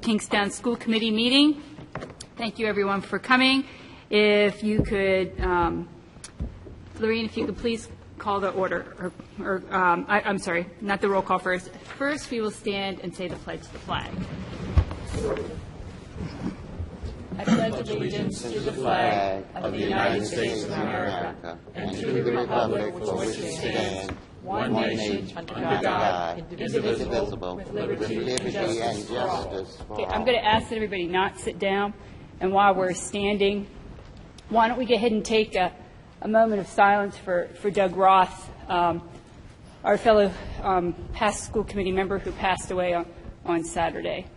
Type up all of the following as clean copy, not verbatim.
Kingstown School Committee meeting. Thank you, everyone, for coming. If you could, Lorraine, if you could please call the order, I'm sorry, not the roll call first. First, we will stand and say the pledge to the flag. I pledge allegiance to the flag of the United States of America and to the republic for which it stands, one nation, under God, indivisible, with liberty and justice for all. Okay, I'm going to ask that everybody not sit down, and while we're standing, why don't we go ahead and take a moment of silence for Doug Roth, our fellow past school committee member who passed away on Saturday.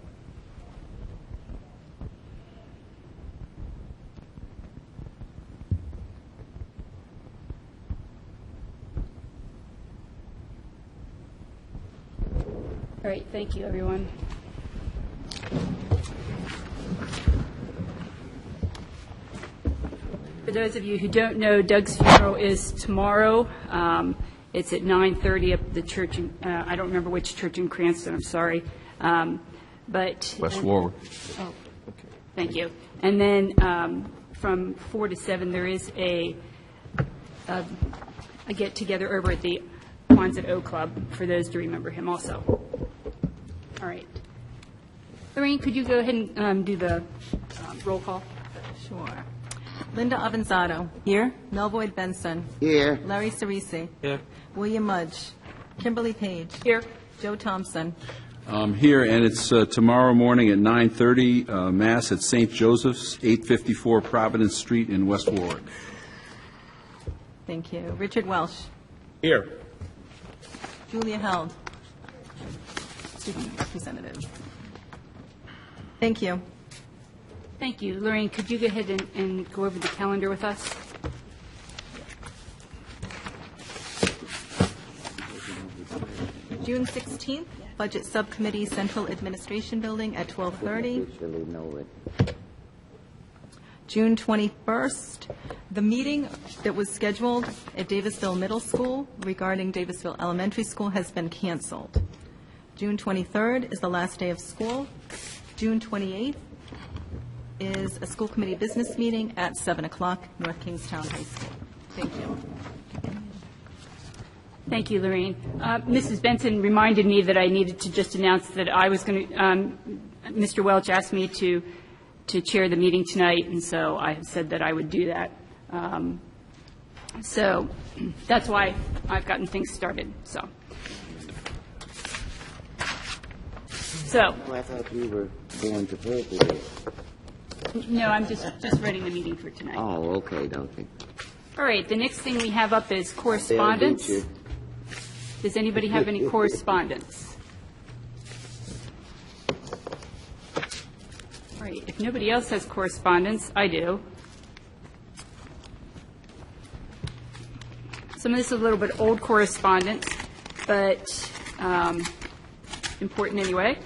All right, thank you, everyone. For those of you who don't know, Doug's funeral is tomorrow. It's at 9:30 at the church. I don't remember which church in Cranston. I'm sorry, but West Warwick. Oh, okay. Thank you. And then from 4 to 7, there is a get together over at the Quonset O Club for those to remember him also. All right. Lorraine, could you go ahead and do the roll call? Sure. Linda Avanzado. Here. Melvoyd Benson. Here. Larry Cerisi. Here. William Mudge. Kimberly Page. Here. Joe Thompson. Here, and it's tomorrow morning at 9:30, Mass at St. Joseph's, 854 Providence Street in West Warwick. Thank you. Richard Welsh. Here. Julia Held. Student representative. Thank you. Thank you. Lorraine, could you go ahead and go over the calendar with us? June 16th, Budget Subcommittee, Central Administration Building at 12:30. June 21st, the meeting that was scheduled at Davisville Middle School regarding Davisville Elementary School has been canceled. June 23rd is the last day of school. June 28th is a school committee business meeting at 7 o'clock, North Kingstown High School. Thank you. Thank you, Lorraine. Mrs. Benson reminded me that I needed to just announce that I was going to, Mr. Welch asked me to chair the meeting tonight, and so I said that I would do that. So that's why I've gotten things started. So Oh, I thought you were going to pray today. no, I'm just running the meeting for tonight. Oh, okay. All right, the next thing we have up is correspondence. Does anybody have any correspondence? All right, if nobody else has correspondence, I do. Some of this is a little bit old correspondence, but important anyway.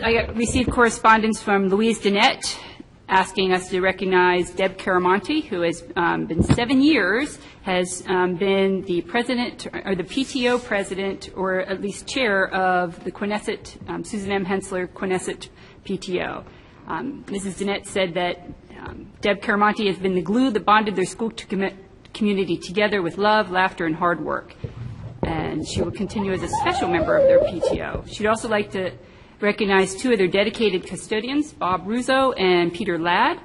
I received correspondence from Louise Danette asking us to recognize Deb Caramonte, who has been 7 years, has been the president or the PTO president, or at least chair of the Quinnesset, Susan M. Hensler Quinnesset PTO. Mrs. Danette said that Deb Caramonte has been the glue that bonded their school community together with love, laughter, and hard work. And she will continue as a special member of their PTO. She'd also like to recognize 2 of their dedicated custodians, Bob Russo and Peter Ladd,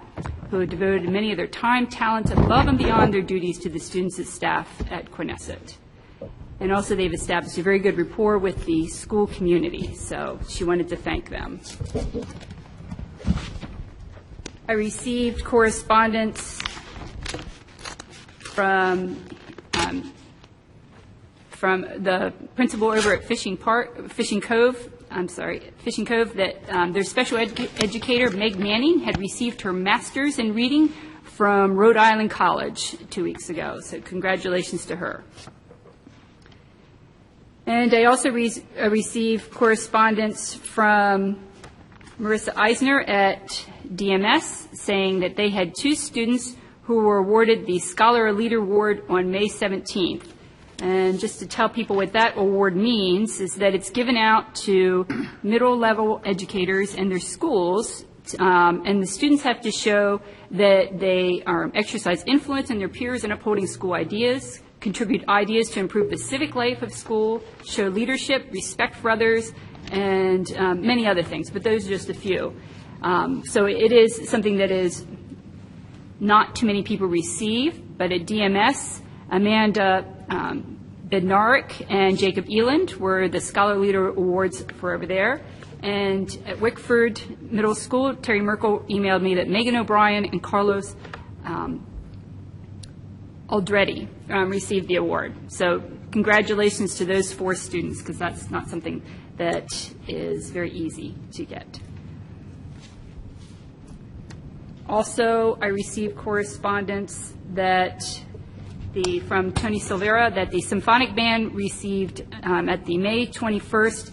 who have devoted many of their time, talents, above and beyond their duties to the students and staff at Quinnesset. And also they've established a very good rapport with the school community, so she wanted to thank them. I received correspondence from the principal over at Fishing Cove, that their special educator, Meg Manning, had received her master's in reading from Rhode Island College 2 weeks ago. So congratulations to her. And I also received correspondence from Marissa Eisner at DMS saying that they had 2 students who were awarded the Scholar Leader Award on May 17th. And just to tell people what that award means is that it's given out to middle-level educators and their schools, and the students have to show that they exercise influence on their peers in upholding school ideas, contribute ideas to improve the civic life of school, show leadership, respect for others, and many other things, but those are just a few. So it is something that is not too many people receive, but at DMS, Amanda Bednarik and Jacob Eland were the Scholar Leader Awards for over there. And at Wickford Middle School, Terry Merkel emailed me that Megan O'Brien and Carlos Aldretti received the award. So congratulations to those 4 students, because that's not something that is very easy to get. Also, I received correspondence that from Tony Silvera that the Symphonic Band received at the May 21st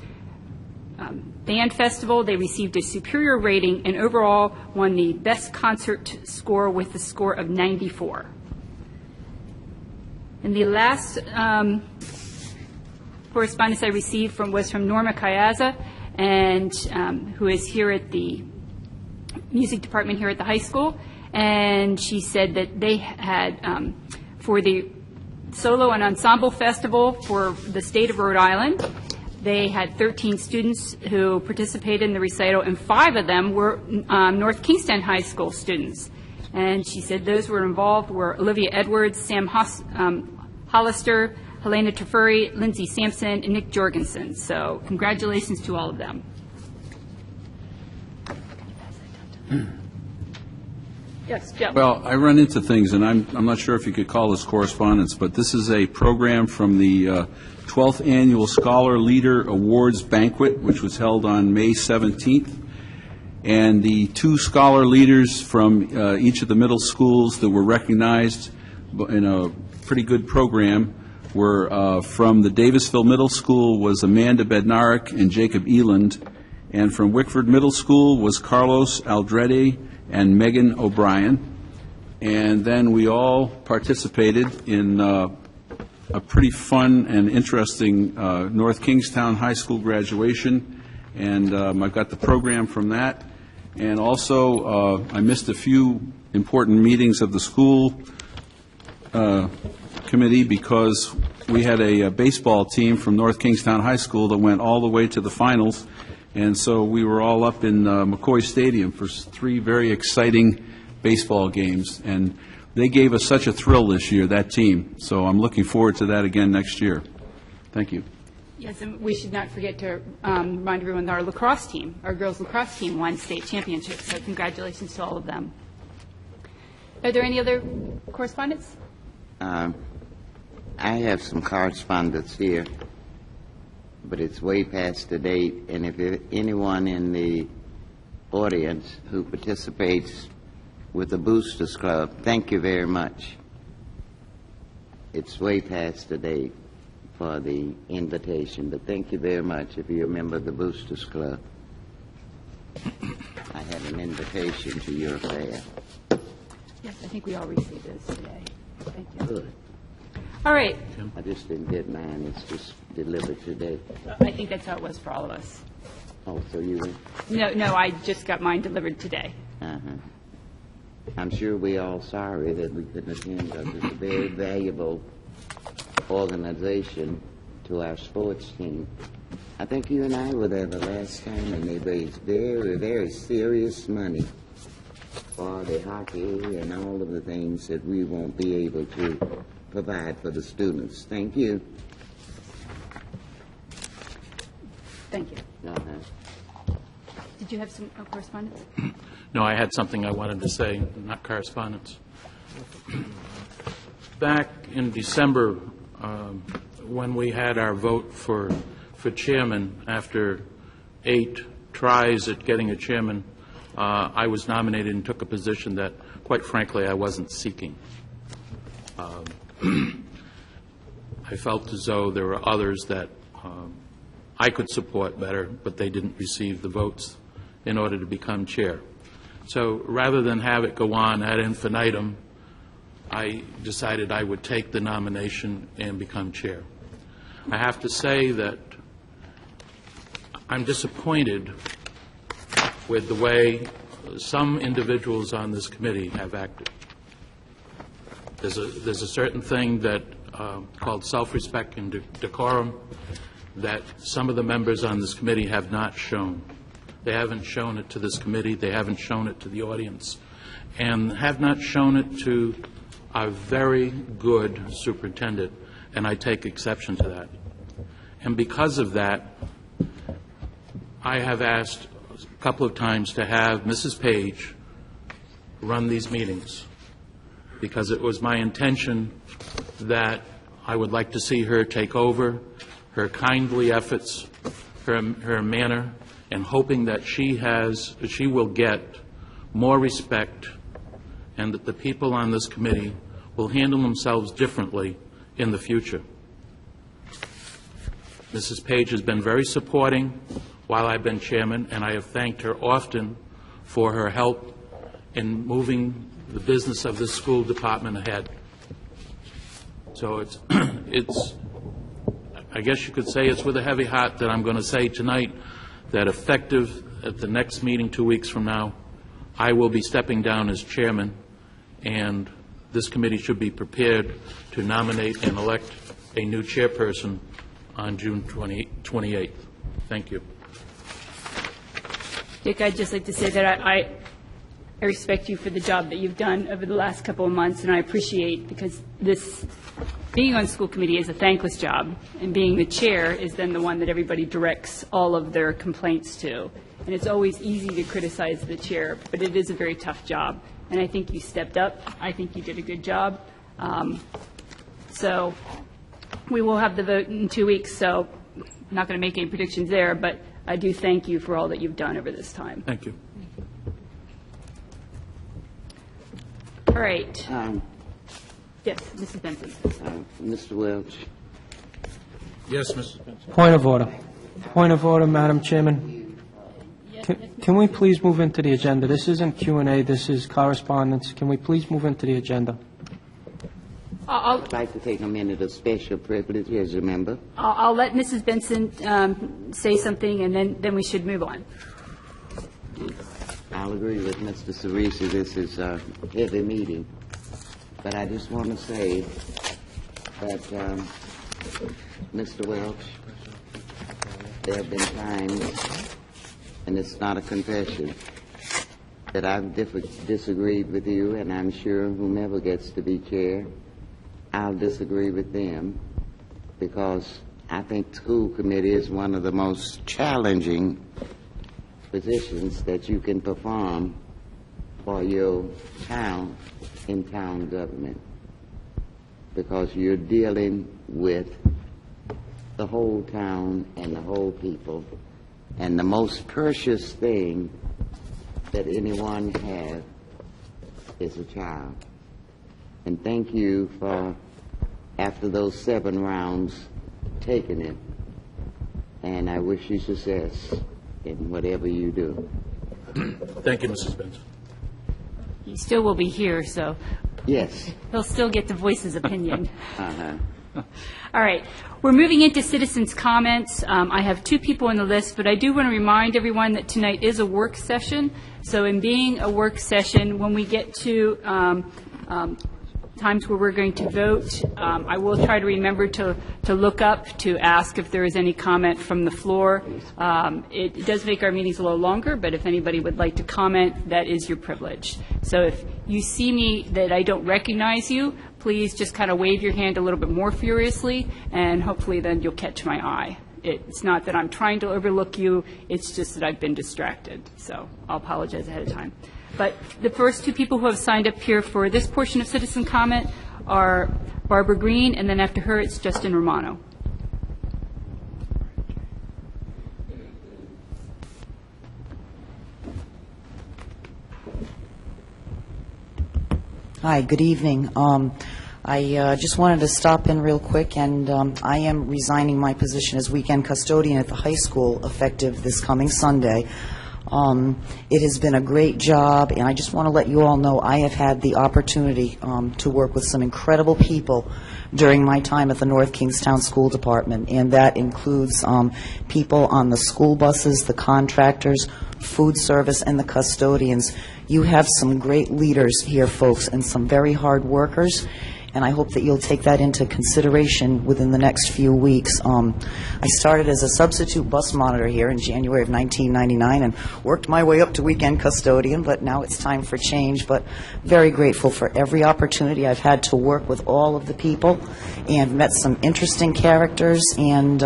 Band Festival. They received a superior rating and overall won the best concert score with a score of 94. And the last correspondence I received was from Norma Kayaza, and who is here at the music department here at the high school, and she said that they had for the solo and ensemble festival for the state of Rhode Island, they had 13 students who participated in the recital, and 5 of them were North Kingstown High School students. And she said those were involved were Olivia Edwards, Sam Hollister, Helena Tefuri, Lindsay Sampson, and Nick Jorgensen. So congratulations to all of them. Yes, Joe. Well, I run into things, and I'm not sure if you could call this correspondence, but this is a program from the 12th Annual Scholar Leader Awards Banquet, which was held on May 17th. And the 2 scholar leaders from each of the middle schools that were recognized in a pretty good program were from the Davisville Middle School was Amanda Bednarik and Jacob Eland, and from Wickford Middle School was Carlos Aldretti and Megan O'Brien. And then we all participated in a pretty fun and interesting North Kingstown High School graduation, and I've got the program from that. And also, I missed a few important meetings of the school committee because we had a baseball team from North Kingstown High School that went all the way to the finals, and so we were all up in McCoy Stadium for 3 very exciting baseball games, and they gave us such a thrill this year, that team. So I'm looking forward to that again next year. Thank you. Yes, and we should not forget to remind everyone that our lacrosse team, our girls lacrosse team, won state championships, so congratulations to all of them. Are there any other correspondence? I have some correspondence here, but it's way past the date, and if anyone in the audience who participates with the Boosters Club, thank you very much. It's way past the date for the invitation, but thank you very much if you're a member of the Boosters Club. I have an invitation to your affair. Yes, I think we all received those today. Thank you. Good. All right. I just didn't get mine. It's just delivered today. I think that's how it was for all of us. Oh, so you went? No, I just got mine delivered today. Uh-huh. I'm sure we're all sorry that we couldn't attend because it's a very valuable organization to our sports team. I think you and I were there the last time, and they raised very, very serious money for the hockey and all of the things that we won't be able to provide for the students. Thank you. Thank you. Uh-huh. Did you have some correspondence? No, I had something I wanted to say, not correspondence. Back in December, when we had our vote for chairman, after 8 tries at getting a chairman, I was nominated and took a position that, quite frankly, I wasn't seeking. I felt as though there were others that I could support better, but they didn't receive the votes in order to become chair. So rather than have it go on ad infinitum, I decided I would take the nomination and become chair. I have to say that I'm disappointed with the way some individuals on this committee have acted. There's a certain thing that called self-respect and decorum that some of the members on this committee have not shown. They haven't shown it to this committee, they haven't shown it to the audience, and have not shown it to our very good superintendent, and I take exception to that. And because of that, I have asked a couple of times to have Mrs. Page run these meetings, because it was my intention that I would like to see her take over, her kindly efforts, her manner, and hoping that she will get more respect and that the people on this committee will handle themselves differently in the future. Mrs. Page has been very supporting while I've been chairman, and I have thanked her often for her help in moving the business of this school department ahead. So it's I guess you could say it's with a heavy heart that I'm going to say tonight that effective at the next meeting 2 weeks from now, I will be stepping down as chairman, and this committee should be prepared to nominate and elect a new chairperson on June 28th. Thank you. Dick, I'd just like to say that I respect you for the job that you've done over the last couple of months, and I appreciate, because being on school committee is a thankless job, and being the chair is then the one that everybody directs all of their complaints to. And it's always easy to criticize the chair, but it is a very tough job. And I think you stepped up. I think you did a good job. So we will have the vote in 2 weeks, so I'm not going to make any predictions there, but I do thank you for all that you've done over this time. Thank you. All right. Yes, Mrs. Benson. Mr. Welch. Yes, Mrs. Benson. Point of order. Point of order, Madam Chairman. Can we please move into the agenda? This isn't Q&A, this is correspondence. Can we please move into the agenda? I'd like to take a minute of special privilege as a member. I'll let Mrs. Benson say something, and then we should move on. I'll agree with Mr. Cerisi. This is a heavy meeting. But I just want to say that, Mr. Welch, there have been times, and it's not a confession, that I've disagreed with you, and I'm sure whomever gets to be chair, I'll disagree with them, because I think school committee is one of the most challenging positions that you can perform for your town in town government, because you're dealing with the whole town and the whole people, and the most precious thing that anyone has is a child. And thank you for, after those 7 rounds, taking it. And I wish you success in whatever you do. Thank you, Mrs. Benson. He still will be here, so Yes. he'll still get to voice his opinion. Uh-huh. All right. We're moving into citizens' comments. I have 2 people on the list, but I do want to remind everyone that tonight is a work session. So in being a work session, when we get to times where we're going to vote, I will try to remember to look up to ask if there is any comment from the floor. It does make our meetings a little longer, but if anybody would like to comment, that is your privilege. So if you see me that I don't recognize you, please just kind of wave your hand a little bit more furiously, and hopefully then you'll catch my eye. It's not that I'm trying to overlook you, it's just that I've been distracted. So I'll apologize ahead of time. But the first 2 people who have signed up here for this portion of citizen comment are Barbara Green, and then after her, it's Justin Romano. Hi, good evening. I just wanted to stop in real quick, and I am resigning my position as weekend custodian at the high school effective this coming Sunday. It has been a great job, and I just want to let you all know I have had the opportunity to work with some incredible people during my time at the North Kingstown School Department, and that includes people on the school buses, the contractors, food service, and the custodians. You have some great leaders here, folks, and some very hard workers, and I hope that you'll take that into consideration within the next few weeks. I started as a substitute bus monitor here in January of 1999 and worked my way up to weekend custodian, but now it's time for change. But very grateful for every opportunity I've had to work with all of the people and met some interesting characters, and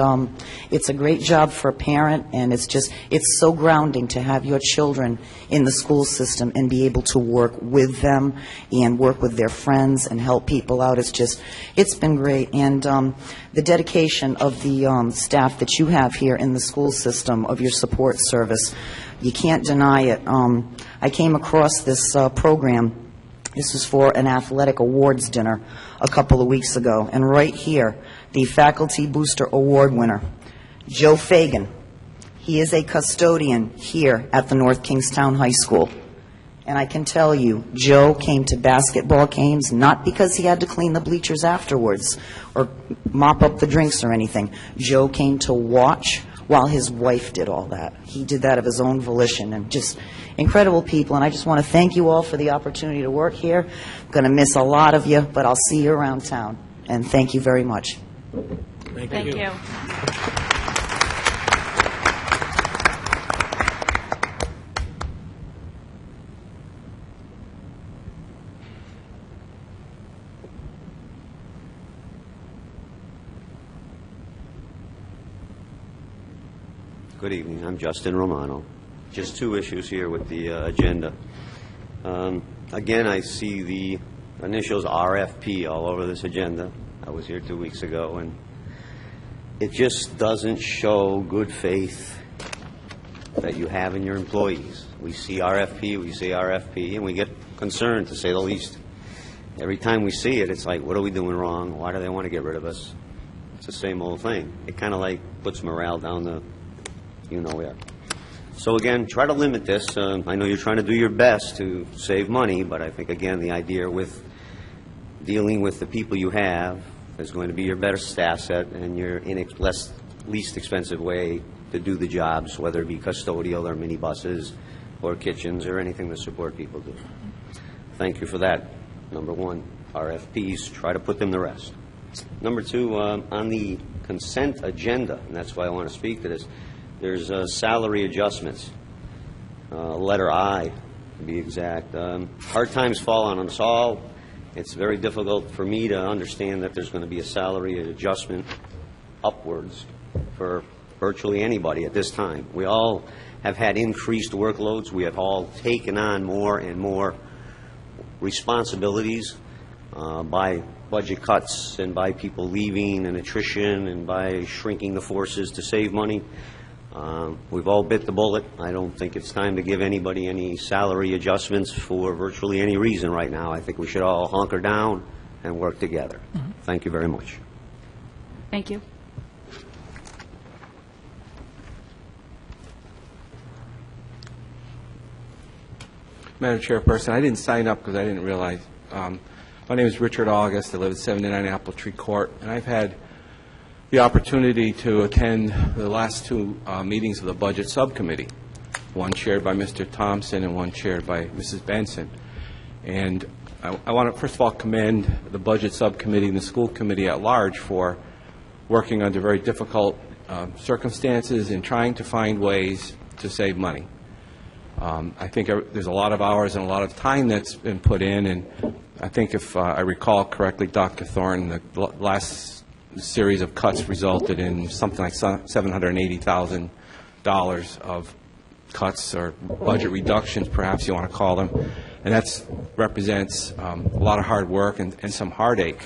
it's a great job for a parent, and it's so grounding to have your children in the school system and be able to work with them and work with their friends and help people out. It's been great, and the dedication of the staff that you have here in the school system, of your support service, you can't deny it. I came across this program. This was for an athletic awards dinner a couple of weeks ago, and right here, the Faculty Booster Award winner, Joe Fagan. He is a custodian here at the North Kingstown High School. And I can tell you, Joe came to basketball games not because he had to clean the bleachers afterwards or mop up the drinks or anything. Joe came to watch while his wife did all that. He did that of his own volition, and just incredible people. And I just want to thank you all for the opportunity to work here. I'm going to miss a lot of you, but I'll see you around town. And thank you very much. Thank you. Good evening. I'm Justin Romano. Just two issues here with the agenda. Again, I see the initials RFP all over this agenda. I was here 2 weeks ago, and it just doesn't show good faith that you have in your employees. We see RFP, and we get concerned, to say the least. Every time we see it, it's like, what are we doing wrong? Why do they want to get rid of us? It's the same old thing. It kind of like puts morale down the where. So again, try to limit this. I know you're trying to do your best to save money, but I think, again, the idea with dealing with the people you have is going to be your best asset and your least expensive way to do the jobs, whether it be custodial or minibuses or kitchens or anything to support people do. Thank you for that. Number one, RFPs, try to put them to rest. Number two, on the consent agenda, and that's why I want to speak to this, there's salary adjustments, letter I, to be exact. Hard times fall on us all. It's very difficult for me to understand that there's going to be a salary adjustment upwards for virtually anybody at this time. We all have had increased workloads. We have all taken on more and more responsibilities by budget cuts and by people leaving and attrition and by shrinking the forces to save money. We've all bit the bullet. I don't think it's time to give anybody any salary adjustments for virtually any reason right now. I think we should all hunker down and work together. Thank you very much. Thank you. Madam Chairperson, I didn't sign up because I didn't realize. My name is Richard August. I live at 79 Apple Tree Court, and I've had the opportunity to attend the last two meetings of the Budget Subcommittee, one chaired by Mr. Thompson and one chaired by Mrs. Benson. And I want to, first of all, commend the Budget Subcommittee and the School Committee at large for working under very difficult circumstances and trying to find ways to save money. I think there's a lot of hours and a lot of time that's been put in, and I think if I recall correctly, Dr. Thorne, the last series of cuts resulted in something like $780,000 of cuts or budget reductions, perhaps you want to call them, and that represents a lot of hard work and some heartache.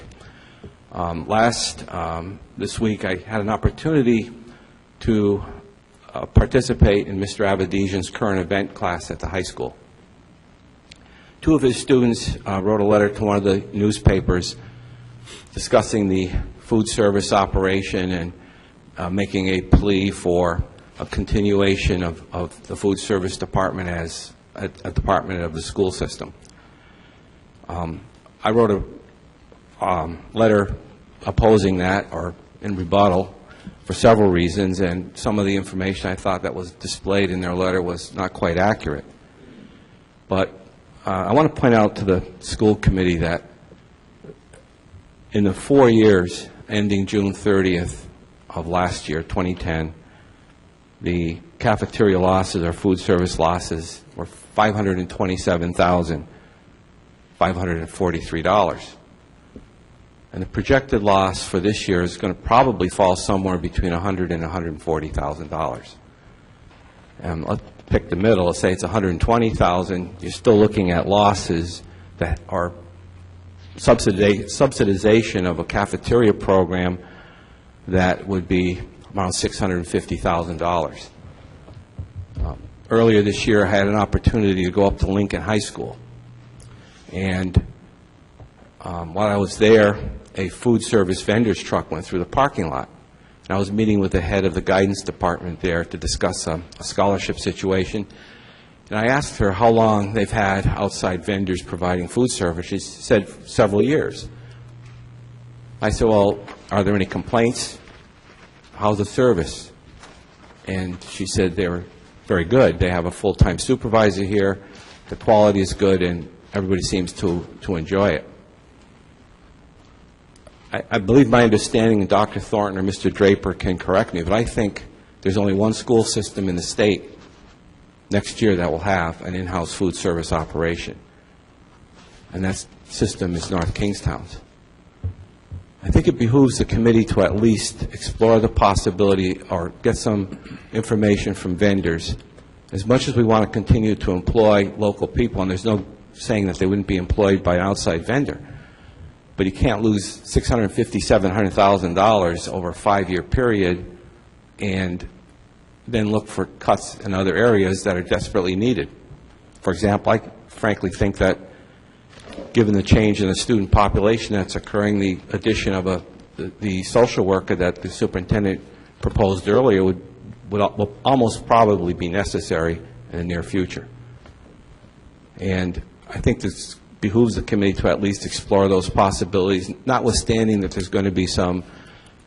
This week I had an opportunity to participate in Mr. Abadesian's current event class at the high school. Two of his students wrote a letter to one of the newspapers discussing the food service operation and making a plea for a continuation of the food service department as a department of the school system. I wrote a letter opposing that, or in rebuttal, for several reasons, and some of the information I thought that was displayed in their letter was not quite accurate. But I want to point out to the school committee that in the 4 years ending June 30th of last year, 2010, the cafeteria losses or food service losses were $527,543. And the projected loss for this year is going to probably fall somewhere between $100,000 and $140,000. And let's pick the middle. Let's say it's $120,000. You're still looking at losses that are subsidization of a cafeteria program that would be around $650,000. Earlier this year, I had an opportunity to go up to Lincoln High School. And while I was there, a food service vendor's truck went through the parking lot. And I was meeting with the head of the guidance department there to discuss a scholarship situation. And I asked her how long they've had outside vendors providing food service. She said several years. I said, well, are there any complaints? How's the service? And she said they were very good. They have a full-time supervisor here. The quality is good, and everybody seems to enjoy it. I believe my understanding, and Dr. Thornton or Mr. Draper can correct me, but I think there's only one school system in the state next year that will have an in-house food service operation. And that system is North Kingstown's. I think it behooves the committee to at least explore the possibility or get some information from vendors. As much as we want to continue to employ local people, and there's no saying that they wouldn't be employed by an outside vendor, but you can't lose $650,000, $700,000 over a 5-year period and then look for cuts in other areas that are desperately needed. For example, I frankly think that given the change in the student population that's occurring, the addition of the social worker that the superintendent proposed earlier will almost probably be necessary in the near future. And I think this behooves the committee to at least explore those possibilities, notwithstanding that there's going to be some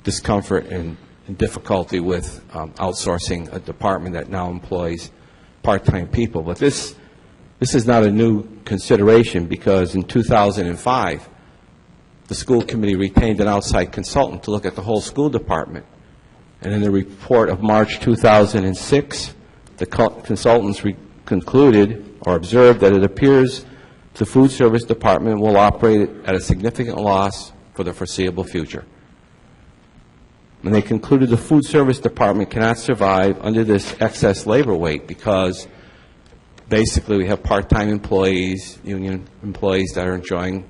discomfort and difficulty with outsourcing a department that now employs part-time people. But this is not a new consideration, because in 2005, the school committee retained an outside consultant to look at the whole school department. And in the report of March 2006, the consultants concluded or observed that it appears the food service department will operate at a significant loss for the foreseeable future. And they concluded the food service department cannot survive under this excess labor weight, because basically we have part-time employees, union employees that are enjoying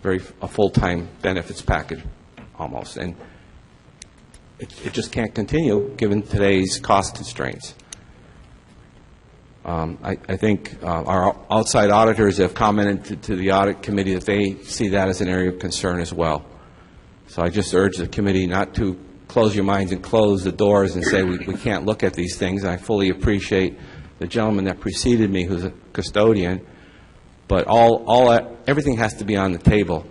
a full-time benefits package almost. And it just can't continue given today's cost constraints. I think our outside auditors have commented to the audit committee that they see that as an area of concern as well. So I just urge the committee not to close your minds and close the doors and say we can't look at these things. I fully appreciate the gentleman that preceded me, who's a custodian, but everything has to be on the table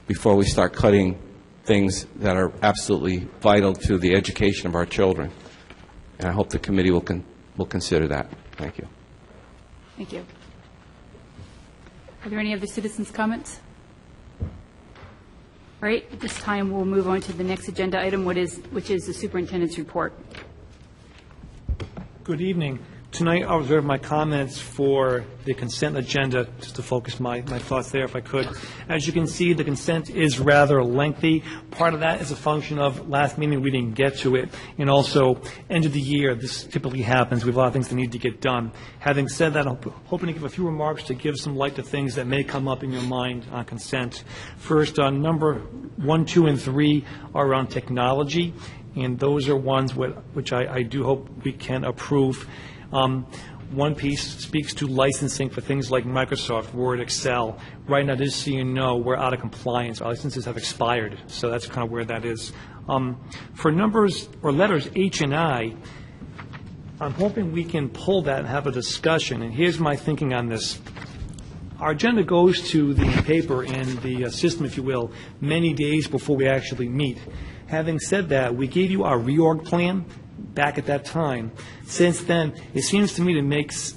before we start cutting things that are absolutely vital to the education of our children. And I hope the committee will consider that. Thank you. Thank you. Are there any other citizens' comments? All right, at this time, we'll move on to the next agenda item, which is the superintendent's report. Good evening. Tonight, I'll reserve my comments for the consent agenda, just to focus my thoughts there, if I could. As you can see, the consent is rather lengthy. Part of that is a function of last meeting we didn't get to it, and also end of the year. This typically happens. We have a lot of things that need to get done. Having said that, I'm hoping to give a few remarks to give some light to things that may come up in your mind on consent. First, number 1, 2, and 3 are around technology, and those are ones which I do hope we can approve. One piece speaks to licensing for things like Microsoft Word, Excel. Right now, just so you know, we're out of compliance. Our licenses have expired, so that's kind of where that is. For numbers or letters H and I, I'm hoping we can pull that and have a discussion, and here's my thinking on this. Our agenda goes to the paper and the system, if you will, many days before we actually meet. Having said that, we gave you our reorg plan back at that time. Since then, it seems to me it makes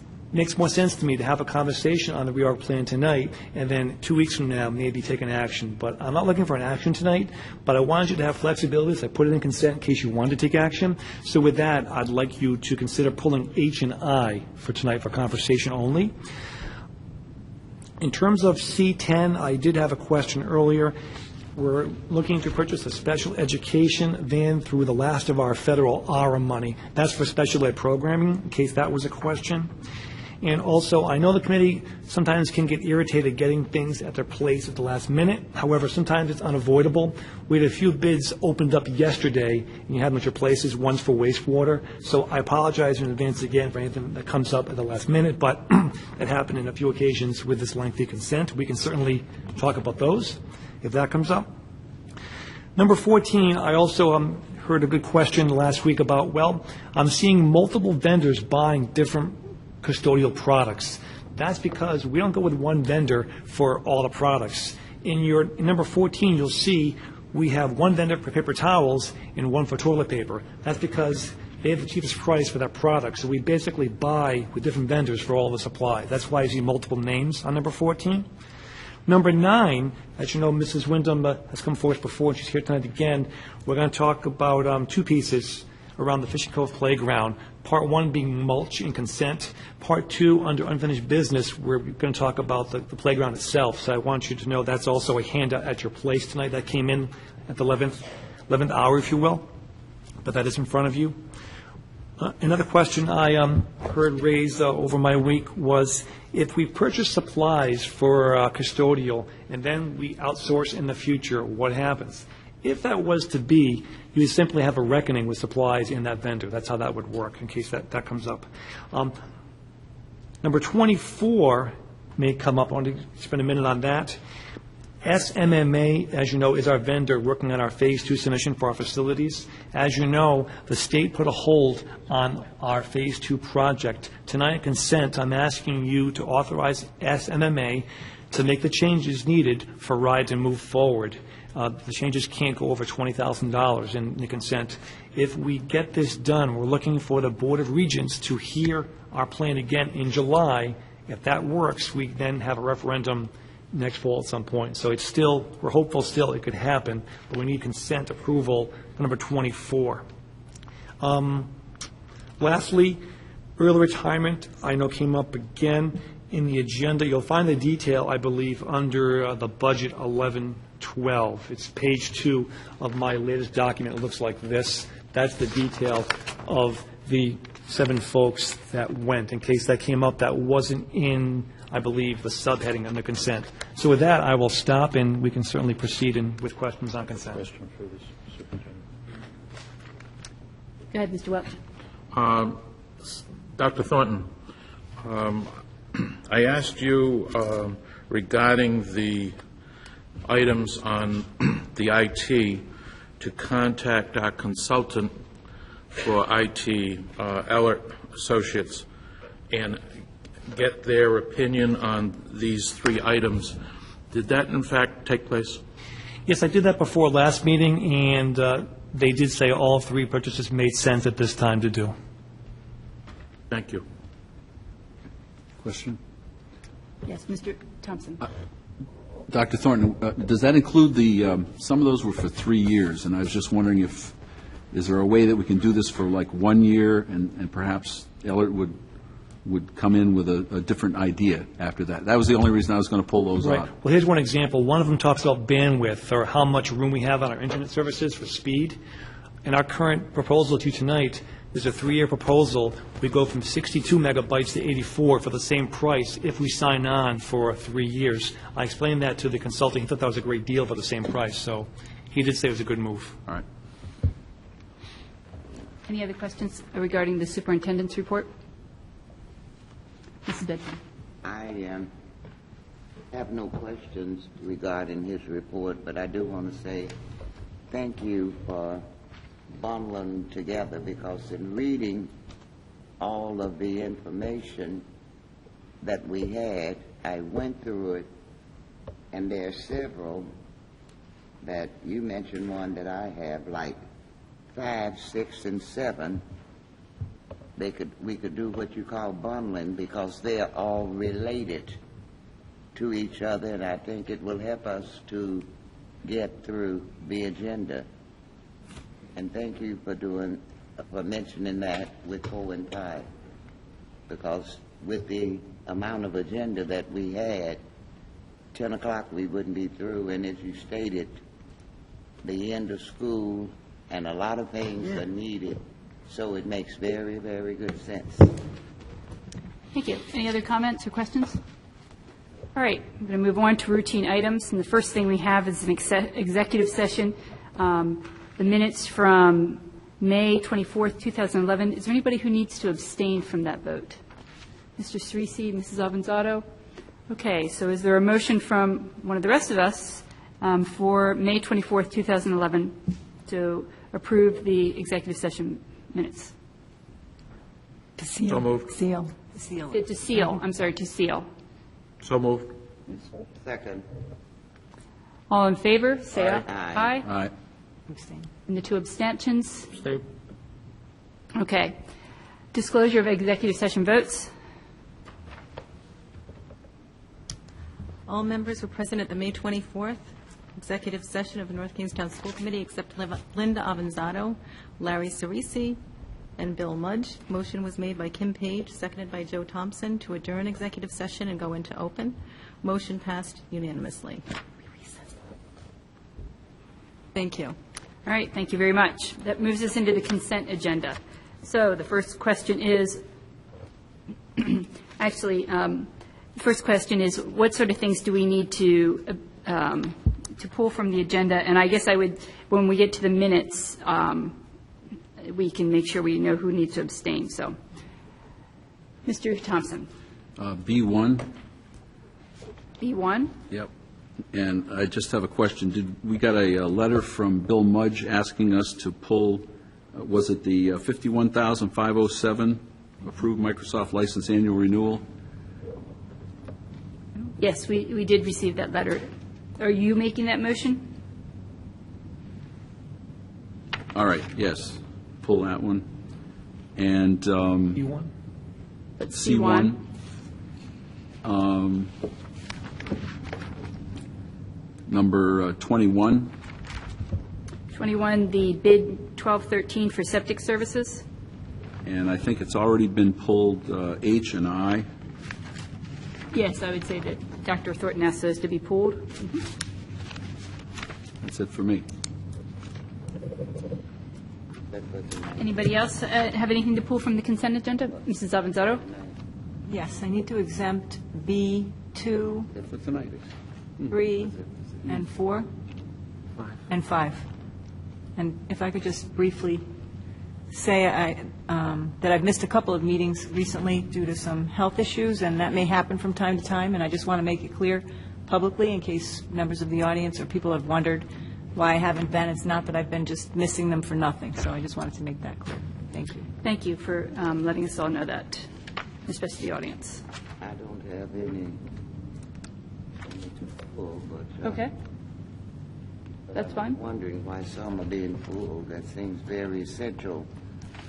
more sense to me to have a conversation on the reorg plan tonight, and then 2 weeks from now, maybe take an action. But I'm not looking for an action tonight, but I wanted you to have flexibility, so I put it in consent in case you wanted to take action. So with that, I'd like you to consider pulling H and I for tonight for conversation only. In terms of C10, I did have a question earlier. We're looking to purchase a special education van through the last of our federal ARA money. That's for special ed programming, in case that was a question. And also, I know the committee sometimes can get irritated getting things at their place at the last minute. However, sometimes it's unavoidable. We had a few bids opened up yesterday, and you had them at your places. One's for wastewater. So I apologize in advance again for anything that comes up at the last minute, but it happened in a few occasions with this lengthy consent. We can certainly talk about those if that comes up. Number 14, I also heard a good question last week about, well, I'm seeing multiple vendors buying different custodial products. That's because we don't go with one vendor for all the products. In number 14, you'll see we have one vendor for paper towels and one for toilet paper. That's because they have the cheapest price for that product. So we basically buy with different vendors for all the supply. That's why you see multiple names on number 14. Number 9, as you know, Mrs. Wyndham has come forth before, and she's here tonight again. We're going to talk about 2 pieces around the Fishing Cove Playground. Part 1 being mulch and consent. Part 2, under unfinished business, we're going to talk about the playground itself. So I want you to know that's also a handout at your place tonight. That came in at the 11th hour, if you will. But that is in front of you. Another question I heard raised over my week was, if we purchase supplies for custodial and then we outsource in the future, what happens? If that was to be, you would simply have a reckoning with supplies in that vendor. That's how that would work, in case that comes up. Number 24 may come up. I want to spend a minute on that. SMMA, as you know, is our vendor working on our Phase 2 submission for our facilities. As you know, the state put a hold on our Phase 2 project. Tonight, consent, I'm asking you to authorize SMMA to make the changes needed for RIDE to move forward. The changes can't go over $20,000 in the consent. If we get this done, we're looking for the Board of Regents to hear our plan again in July. If that works, we then have a referendum next fall at some point. So it's still, we're hopeful still it could happen, but we need consent approval for number 24. Lastly, early retirement, I know came up again in the agenda. You'll find the detail, I believe, under the budget 1112. It's page 2 of my latest document. It looks like this. That's the detail of the 7 folks that went. In case that came up, that wasn't in, I believe, the subheading under consent. So with that, I will stop, and we can certainly proceed with questions on consent. Question for the superintendent. Go ahead, Mr. Welch. Dr. Thornton, I asked you regarding the items on the IT to contact our consultant for IT, Ellert Associates, and get their opinion on these 3 items. Did that, in fact, take place? Yes, I did that before last meeting, and they did say all 3 purchases made sense at this time to do. Thank you. Question? Yes, Mr. Thompson. Dr. Thornton, does that include some of those were for 3 years, and I was just wondering is there a way that we can do this for like 1 year, and perhaps Ellert would come in with a different idea after that? That was the only reason I was going to pull those Right. out. Well, here's one example. One of them talks about bandwidth, or how much room we have on our internet services for speed. In our current proposal to you tonight, there's a 3-year proposal. We go from 62 megabytes to 84 for the same price if we sign on for 3 years. I explained that to the consultant. He thought that was a great deal for the same price, so he did say it was a good move. All right. Any other questions regarding the superintendent's report? Mrs. Bedford. I have no questions regarding his report, but I do want to say thank you for bundling together, because in reading all of the information that we had. I went through it, and there are several that you mentioned, one that I have, like 5, 6, and 7. We could do what you call bundling because they are all related to each other, and I think it will help us to get through the agenda. And thank you for mentioning that with 4 and 5, because with the amount of agenda that we had, 10 o'clock we wouldn't be through, and as you stated, the end of school and a lot of things are needed, so it makes very, very good sense. Thank you. Any other comments or questions? All right, I'm going to move on to routine items, and the first thing we have is an executive session. The minutes from May 24th, 2011. Is there anybody who needs to abstain from that vote? Mr. Cerisi, Mrs. Avanzato? Okay, so is there a motion from one of the rest of us for May 24th, 2011 to approve the executive session minutes? So moved. To seal. I'm sorry, to seal. So moved. Second. All in favor, say aye. Aye. Aye. And the 2 abstentions? Stay. Okay. Disclosure of executive session votes. All members were present at the May 24th executive session of the North Kingstown School Committee except Linda Avanzato, Larry Cerisi, and Bill Mudge. Motion was made by Kim Page, seconded by Joe Thompson, to adjourn executive session and go into open. Motion passed unanimously. Thank you. All right, thank you very much. That moves us into the consent agenda. So the first question is, actually, the first question is, what sort of things do we need to pull from the agenda? And I guess I would, when we get to the minutes, we can make sure we know who needs to abstain. So, Mr. Thompson. B1. B1? Yep. And I just have a question. We got a letter from Bill Mudge asking us to pull, was it the $51,507 approved Microsoft license annual renewal? Yes, we did receive that letter. Are you making that motion? All right, yes. Pull that one. And You won? C1. Number 21. 21, the bid 1213 for septic services. And I think it's already been pulled, H and I. Yes, I would say that Dr. Thornton asked those to be pulled. That's it for me. Anybody else have anything to pull from the consent agenda? Mrs. Avanzato? Yes, I need to exempt B2, That's for tonight. 3, and 4, and 5. And if I could just briefly say that I've missed a couple of meetings recently due to some health issues, and that may happen from time to time, and I just want to make it clear publicly in case members of the audience or people have wondered why I haven't been. It's not that I've been just missing them for nothing, so I just wanted to make that clear. Thank you. Thank you for letting us all know that, especially the audience. I don't have any to pull, but... Okay. That's fine. I'm wondering why some are being pulled. That seems very essential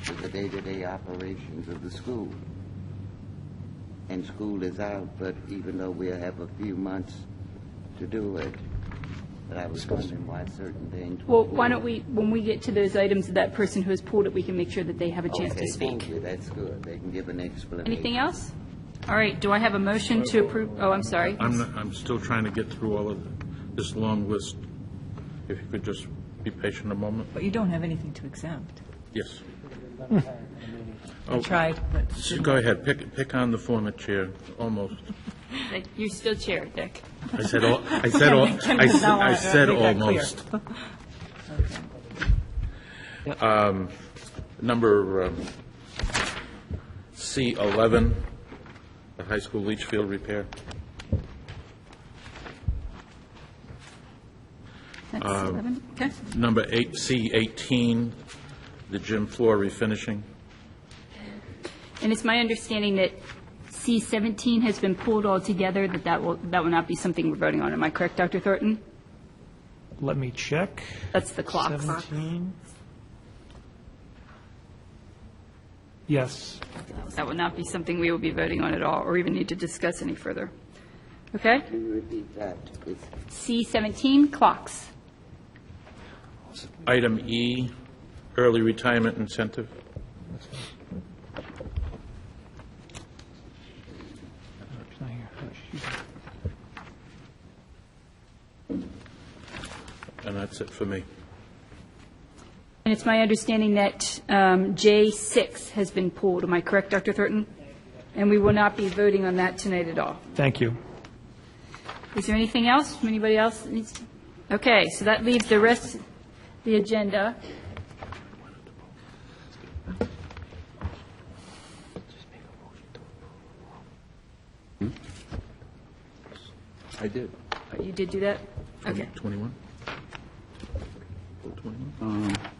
to the day-to-day operations of the school. And school is out, but even though we'll have a few months to do it, but I was wondering why certain things... Well, why don't we, when we get to those items, that person who has pulled it, we can make sure that they have a chance to Okay, speak. thank you. That's good. They can give an explanation. Anything else? All right, do I have a motion to approve? Oh, I'm sorry. I'm still trying to get through all of this long list. If you could just be patient a moment. But you don't have anything to exempt. Yes. I tried, but... Go ahead, pick on the former chair, almost. You're still chair, Dick. I said almost. Number C11, the high school leach field repair. That's 11, okay. Number C18, the gym floor refinishing. And it's my understanding that C-17 has been pulled altogether, that will not be something we're voting on. Am I correct, Dr. Thornton? Let me check. That's the clock. 17. Yes. That will not be something we will be voting on at all, or even need to discuss any further. Okay? Can you repeat that? C-17, clocks. Item E, early retirement incentive. And that's it for me. And it's my understanding that J6 has been pulled. Am I correct, Dr. Thornton? And we will not be voting on that tonight at all. Thank you. Is there anything else from anybody else that needs to? Okay, so that leaves the rest of the agenda. I did. Oh, you did do that? Okay. 21?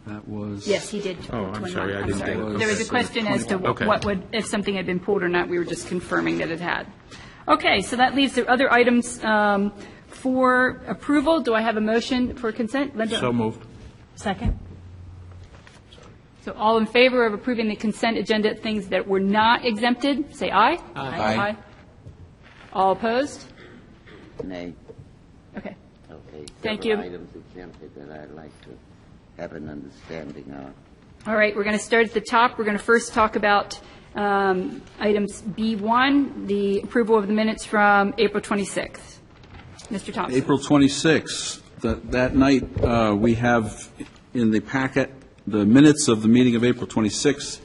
That was... Yes, he did. Oh, I'm 21. sorry, I didn't sorry. do it. There was a question as to Okay. what would, if something had been pulled or not. We were just confirming that it had. Okay, so that leaves the other items for approval. Do I have a motion for consent? Linda? So moved. Second? So all in favor of approving the consent agenda, things that were not exempted, say aye. Aye. All opposed? Nay. Okay. Okay. Thank Several you. items exempted that I'd like to have an understanding of. All right, we're going to start at the top. We're going to first talk about items B1, the approval of the minutes from April 26th. Mr. Thompson. April 26th, that night, we have in the packet the minutes of the meeting of April 26th,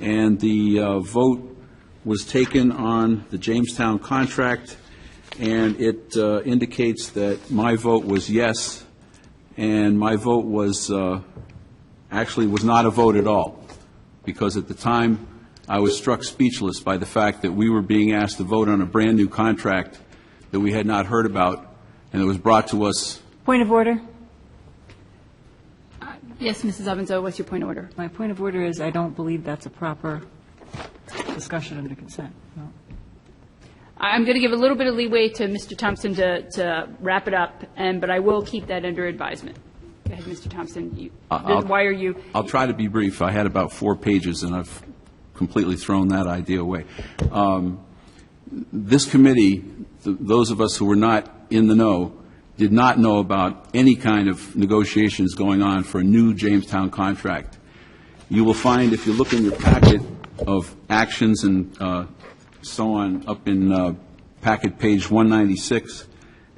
and the vote was taken on the Jamestown contract, and it indicates that my vote was yes, and my vote was actually was not a vote at all, because at the time I was struck speechless by the fact that we were being asked to vote on a brand-new contract that we had not heard about, and it was brought to us. Point of order? Yes, Mrs. Avanzo, what's your point of order? My point of order is I don't believe that's a proper discussion under consent. No. I'm going to give a little bit of leeway to Mr. Thompson to wrap it up, but I will keep that under advisement. Go ahead, Mr. Thompson. Why are you? I'll try to be brief. I had about 4 pages, and I've completely thrown that idea away. This committee, those of us who were not in the know, did not know about any kind of negotiations going on for a new Jamestown contract. You will find, if you look in your packet of actions and so on, up in packet page 196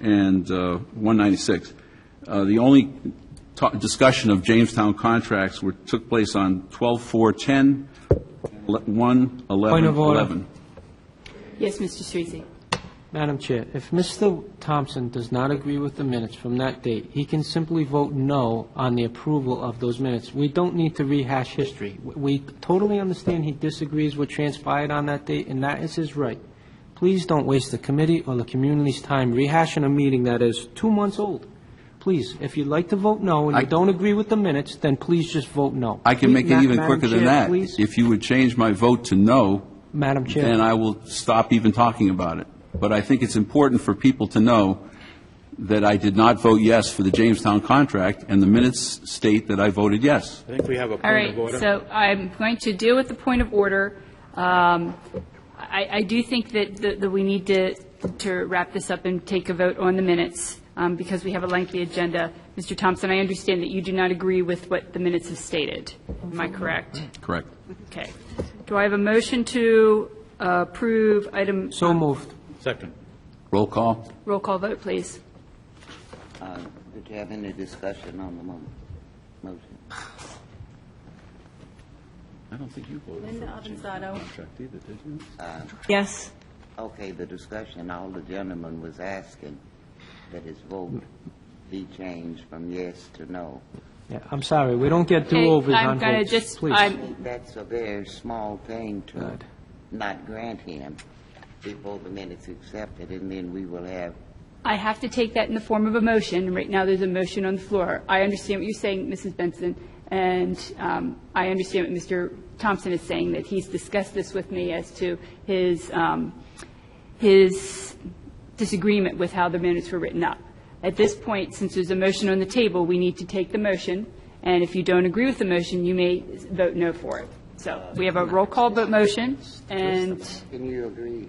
and 196, the only discussion of Jamestown contracts took place on 12/4/10, 1/11/11. Yes, Mr. Streetsy. Madam Chair, if Mr. Thompson does not agree with the minutes from that date, he can simply vote no on the approval of those minutes. We don't need to rehash history. We totally understand he disagrees what transpired on that date, and that is his right. Please don't waste the committee or the community's time rehashing a meeting that is 2 months old. Please, if you'd like to vote no and you don't agree with the minutes, then please just vote no. I can make it even quicker than that. Please. If you would change my vote to no, Madam Chair. then I will stop even talking about it. But I think it's important for people to know that I did not vote yes for the Jamestown contract, and the minutes state that I voted yes. I think we have a All point right, of order. so I'm going to deal with the point of order. I do think that we need to wrap this up and take a vote on the minutes because we have a lengthy agenda. Mr. Thompson, I understand that you do not agree with what the minutes have stated. Am I correct? Correct. Okay. Do I have a motion to approve item? So moved. Second. Roll call. Roll call vote, please. Did you have any discussion on the motion? I don't think you voted Linda Avanzado. contract either, did you? Yes. Okay, the discussion, all the gentleman was asking that his vote be changed from yes to no. Yeah, I'm sorry, we don't get Okay, do-overs I'm on gonna votes. just- Please. That's a very small thing to Good. not grant him before the minutes accepted, and then we will have, I have to take that in the form of a motion. Right now, there's a motion on the floor. I understand what you're saying, Mrs. Benson, And I understand what Mr. Thompson is saying, that he's discussed this with me as to his disagreement with how the minutes were written up. At this point, since there's a motion on the table, we need to take the motion, and if you don't agree with the motion, you may vote no for it. So we have a roll call vote motion, and Can you agree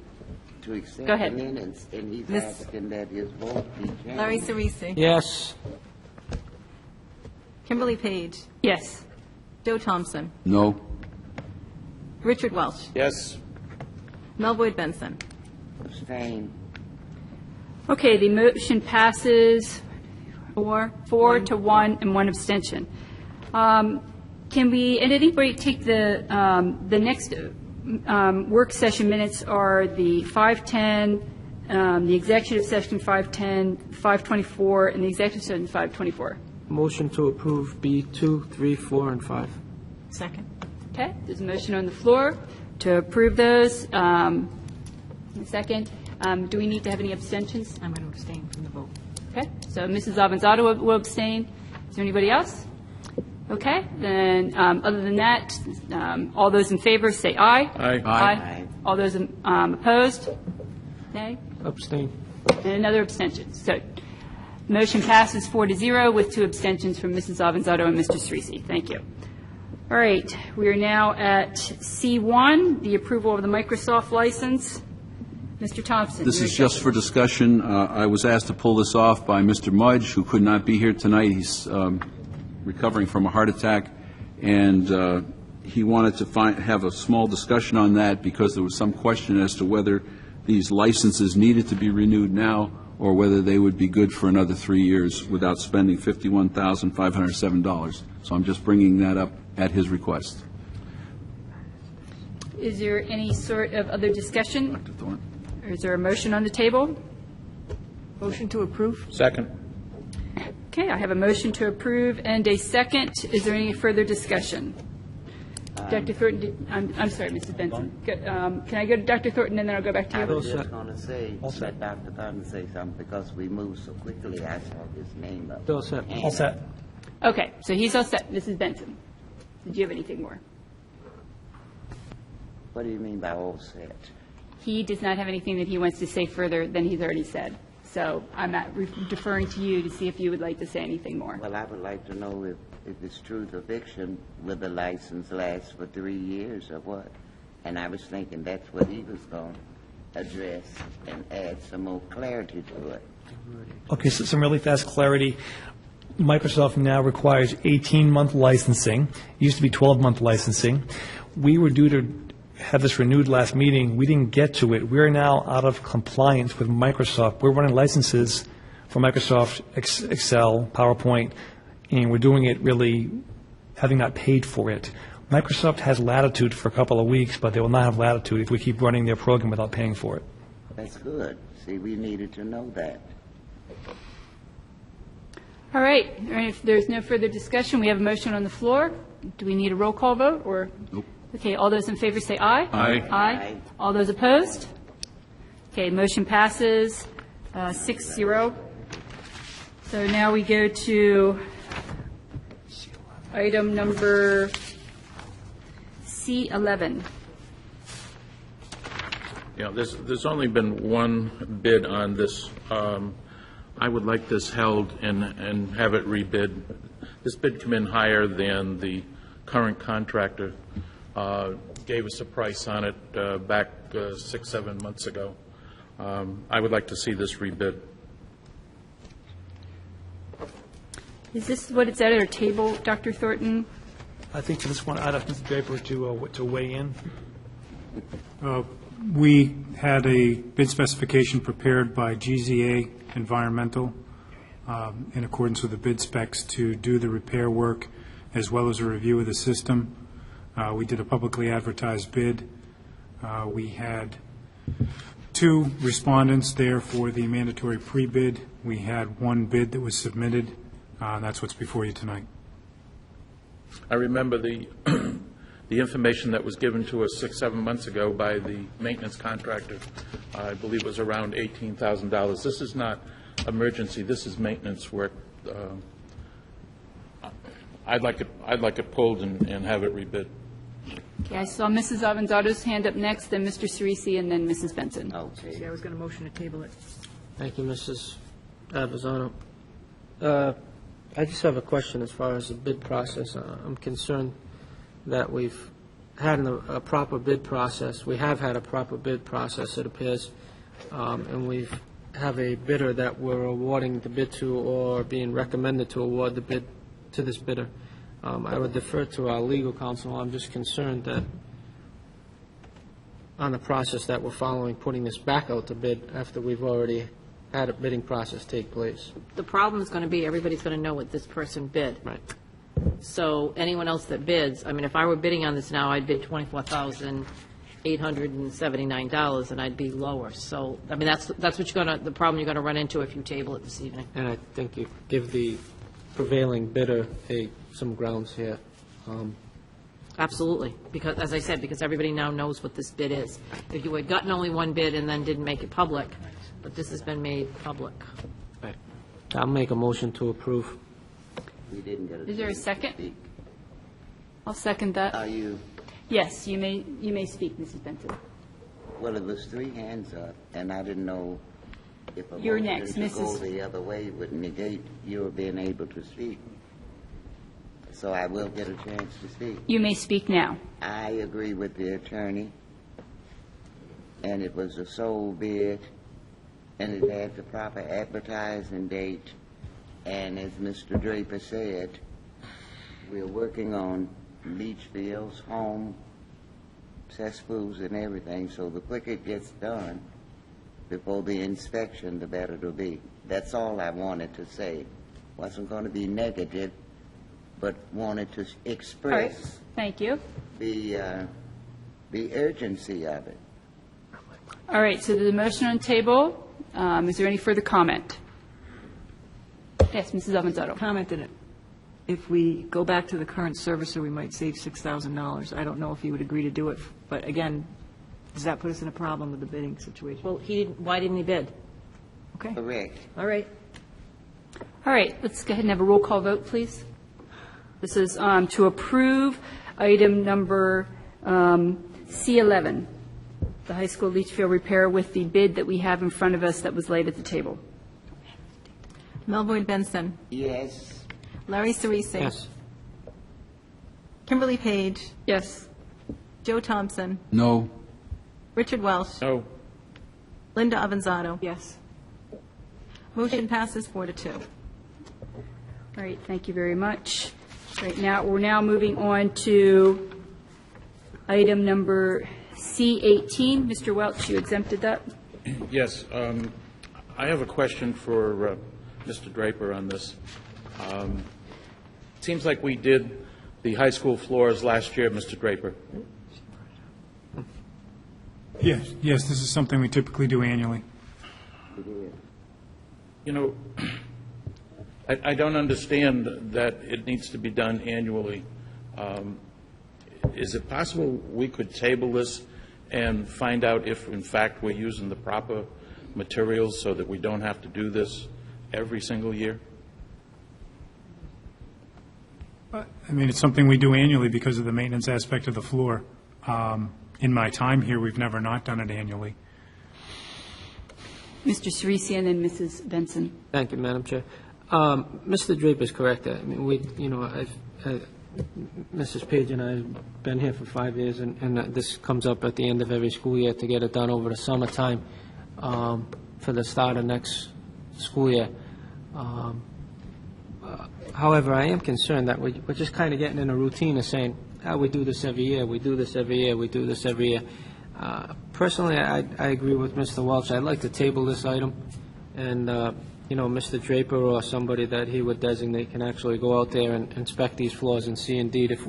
to accept Go ahead. the minutes? And he's asking that his vote be changed. Larry Cerisi. Yes. Kimberly Page. yes. Joe Thompson. No. Richard Welsh. Yes. Mel Boyd Benson. Abstain. Okay, the motion passes 4 to 1 and 1 abstention. Can we, and anybody take the next work session minutes are the 5:10, the executive session 5:10, 5:24, and the executive session 5:24. Motion to approve B2, 3, 4, and 5. Second. Okay, there's a motion on the floor to approve those. Second, do we need to have any abstentions? I'm going to abstain from the vote. Okay, so Mrs. Avanzado will abstain. Is there anybody else? Okay, then, other than that, all those in favor say aye. Aye. Aye. All those opposed? Nay? Abstain. And another abstention. So, motion passes 4 to 0 with 2 abstentions from Mrs. Avanzado and Mr. Cerisi. Thank you. All right, we are now at C1, the approval of the Microsoft license. Mr. Thompson. This you're is just for discussion. I was asked to pull this off by Mr. Mudge, who could not be here tonight. He's recovering from a heart attack, and he wanted to have a small discussion on that because there was some question as to whether these licenses needed to be renewed now or whether they would be good for another 3 years without spending $51,507. So I'm just bringing that up at his request. Is there any sort of other discussion? Dr. Thornton? Or is there a motion on the table? Motion to approve? Second. Okay, I have a motion to approve and a second. Is there any further discussion? Dr. Thornton, I'm sorry, Mrs. Benson. Can I go to Dr. Thornton and then I'll go back to I you? was just going to say, let Dr. Thornton say something, because we moved so quickly, I saw his name up. All set. All set. Okay, so he's all set. Mrs. Benson, did you have anything more? What do you mean by all set? He does not have anything that he wants to say further than he's already said. So I'm deferring to you to see if you would like to say anything more. Well, I would like to know if it's true to fiction, will the license last for 3 years or what? And I was thinking that's what he was going to address and add some more clarity to it. Okay, so some really fast clarity. Microsoft now requires 18-month licensing. It used to be 12-month licensing. We were due to have this renewed last meeting. We didn't get to it. We're now out of compliance with Microsoft. We're running licenses for Microsoft Excel, PowerPoint, and we're doing it really having not paid for it. Microsoft has latitude for a couple of weeks, but they will not have latitude if we keep running their program without paying for it. That's good. See, we needed to know that. All right, if there's no further discussion, we have a motion on the floor. Do we need a roll call vote, or? Nope. Okay, all those in favor say aye. Aye. Aye. All those opposed? Okay, motion passes 6-0. So now we go to item number C11. Yeah, there's only been one bid on this. I would like this held and have it rebid. This bid came in higher than the current contractor gave us a price on it back 6-7 months ago. I would like to see this rebid. Is this what it's at our table, Dr. Thornton? I think for this one, I'd ask Mr. Draper to weigh in. We had a bid specification prepared by GZA Environmental in accordance with the bid specs to do the repair work as well as a review of the system. We did a publicly advertised bid. We had 2 respondents there for the mandatory pre-bid. We had 1 bid that was submitted. That's what's before you tonight. I remember the the information that was given to us 6-7 months ago by the maintenance contractor. I believe it was around $18,000. This is not emergency. This is maintenance work. I'd like it pulled and have it rebid. Okay, I saw Mrs. Avanzado's hand up next, then Mr. Cerisi, and then Mrs. Benson. Okay. See, I was going to motion to table it. Thank you, Mrs. Avanzado. I just have a question as far as the bid process. I'm concerned that we've had a proper bid process. We have had a proper bid process, it appears, and we have a bidder that we're awarding the bid to or being recommended to award the bid to this bidder. I would defer to our legal counsel. I'm just concerned that on the process that we're following, putting this back out to bid after we've already had a bidding process take place. The problem is going to be everybody's going to know what this person bid. Right. So anyone else that bids, I mean, if I were bidding on this now, I'd bid $24,879, and I'd be lower. So, I mean, that's what you're going to, the problem you're going to run into if you table it this evening. And I think you give the prevailing bidder some grounds here. Absolutely, because, as I said, because everybody now knows what this bid is. If you had gotten only one bid and then didn't make it public, but this has been made public. Right. I'll make a motion to approve. We didn't get Is there a chance to second? speak. I'll second that. Are you, Yes, you may speak, Mrs. Benson. well, it was 3 hands up, and I didn't know if a You're motion next, to go Mrs. the other way would negate your being able to speak. So I will get a chance to speak. You may speak now. I agree with the attorney, and it was a sole bid, and it had the proper advertising date, and as Mr. Draper said, we're working on leach fields, home, cesspools and everything, so the quicker it gets done before the inspection, the better it'll be. That's all I wanted to say. Wasn't going to be negative, but wanted to All right, express thank you. the urgency of it. All right, so the motion on the table, is there any further comment? Yes, Mrs. Avanzado. Commented it. If we go back to the current servicer, we might save $6,000. I don't know if he would agree to do it, but again, does that put us in a problem with the bidding situation? Well, why didn't he bid? Okay. Correct. All right. All right, let's go ahead and have a roll call vote, please. This is to approve item number C11, the high school leach field repair with the bid that we have in front of us that was laid at the table. Melvoin Benson. Yes. Larry Cerisi. Yes. Kimberly Page. Yes. Joe Thompson. No. Richard Welsh. No. Linda Avanzado. Yes. Motion passes 4-2. All right, thank you very much. Right now, we're now moving on to item number C18. Mr. Welch, you exempted that? Yes, I have a question for Mr. Draper on this. Seems like we did the high school floors last year, Mr. Draper. Yes, this is something we typically do annually. You know, I don't understand that it needs to be done annually. Is it possible we could table this and find out if, in fact, we're using the proper materials so that we don't have to do this every single year? I mean, it's something we do annually because of the maintenance aspect of the floor. In my time here, we've never not done it annually. Mr. Cerisi and then Mrs. Benson. Thank you, Madam Chair. Mr. Draper is correct. I mean, Mrs. Page and I have been here for 5 years, and this comes up at the end of every school year to get it done over the summertime for the start of next school year. However, I am concerned that we're just kind of getting in a routine of saying, we do this every year, we do this every year, we do this every year. Personally, I agree with Mr. Welch. I'd like to table this item, and, Mr. Draper or somebody that he would designate can actually go out there and inspect these floors and see indeed if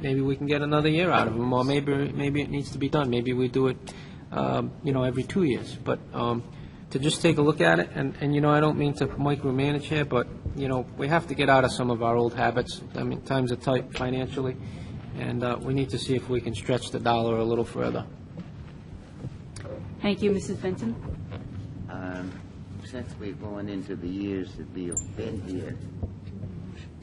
maybe we can get another year out of them, or maybe it needs to be done. Maybe we do it, every 2 years. But to just take a look at it, and I don't mean to micromanage here, but, we have to get out of some of our old habits. I mean, times are tight financially, and we need to see if we can stretch the dollar a little further. Thank you, Mrs. Benson. Since we're going into the years that we have been here,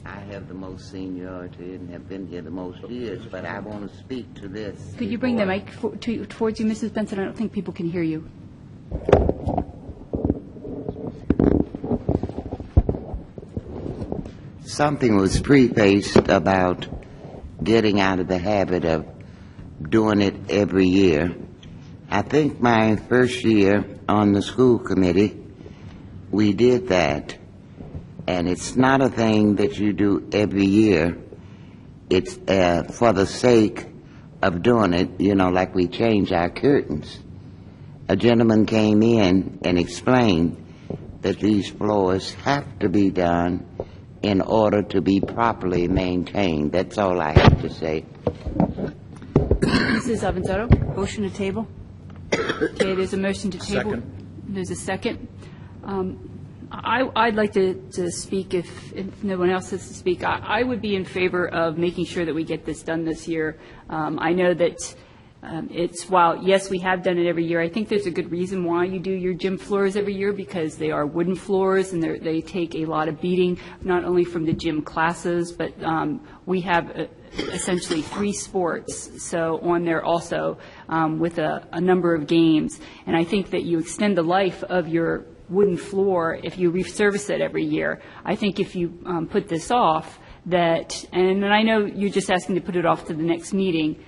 I have the most seniority and have been here the most years, but I want to speak to this. Could you bring the before- mic towards you, Mrs. Benson? I don't think people can hear you. Something was prefaced about getting out of the habit of doing it every year. I think my first year on the school committee, we did that. And it's not a thing that you do every year. It's for the sake of doing it, you know, like we change our curtains. A gentleman came in and explained that these floors have to be done in order to be properly maintained. That's all I have to say. Mrs. Avanzato? Motion to table? Okay, there's a motion to table. Second. There's a second. I'd like to speak if no one else has to speak. I would be in favor of making sure that we get this done this year. I know that while, yes, we have done it every year, I think there's a good reason why you do your gym floors every year, because they are wooden floors and they take a lot of beating, not only from the gym classes, but we have essentially 3 sports, so on there also with a number of games. And I think that you extend the life of your wooden floor if you resurface it every year. I think if you put this off, and I know you're just asking to put it off to the next meeting,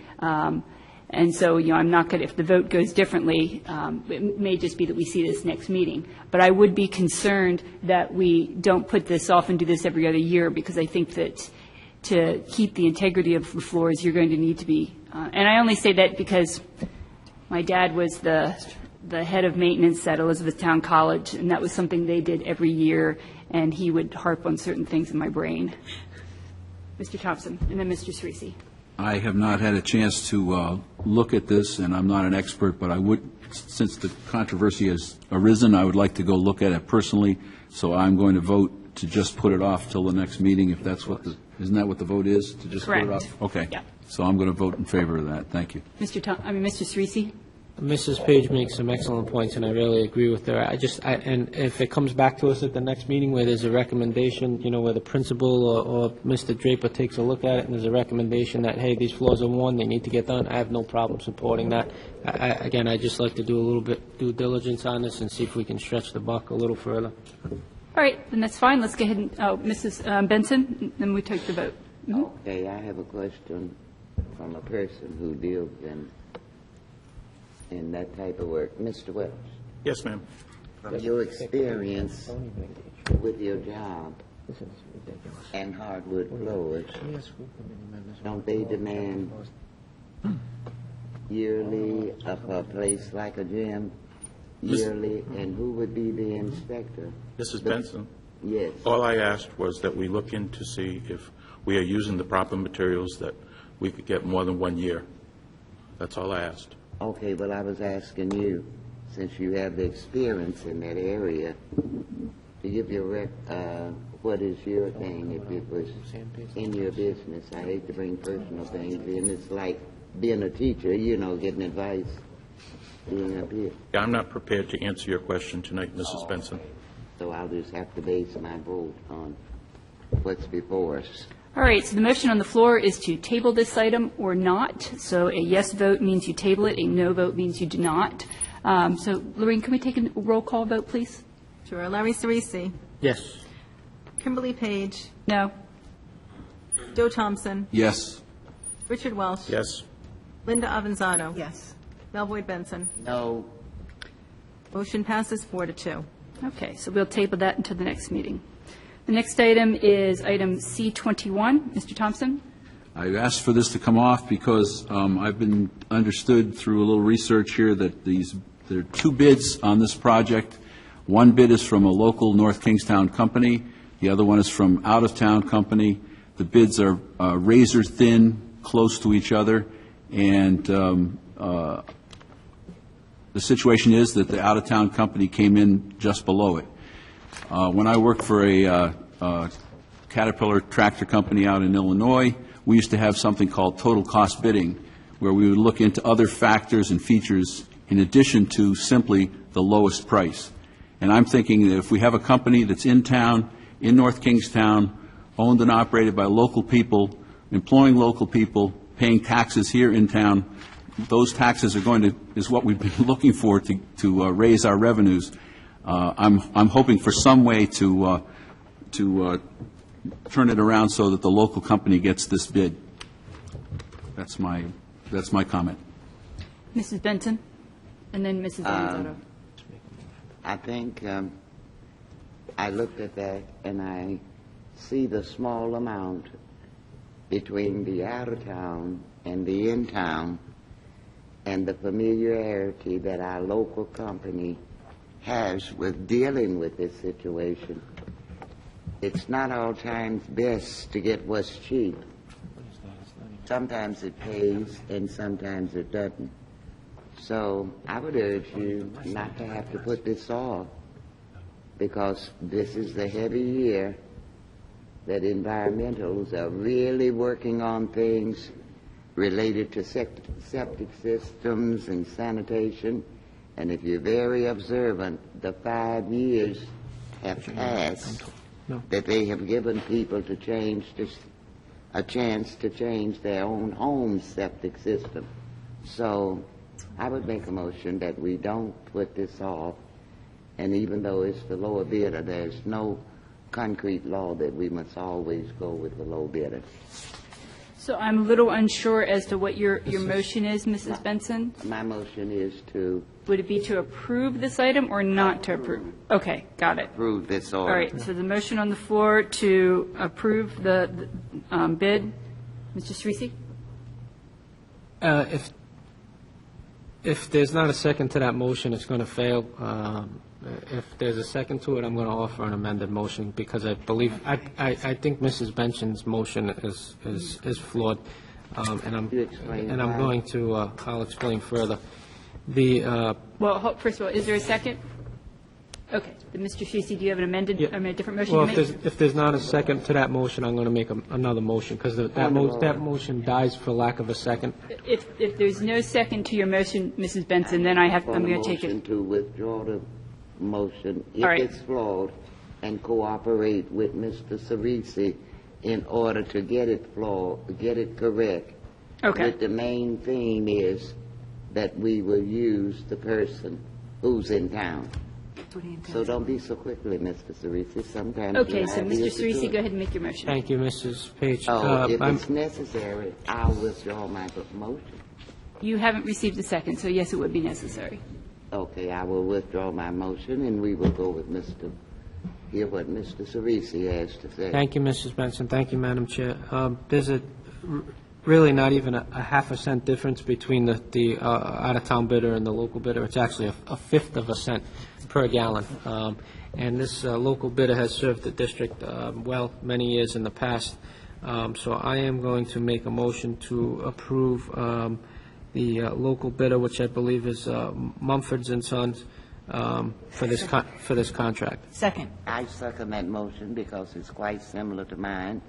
and so, you know, I'm not going to, if the vote goes differently, it may just be that we see this next meeting. But I would be concerned that we don't put this off and do this every other year, because I think that to keep the integrity of the floors, you're going to need to be, and I only say that because my dad was the head of maintenance at Elizabethtown College, and that was something they did every year, and he would harp on certain things in my brain. Mr. Thompson, and then Mr. Cerisi. I have not had a chance to look at this, and I'm not an expert, but I would, since the controversy has arisen, I would like to go look at it personally, so I'm going to vote to just put it off till the next meeting, if that's what isn't that what the vote is, to just put it Correct. off? Okay. Yeah. So I'm going to vote in favor of that. Thank you. Mr. Cerisi? Mrs. Page makes some excellent points, and I really agree with her. And if it comes back to us at the next meeting where there's a recommendation, you know, where the principal or Mr. Draper takes a look at it and there's a recommendation that, hey, these floors are worn, they need to get done, I have no problem supporting that. Again, I'd just like to do a little bit due diligence on this and see if we can stretch the buck a little further. All right, then that's fine. Let's go ahead and, Mrs. Benson, then we take the vote. Mm-hmm. Okay, I have a question from a person who deals in that type of work. Mr. Welch, Yes, ma'am. from your experience with your job and hardwood floors, don't they demand yearly of a place like a gym, yearly, and who would be the inspector? Mrs. Benson, Yes. all I asked was that we look in to see if we are using the proper materials, that we could get more than 1 year. That's all I asked. Okay, well, I was asking you, since you have the experience in that area, to give your what is your thing if it was in your business? I hate to bring personal things in. It's like being a teacher, you know, getting advice, being up here. Yeah, I'm not prepared to answer your question tonight, Mrs. Benson. So I'll just have to base my vote on what's before us. All right, so the motion on the floor is to table this item or not. So a yes vote means you table it, a no vote means you do not. So, Lorraine, can we take a roll call vote, please? Sure. Larry Cerisi. Yes. Kimberly Page. No. Joe Thompson. Yes. Richard Welsh. Yes. Linda Avanzato. Yes. Mel Boyd Benson. No. Motion passes 4-2. Okay, so we'll table that until the next meeting. The next item is item C21. Mr. Thompson? I asked for this to come off because I've been understood through a little research here that there are 2 bids on this project. One bid is from a local North Kingstown company. The other one is from out-of-town company. The bids are razor thin, close to each other, and the situation is that the out-of-town company came in just below it. When I worked for a Caterpillar tractor company out in Illinois, we used to have something called total cost bidding, where we would look into other factors and features in addition to simply the lowest price. And I'm thinking that if we have a company that's in town, in North Kingstown, owned and operated by local people, employing local people, paying taxes here in town. Those taxes are is what we've been looking for to raise our revenues. I'm hoping for some way to turn it around so that the local company gets this bid. That's my comment. Mrs. Benson, and then Mrs. Avanzato. I think I looked at that and I see the small amount between the out-of-town and the in-town and the familiarity that our local company has with dealing with this situation. It's not all times best to get what's cheap. Sometimes it pays and sometimes it doesn't. So I would urge you not to have to put this off, because this is the heavy year that environmentals are really working on things related to septic systems and sanitation. And if you're very observant, the 5 years have passed that they have given people to change a chance to change their own home septic system. So I would make a motion that we don't put this off, and even though it's the lower bidder, there's no concrete law that we must always go with the low bidder. So I'm a little unsure as to what your motion is, Mrs. Benson. My motion is to Would it be to approve this item or not to approve? Okay, got it. approve this order. All right, so the motion on the floor to approve the bid, Mr. Cerisi? If there's not a second to that motion, it's going to fail. If there's a second to it, I'm going to offer an amended motion, because I believe, I think Mrs. Benson's motion is flawed, and I'm going to, I'll explain further. Well, first of all, is there a second? Okay, then Mr. Cerisi, do you have an amended, a different motion Well, to make? if there's not a second to that motion, I'm going to make another motion, because that motion dies for lack of a second. If there's no second to your motion, Mrs. Benson, then I'm going to take motion it. to withdraw the motion if All right. it's flawed, and cooperate with Mr. Cerisi in order to get it flawed, get it correct. Okay. But the main theme is that we will use the person who's in town. So don't be so quickly, Mr. Cerisi. Sometimes Okay, you so have Mr. years to do Cerisi, it. go ahead and make your motion. Thank you, Mrs. Page. If it's necessary, I'll withdraw my motion. You haven't received a second, so yes, it would be necessary. Okay, I will withdraw my motion, and we will go with hear what Mr. Cerisi has to say. Thank you, Mrs. Benson. Thank you, Madam Chair. There's really not even a half a cent difference between the out-of-town bidder and the local bidder. It's actually a fifth of a cent per gallon. And this local bidder has served the district well many years in the past. So I am going to make a motion to approve the local bidder, which I believe is Mumford's and Sons, for this contract. Second. I second that motion because it's quite similar to mine,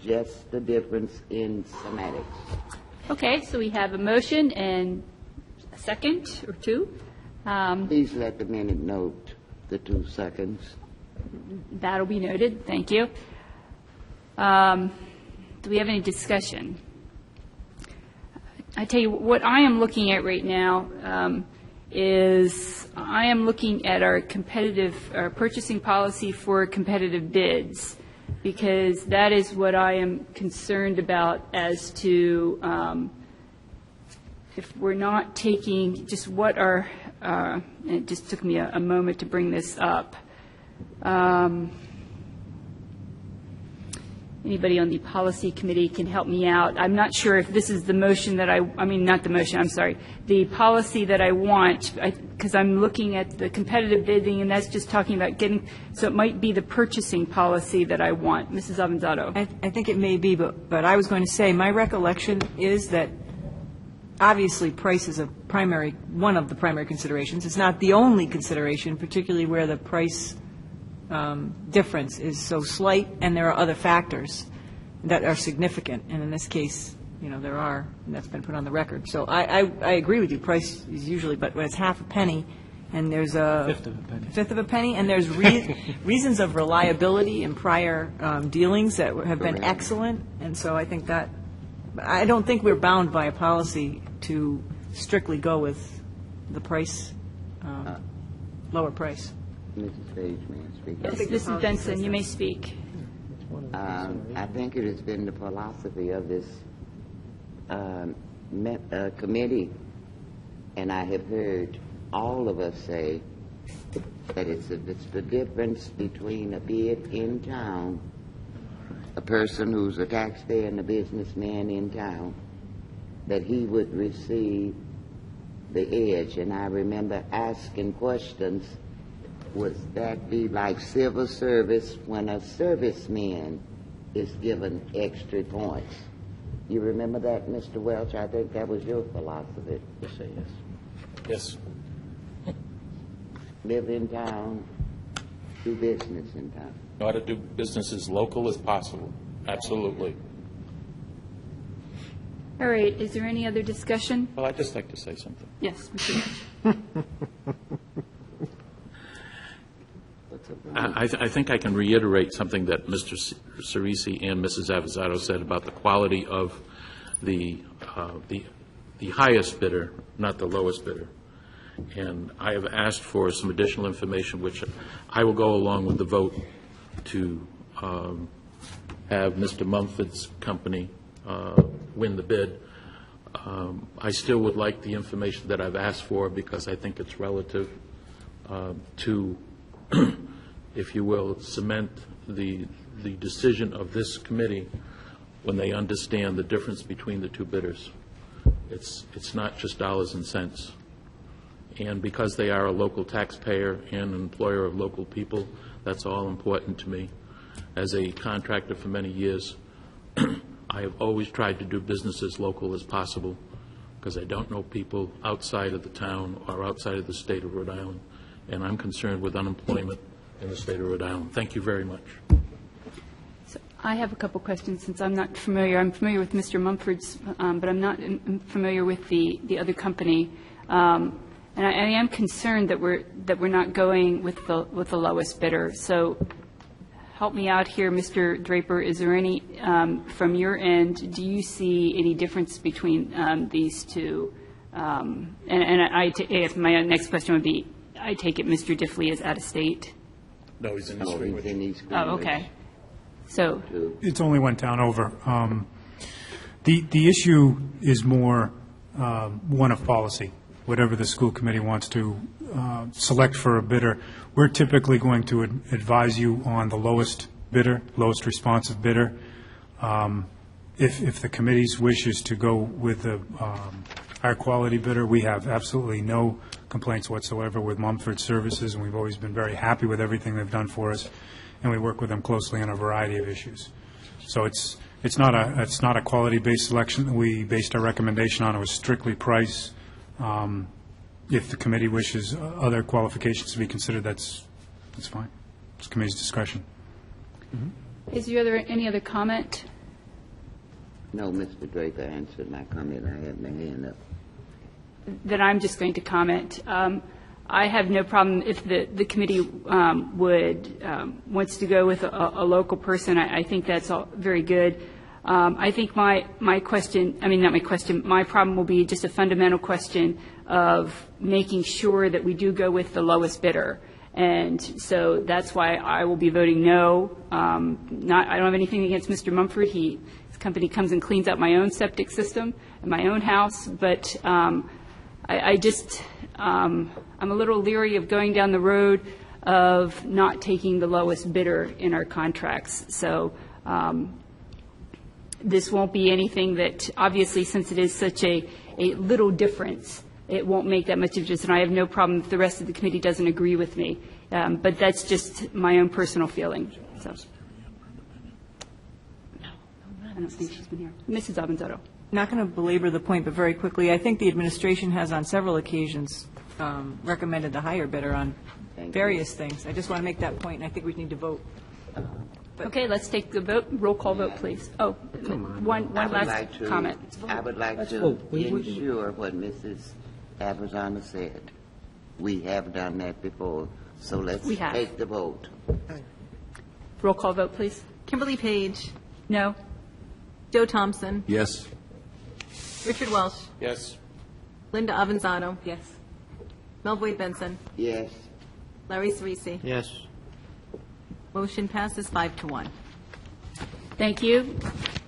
just the difference in semantics. Okay, so we have a motion and a second or two. Please let the minute note the 2 seconds. That'll be noted. Thank you. Do we have any discussion? I tell you, what I am looking at right now is I am looking at our purchasing policy for competitive bids, because that is what I am concerned about as to if we're not taking just what are, and it just took me a moment to bring this up. Anybody on the policy committee can help me out. I'm not sure if this is the motion that not the motion, I'm sorry, the policy that I want, because I'm looking at the competitive bidding, and that's just talking about so it might be the purchasing policy that I want. Mrs. Avanzato. I think it may be, but I was going to say, my recollection is that obviously price is one of the primary considerations. It's not the only consideration, particularly where the price difference is so slight, and there are other factors that are significant, and in this case, there are, and that's been put on the record. So I agree with you, price is usually, but when it's half a penny, and there's a... Fifth of a penny, and there's reasons of reliability in prior dealings that have been excellent, and so I think that, I don't think we're bound by a policy to strictly go with the price, lower price. Mrs. Page, may I speak? Yes, Mrs. Benson, you may speak. I think it has been the philosophy of this committee, and I have heard all of us say that it's the difference between a bid in town, a person who's a taxpayer and a businessman in town, that he would receive the edge. And I remember asking questions, would that be like civil service when a serviceman is given extra points? You remember that, Mr. Welch? I think that was your philosophy. Yes, yes. Live in town, do business in town. Ought to do business as local as possible. Absolutely. All right, is there any other discussion? Well, I'd just like to say something. Yes, Mr. I think I can reiterate something that Mr. Cerisi and Mrs. Avisato said about the quality of the highest bidder, not the lowest bidder. And I have asked for some additional information, which I will go along with the vote to have Mr. Mumford's company win the bid. I still would like the information that I've asked for because I think it's relative to, if you will, cement the decision of this committee when they understand the difference between the two bidders. It's not just dollars and cents. And because they are a local taxpayer and an employer of local people, that's all important to me. As a contractor for many years, I have always tried to do business as local as possible because I don't know people outside of the town or outside of the state of Rhode Island, and I'm concerned with unemployment in the state of Rhode Island. Thank you very much. So I have a couple questions since I'm not familiar. I'm familiar with Mr. Mumford's, but I'm not familiar with the other company. And I am concerned that we're not going with the lowest bidder. So help me out here, Mr. Draper. Is there any, from your end, do you see any difference between these two? And I guess my next question would be, I take it Mr. Diffley is out of state? No, he's in East Greenwich. Oh, okay. So it's only went down over. The issue is more one of policy. Whatever the school committee wants to select for a bidder, we're typically going to advise you on the lowest bidder, lowest responsive bidder. If the committee's wish is to go with the higher quality bidder, we have absolutely no complaints whatsoever with Mumford Services, and we've always been very happy with everything they've done for us, and we work with them closely on a variety of issues. So it's not a quality-based selection. We based our recommendation on. It was strictly price. If the committee wishes other qualifications to be considered, that's fine. It's the committee's discretion. Mm-hmm. Is there any other comment? No, Mr. Draper answered my comment. I had my hand up. Then I'm just going to comment. I have no problem if the committee wants to go with a local person. I think that's all very good. I think my question, I mean, not my question, my problem will be just a fundamental question of making sure that we do go with the lowest bidder. And so that's why I will be voting no. I don't have anything against Mr. Mumford. His company comes and cleans out my own septic system in my own house. But I'm a little leery of going down the road of not taking the lowest bidder in our contracts. So this won't be anything that, obviously, since it is such a little difference, it won't make that much of a difference, and I have no problem if the rest of the committee doesn't agree with me. But that's just my own personal feeling. So. I don't think she's been here. Mrs. Avanzato. Not going to belabor the point, but very quickly, I think the administration has on several occasions recommended the higher bidder on various things. I just want to make that point, and I think we need to vote. Okay, let's take the vote. Roll call vote, please. Oh, one last comment. I would like to ensure what Mrs. Arizona said. We have done that before, so let's We have. take the vote. Roll call vote, please. Kimberly Page, No? Joe Thompson, Yes. Richard Welsh, Yes. Linda Avanzado, Yes. Mel Boyd Benson, Yes. Larry Cerisi. Yes. Motion passes 5-1. Thank you.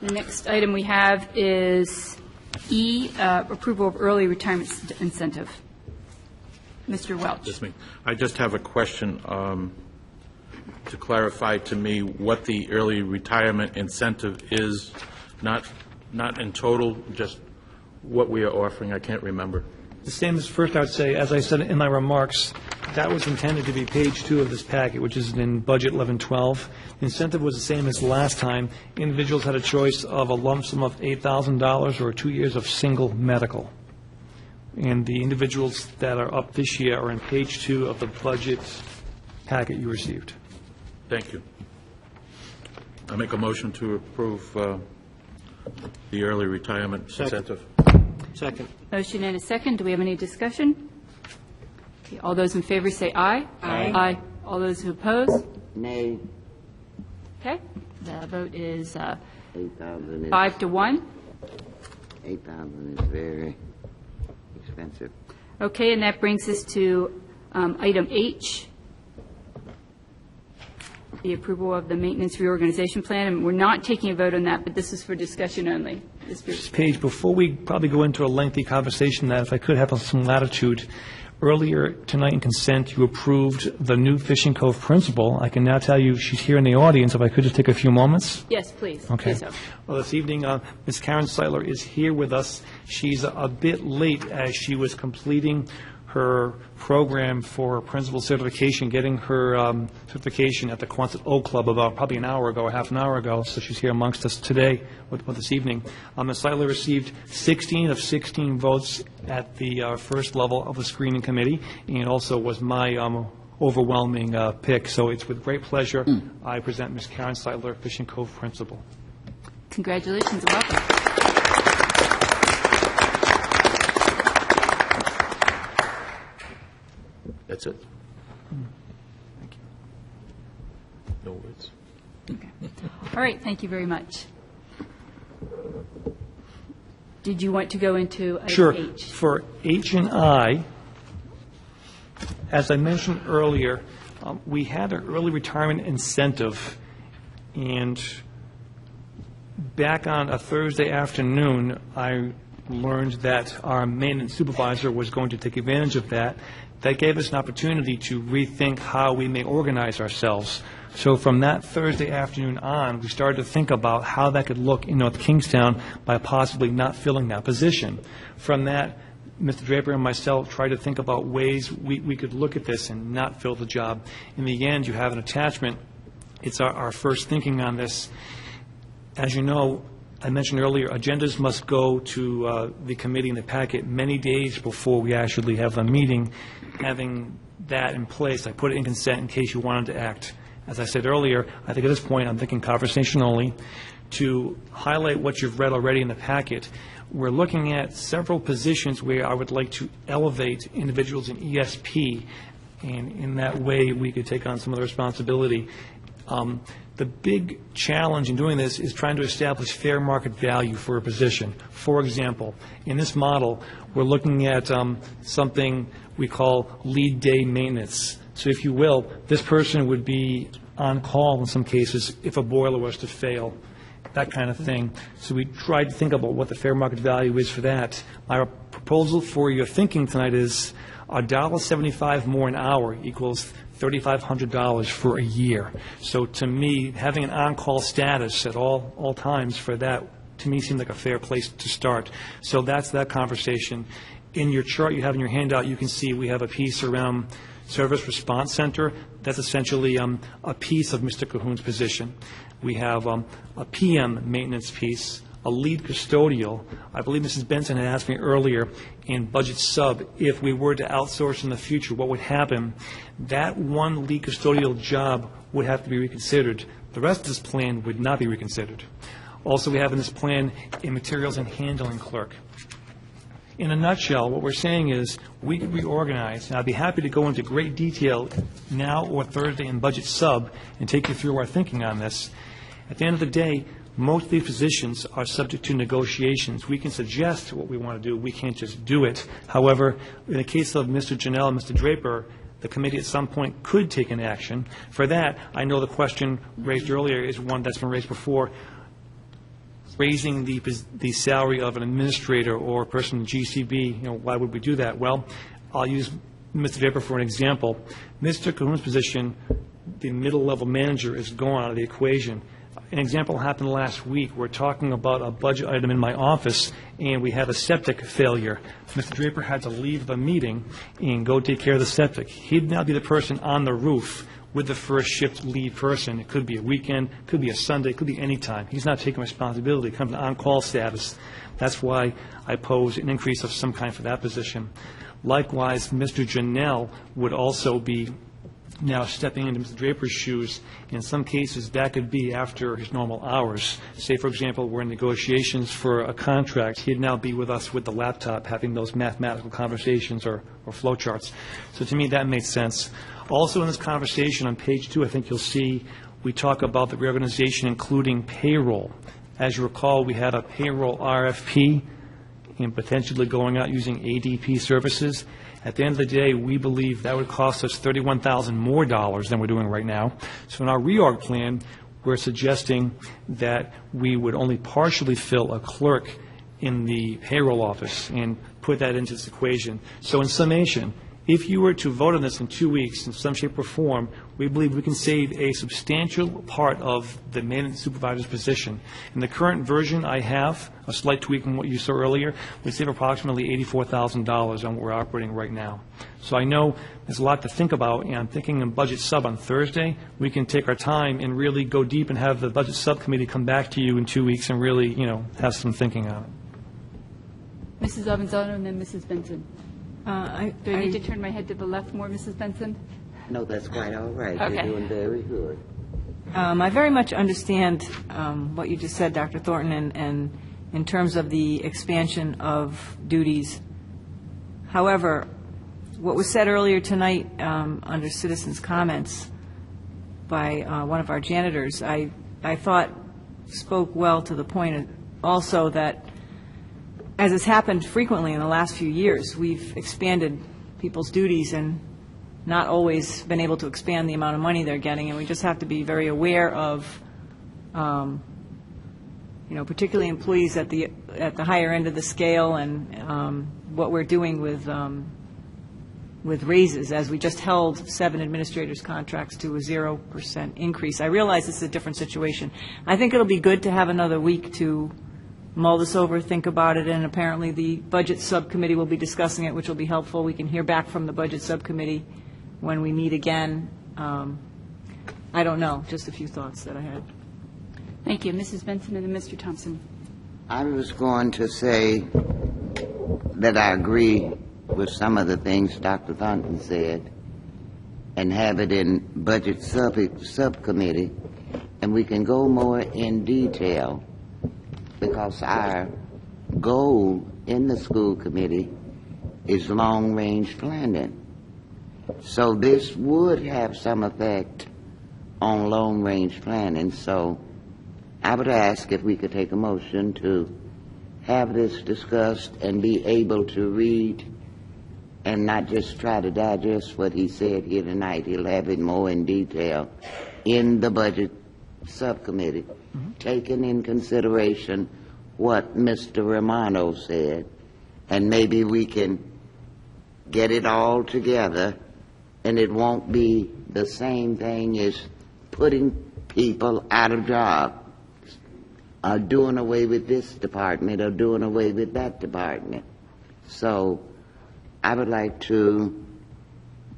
The next item we have is E, approval of early retirement incentive. Mr. Welch. Just me. I just have a question to clarify to me what the early retirement incentive is, not in total, just what we are offering. I can't remember. The same as first, I would say, as I said in my remarks, that was intended to be page 2 of this packet, which is in Budget 1112. The incentive was the same as last time. Individuals had a choice of a lump sum of $8,000 or 2 years of single medical. And the individuals that are up this year are in page 2 of the budget packet you received. Thank you. I make a motion to approve the early retirement incentive. Second. Motion and a second. Do we have any discussion? Okay, all those in favor say aye. Aye. Aye. All those who oppose? Nay. Okay. The vote is 8,000 is, 5-1. 8,000 is very expensive. Okay, and that brings us to item H, the approval of the maintenance reorganization plan. And we're not taking a vote on that, but this is for discussion only. This page, before we probably go into a lengthy conversation, that if I could have some latitude, earlier tonight in consent, you approved the new Fishing Cove principal. I can now tell you she's here in the audience. If I could just take a few moments. Yes, please. Okay. Do so. Well, this evening, Ms. Karen Seidler is here with us. She's a bit late as she was completing her program for principal certification, getting her certification at the Quonset Oak Club about probably an hour ago or half an hour ago. So she's here amongst us today with this evening. Ms. Seidler received 16 of 16 votes at the first level of the screening committee, and also was my overwhelming pick. So it's with great pleasure I present Ms. Karen Seidler, Fishing Cove principal. Congratulations and welcome. That's it. Thank you. No words. All right, thank you very much. Did you want to go into item Sure. H? For H and I, as I mentioned earlier, we had an early retirement incentive, and back on a Thursday afternoon, I learned that our maintenance supervisor was going to take advantage of that. That gave us an opportunity to rethink how we may organize ourselves. So from that Thursday afternoon on, we started to think about how that could look in North Kingstown by possibly not filling that position. From that, Mr. Draper and myself tried to think about ways we could look at this and not fill the job. In the end, you have an attachment. It's our first thinking on this. As you know, I mentioned earlier, agendas must go to the committee in the packet many days before we actually have a meeting. Having that in place, I put it in consent in case you wanted to act. As I said earlier, I think at this point, I'm thinking conversation only. To highlight what you've read already in the packet, we're looking at several positions where I would like to elevate individuals in ESP, and in that way, we could take on some of the responsibility. The big challenge in doing this is trying to establish fair market value for a position. For example, in this model, we're looking at something we call lead day maintenance. So if you will, this person would be on call in some cases if a boiler was to fail, that kind of thing. So we tried to think about what the fair market value is for that. My proposal for your thinking tonight is $1.75 more an hour equals $3,500 for a year. So to me, having an on-call status at all times for that, to me, seemed like a fair place to start. So that's that conversation. In your chart you have in your handout, you can see we have a piece around Service Response Center. That's essentially a piece of Mr. Cahoon's position. We have a PM maintenance piece, a lead custodial. I believe Mrs. Benson had asked me earlier in budget sub, if we were to outsource in the future, what would happen? That one lead custodial job would have to be reconsidered. The rest of this plan would not be reconsidered. Also, we have in this plan a materials and handling clerk. In a nutshell, what we're saying is, we could reorganize, and I'd be happy to go into great detail now or Thursday in Budget Sub and take you through our thinking on this. At the end of the day, most of these positions are subject to negotiations. We can suggest what we want to do. We can't just do it. However, in the case of Mr. Janelle and Mr. Draper, the committee at some point could take an action. For that, I know the question raised earlier is one that's been raised before, raising the salary of an administrator or a person in GCB. Why would we do that? Well, I'll use Mr. Draper for an example. Mr. Cahoon's position, the middle-level manager, is gone out of the equation. An example happened last week. We're talking about a budget item in my office, and we had a septic failure. Mr. Draper had to leave the meeting and go take care of the septic. He'd now be the person on the roof with the first shift lead person. It could be a weekend, could be a Sunday, could be any time. He's not taking responsibility. It comes to on-call status. That's why I pose an increase of some kind for that position. Likewise, Mr. Janelle would also be now stepping into Mr. Draper's shoes. In some cases, that could be after his normal hours. Say, for example, we're in negotiations for a contract. He'd now be with us with the laptop having those mathematical conversations or flow charts. So to me, that makes sense. Also in this conversation on page 2, I think you'll see we talk about the reorganization including payroll. As you recall, we had a payroll RFP and potentially going out using ADP services. At the end of the day, we believe that would cost us $31,000 more than we're doing right now. So in our reorg plan, we're suggesting that we would only partially fill a clerk in the payroll office and put that into this equation. So in summation, if you were to vote on this in 2 weeks in some shape or form, we believe we can save a substantial part of the maintenance supervisor's position. In the current version I have, a slight tweak from what you saw earlier, we save approximately $84,000 on what we're operating right now. So I know there's a lot to think about, and I'm thinking in Budget Sub on Thursday, we can take our time and really go deep and have the Budget Subcommittee come back to you in 2 weeks and really, have some thinking on it. Mrs. Avanzano and then Mrs. Benson. Do I need to turn my head to the left more, Mrs. Benson? No, that's quite all right. Okay. You're doing very good. I very much understand what you just said, Dr. Thornton, and in terms of the expansion of duties. However, what was said earlier tonight under citizens' comments by one of our janitors, I thought spoke well to the point also that, as has happened frequently in the last few years, we've expanded people's duties and not always been able to expand the amount of money they're getting, and we just have to be very aware of, particularly employees at the higher end of the scale, and what we're doing with raises, as we just held 7 administrators' contracts to a 0% increase. I realize this is a different situation. I think it'll be good to have another week to mull this over, think about it, and apparently the Budget Subcommittee will be discussing it, which will be helpful. We can hear back from the Budget Subcommittee when we meet again. I don't know, just a few thoughts that I had. Thank you. Mrs. Benson and then Mr. Thompson. I was going to say that I agree with some of the things Dr. Thornton said and have it in Budget Subcommittee, and we can go more in detail, because our goal in the school committee is long-range planning. So this would have some effect on long-range planning. So I would ask if we could take a motion to have this discussed and be able to read and not just try to digest what he said here tonight. He'll have it more in detail in the Budget Subcommittee, taking in consideration what Mr. Romano said, and maybe we can get it all together, and it won't be the same thing as putting people out of jobs, or doing away with this department, or doing away with that department. So I would like to,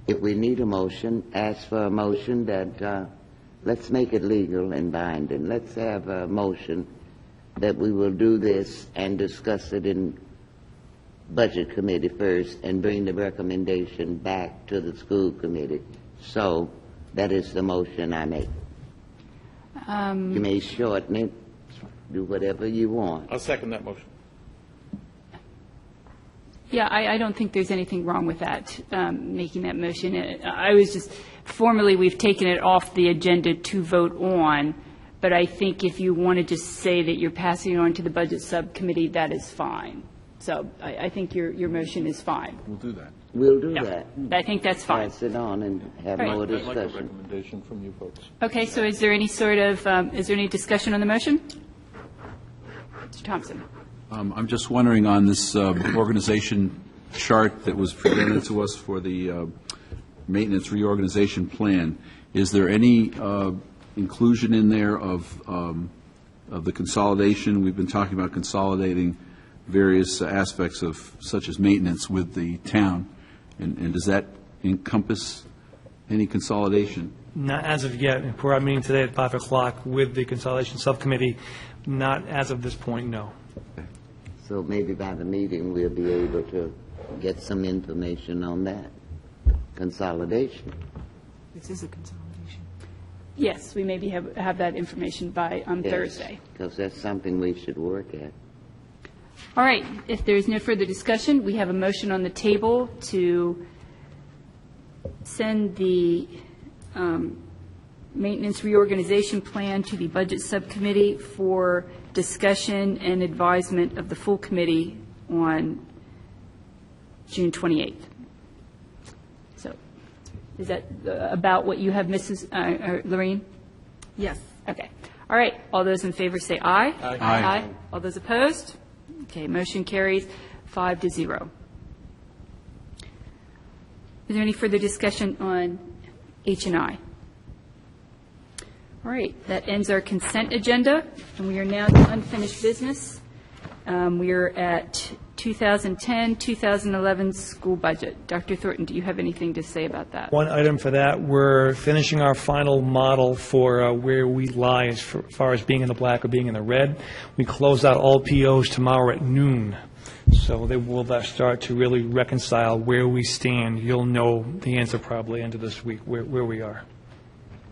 if we need a motion, ask for a motion that let's make it legal and binding. Let's have a motion that we will do this and discuss it in Budget Committee first and bring the recommendation back to the school committee. So that is the motion I make. You may shorten it, do whatever you want. I'll second that motion. Yeah, I don't think there's anything wrong with that, making that motion. I was just, formally, we've taken it off the agenda to vote on, but I think if you want to just say that you're passing it on to the Budget Subcommittee, that is fine. So I think your motion is fine. We'll do that. We'll do Yeah, that. I think that's fine. Pass it on and have Right. more I'd like a discussion. recommendation from you folks. Okay, so is there any sort of, is there any discussion on the motion? Mr. Thompson? I'm just wondering on this organization chart that was presented to us for the maintenance reorganization plan, is there any inclusion in there of the consolidation? We've been talking about consolidating various aspects of, such as maintenance with the town, and does that encompass any consolidation? Not as of yet. Per our meeting today at 5 o'clock with the Consolidation Subcommittee, not as of this point, no. So maybe by the meeting, we'll be able to get some information on that. Consolidation. This is a consolidation. Yes, we maybe have that information by Thursday. Because that's something we should work at. All right, if there's no further discussion, we have a motion on the table to send the maintenance reorganization plan to the Budget Subcommittee for discussion and advisement of the full committee on June 28th. So is that about what you have, Mrs. Lorraine? Yes. Okay. All right. All those in favor say aye. Aye. Aye. All those opposed? Okay, motion carries 5-0. Is there any further discussion on H&I? All right, that ends our consent agenda, and we are now to unfinished business. We are at 2010-2011 school budget. Dr. Thornton, do you have anything to say about that? One item for that, we're finishing our final model for where we lie as far as being in the black or being in the red. We close out all POs tomorrow at noon, so they will start to really reconcile where we stand. You'll know the answer probably end of this week, where we are.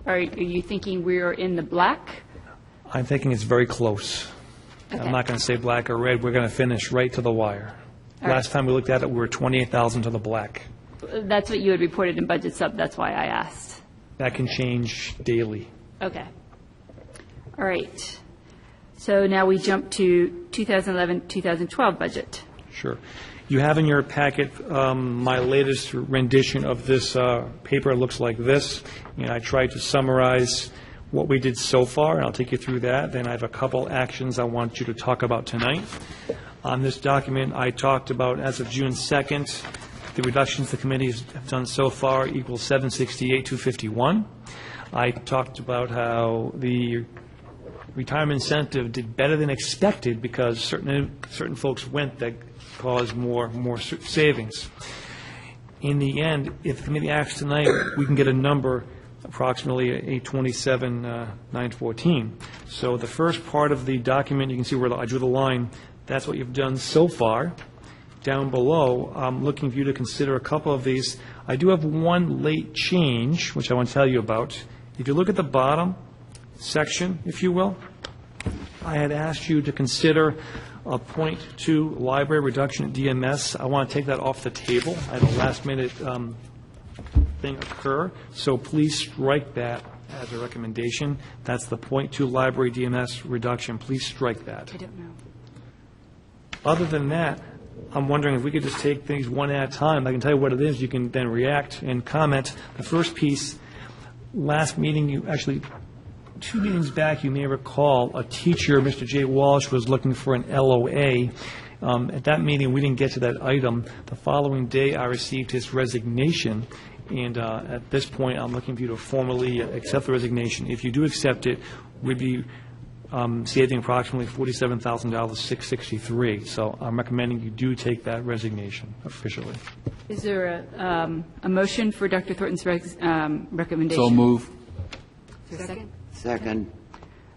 Are you thinking we're in the black? I'm thinking it's very close. Okay. I'm not going to say black or red. We're going to finish right to the wire. All right. Last time we looked at it, we were 28,000 to the black. That's what you had reported in Budget Sub, that's why I asked. That can change daily. Okay. All right. So now we jump to 2011-2012 budget. Sure. You have in your packet my latest rendition of this paper. It looks like this, and I tried to summarize what we did so far, and I'll take you through that. Then I have a couple actions I want you to talk about tonight. On this document, I talked about, as of June 2nd, the reductions the committees have done so far equals 768,251. I talked about how the retirement incentive did better than expected because certain folks went that caused more savings. In the end, if the committee acts tonight, we can get a number approximately 827,914. So the first part of the document, you can see where I drew the line. That's what you've done so far. Down below, I'm looking for you to consider a couple of these. I do have one late change, which I want to tell you about. If you look at the bottom section, if you will, I had asked you to consider a .2 library reduction at DMS. I want to take that off the table. I had a last-minute thing occur, so please strike that as a recommendation. That's the .2 library DMS reduction. Please strike that. I don't know. Other than that, I'm wondering if we could just take things one at a time. I can tell you what it is. You can then react and comment. The first piece, last meeting, you actually, 2 meetings back, you may recall, a teacher, Mr. Jay Walsh, was looking for an LOA. At that meeting, we didn't get to that item. The following day, I received his resignation, and at this point, I'm looking for you to formally accept the resignation. If you do accept it, we'd be saving approximately $47,663. So I'm recommending you do take that resignation officially. Is there a motion for Dr. Thornton's recommendation? So move. Is there a second? Second.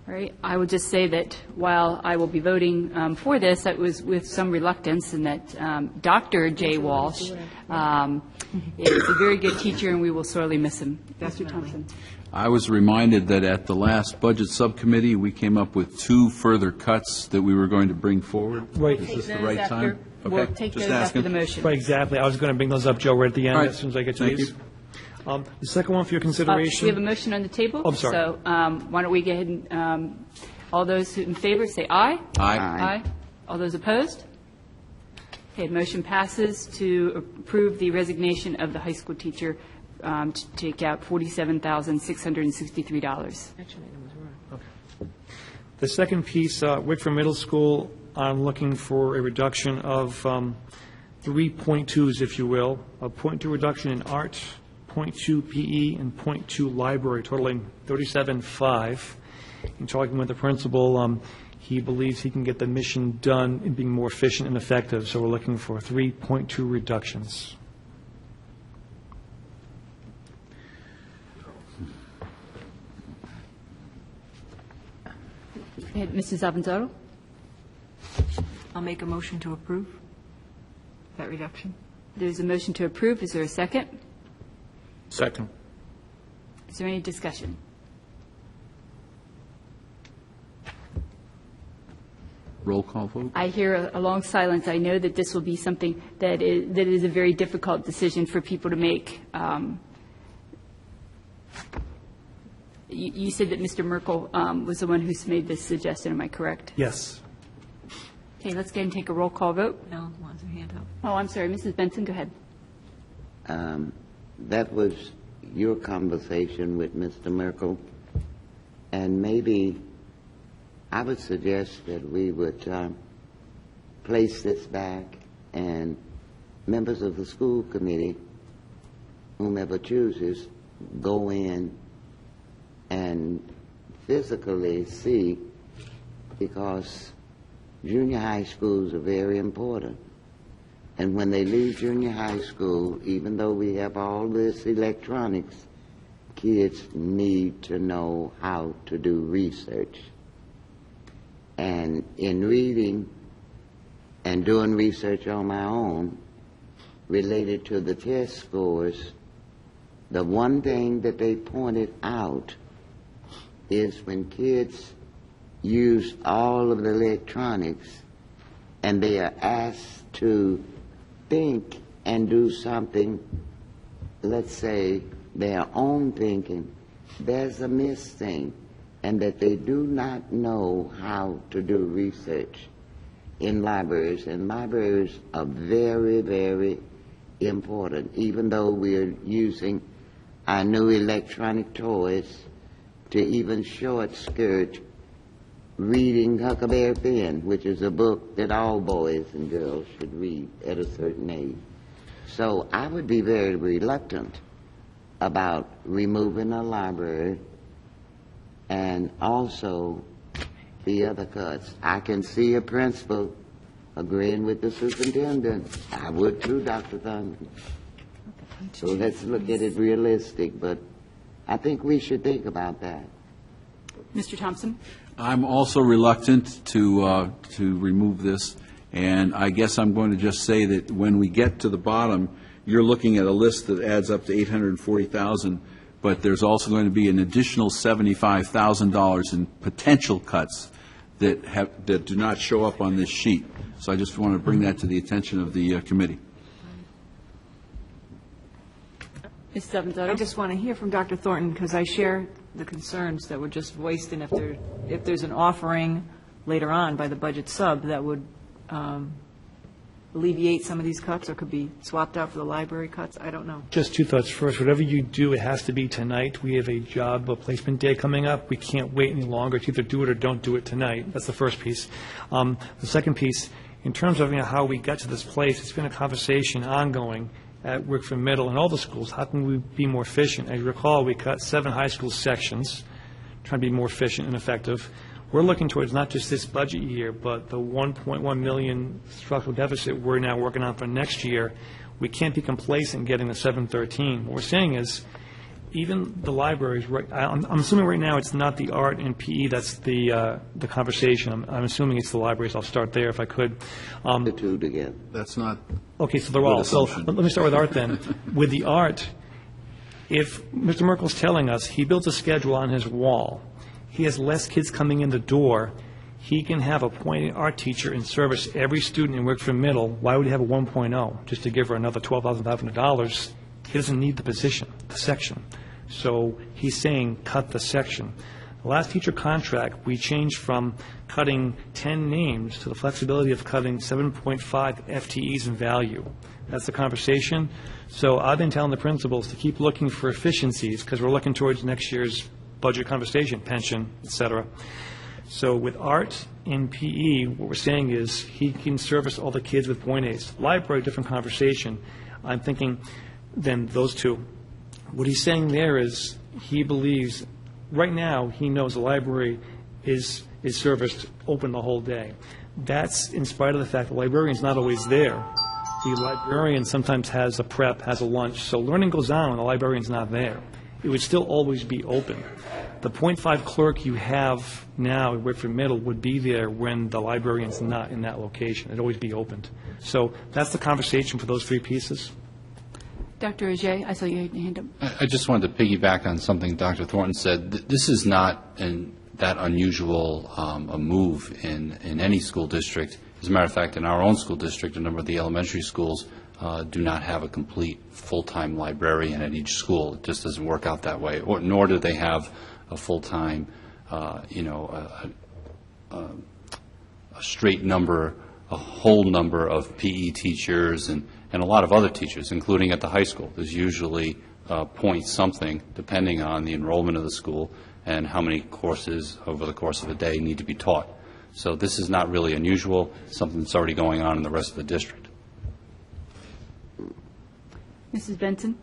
All right. I will just say that while I will be voting for this, that was with some reluctance, and that Dr. Jay Walsh is a very good teacher, and we will sorely miss him. Dr. Thompson. I was reminded that at the last Budget Subcommittee, we came up with 2 further cuts that we were going to bring forward. Right. Is this the right time? we'll Okay, take just those after asking. the motion. Right, exactly. I was going to bring those up, Joe, right at the end, All right. as soon as I get to Thank these. you. The second one for your We consideration. have a motion on the table. Oh, I'm sorry. So why don't we go ahead and, all those in favor, say aye. Aye. Aye. All those opposed? Okay, motion passes to approve the resignation of the high school teacher to take out $47,663. The second piece, Wickford Middle School, I'm looking for a reduction of 3.2s, if you will, a .2 reduction in art, .2 PE, and .2 library, totaling 37.5. In talking with the principal, he believes he can get the mission done in being more efficient and effective, so we're looking for 3.2 reductions. Mrs. Avanzado? I'll make a motion to approve that reduction. There's a motion to approve. Is there a second? Second. Is there any discussion? Roll call vote? I hear a long silence. I know that this will be something that is a very difficult decision for people to make. You said that Mr. Merkel was the one who made this suggestion. Am I correct? Yes. Okay, let's go ahead and take a roll call vote. No, wants her hand up. Oh, I'm sorry. Mrs. Benson, go ahead. That was your conversation with Mr. Merkel, and maybe I would suggest that we would place this back, and members of the school committee, whomever chooses, go in and physically see, because junior high schools are very important. And when they leave junior high school, even though we have all this electronics, kids need to know how to do research. And in reading and doing research on my own related to the test scores, the one thing that they pointed out is when kids use all of the electronics and they are asked to think and do something, let's say their own thinking, there's a missing, and that they do not know how to do research in libraries. And libraries are very, very important, even though we're using our new electronic toys to even short skirt reading Huckleberry Finn, which is a book that all boys and girls should read at a certain age. So I would be very reluctant about removing a library and also the other cuts. I can see a principal agreeing with the superintendent. I would too, Dr. Thurman. So let's look at it realistic, but I think we should think about that. Mr. Thompson? I'm also reluctant to remove this, and I guess I'm going to just say that when we get to the bottom, you're looking at a list that adds up to $840,000, but there's also going to be an additional $75,000 in potential cuts that do not show up on this sheet. So I just want to bring that to the attention of the committee. Mrs. Avanzado? I just want to hear from Dr. Thornton, because I share the concerns that were just voiced, and if there's an offering later on by the budget sub that would alleviate some of these cuts, or could be swapped out for the library cuts, I don't know. Just two thoughts. First, whatever you do, it has to be tonight. We have a job placement day coming up. We can't wait any longer to either do it or don't do it tonight. That's the first piece. The second piece, in terms of how we got to this place, it's been a conversation ongoing at Wickford Middle and all the schools. How can we be more efficient? As you recall, we cut 7 high school sections, trying to be more efficient and effective. We're looking towards not just this budget year, but the $1.1 million structural deficit we're now working on for next year. We can't be complacent in getting the 713. What we're saying is, even the libraries, I'm assuming right now it's not the art and PE that's the conversation. I'm assuming it's the libraries. I'll start there if I could. The two together. That's not. Okay, so they're all. So let me start with art then. With the art, if Mr. Merkel's telling us he builds a schedule on his wall, he has less kids coming in the door, he can have a .8 art teacher and service every student in Wickford Middle. Why would he have a 1.0? Just to give her another $12,500? He doesn't need the position, the section. So he's saying cut the section. The last teacher contract, we changed from cutting 10 names to the flexibility of cutting 7.5 FTEs in value. That's the conversation. So I've been telling the principals to keep looking for efficiencies because we're looking towards next year's budget conversation, pension, et cetera. So with art and PE, what we're saying is he can service all the kids with .8s. Library, different conversation. I'm thinking then those two. What he's saying there is he believes, right now, he knows the library is serviced open the whole day. That's in spite of the fact the librarian's not always there. The librarian sometimes has a prep, has a lunch, so learning goes on when the librarian's not there. It would still always be open. The .5 clerk you have now at Wickford Middle would be there when the librarian's not in that location. It'd always be opened. So that's the conversation for those three pieces. Dr. Ajay, I saw your hand up. I just wanted to piggyback on something Dr. Thornton said. This is not that unusual a move in any school district. As a matter of fact, in our own school district, a number of the elementary schools do not have a complete full-time librarian at each school. It just doesn't work out that way. Nor do they have a full-time, a straight number, a whole number of PE teachers and a lot of other teachers, including at the high school. There's usually point something, depending on the enrollment of the school and how many courses over the course of a day need to be taught. So this is not really unusual, something that's already going on in the rest of the district. Mrs. Benson?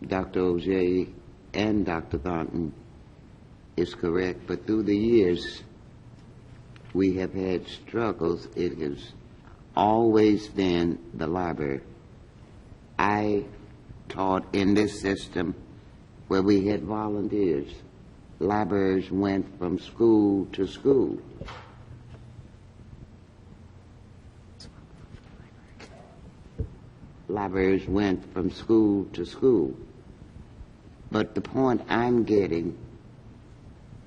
Dr. Auger and Dr. Thornton is correct, but through the years, we have had struggles. It has always been the library. I taught in this system where we had volunteers. Libraries went from school to school. Libraries went from school to school. But the point I'm getting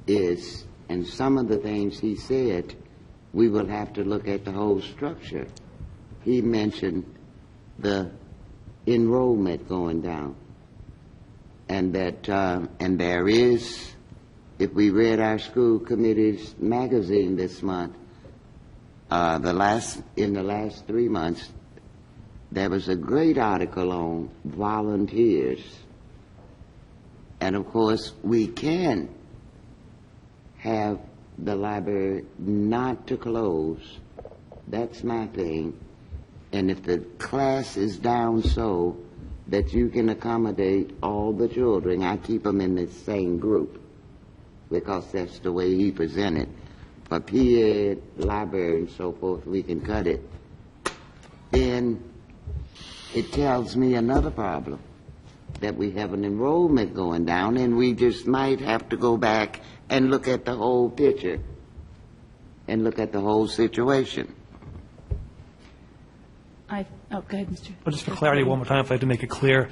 is, and some of the things he said, we will have to look at the whole structure. He mentioned the enrollment going down, and that and there is, if we read our school committee's magazine this month, in the last 3 months, there was a great article on volunteers. And of course, we can have the library not to close. That's my thing. And if the class is down so that you can accommodate all the children, I keep them in the same group because that's the way he presented. For PA, library, and so forth, we can cut it. Then it tells me another problem, that we have an enrollment going down, and we just might have to go back and look at the whole picture and look at the whole situation. Go ahead, Mr. But just for clarity, one more time, if I have to make it clear,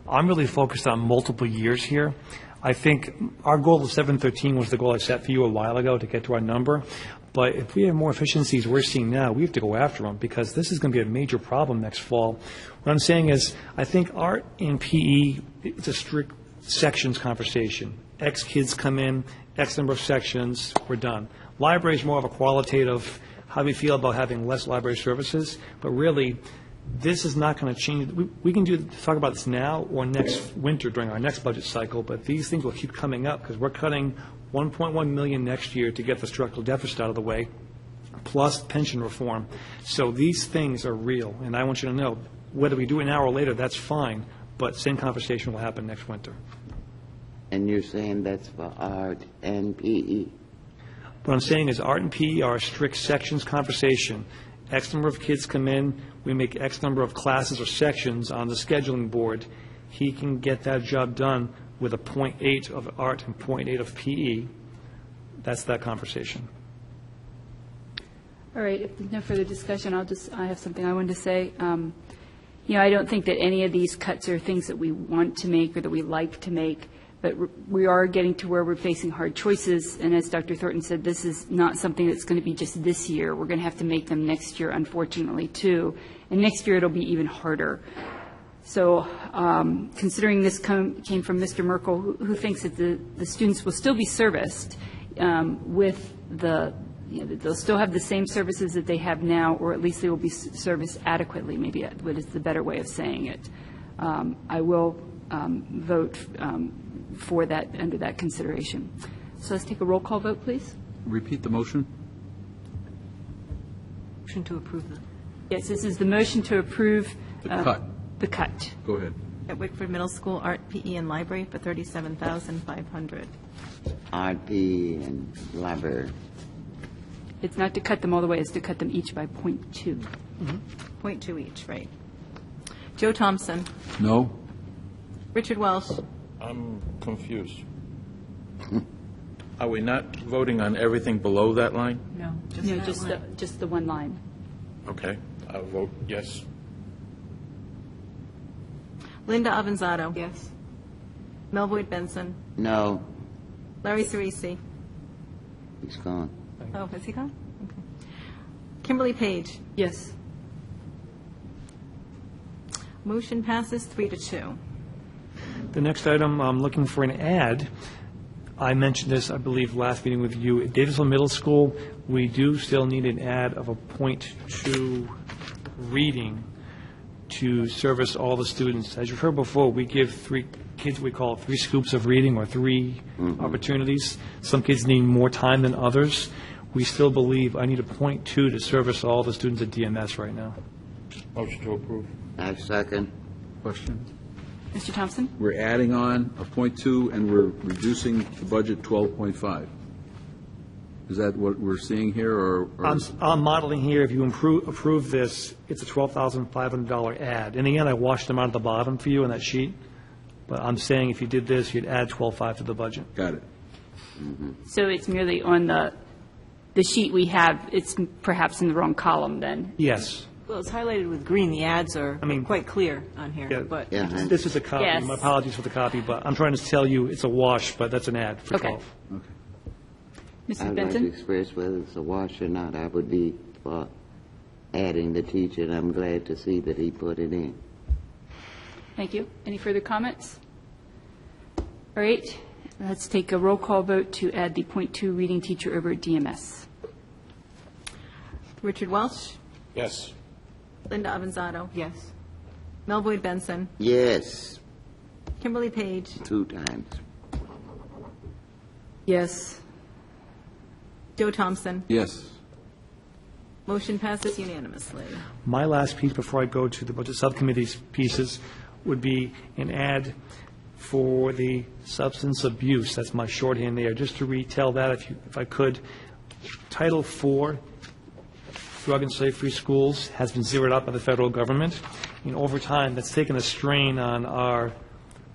I'm really focused on multiple years here. I think our goal of 713 was the goal I set for you a while ago to get to our number. But if we have more efficiencies we're seeing now, we have to go after them because this is going to be a major problem next fall. What I'm saying is I think art and PE, it's a strict sections conversation. X kids come in, X number of sections, we're done. Library is more of a qualitative, how do we feel about having less library services? But really, this is not going to change. We can talk about this now or next winter during our next budget cycle, but these things will keep coming up because we're cutting $1.1 million next year to get the structural deficit out of the way, plus pension reform. So these things are real, and I want you to know, whether we do it now or later, that's fine, but same conversation will happen next winter. And you're saying that's for art and PE? What I'm saying is art and PE are a strict sections conversation. X number of kids come in, we make X number of classes or sections on the scheduling board. He can get that job done with a .8 of art and .8 of PE. That's that conversation. All right, if there's no further discussion, I have something I wanted to say. I don't think that any of these cuts are things that we want to make or that we like to make, But we are getting to where we're facing hard choices, and as Dr. Thornton said, this is not something that's going to be just this year. We're going to have to make them next year, unfortunately, too. And next year, it'll be even harder. So considering this came from Mr. Merkel, who thinks that the students will still be serviced with they'll still have the same services that they have now, or at least they will be serviced adequately, maybe what is the better way of saying it. I will vote for that, under that consideration. So let's take a roll call vote, please. Repeat the motion. Motion to approve the... Yes, this is the motion to approve The cut. the cut. Go ahead. At Wickford Middle School, art, PE, and library for $37,500. Art, PE, and library. It's not to cut them all the way, it's to cut them each by .2. 0.2 each, right. Joe Thompson. No? Richard Welsh. I'm confused. Are we not voting on everything below that line? No, No, just the one line. Okay, I'll vote yes. Linda Avanzato. Yes. Melvoin Benson. No, Larry Cerisi. he's gone. Oh, has he gone? Okay. Kimberly Page. Yes. Motion passes 3-2. The next item, I'm looking for an ad. I mentioned this, I believe, last meeting with you. At Davisville Middle School, we do still need an ad of a .2 reading to service all the students. As you've heard before, we give 3 kids, we call it 3 scoops of reading, or 3 opportunities. Some kids need more time than others. We still believe I need a .2 to service all the students at DMS right now. Motion to approve. I second. Question? Mr. Thompson? We're adding on a .2 and we're reducing the budget 12.5. Is that what we're seeing here, or? I'm modeling here, if you approve this, it's a $12,500 ad. And again, I washed them out at the bottom for you on that sheet, but I'm saying if you did this, you'd add 12.5 to the budget. Got it. So it's merely on the sheet we have, it's perhaps in the wrong column then? Yes. Well, it's highlighted with green. The ads are quite clear on here, Yeah. but... This is a copy. Yes. My apologies for the copy, but I'm trying to tell you it's a wash, but that's an ad for Okay. 12. Okay. Mrs. I'd like to Benson? express whether it's a wash or not. I would be for adding the teacher, and I'm glad to see that he put it in. Thank you. Any further comments? All right, let's take a roll call vote to add the .2 reading teacher over at DMS. Richard Welsh. Yes. Linda Avanzato. Yes. Melvoin Benson. Yes, Kimberly Page. 2 times. Yes. Joe Thompson. Yes. Motion passes unanimously. My last piece before I go to the budget subcommittee's pieces would be an ad for the substance abuse. That's my shorthand there. Just to retell that, if I could, Title IV, Drug and Slave-Free Schools, has been zeroed out by the federal government. And over time, that's taken a strain on our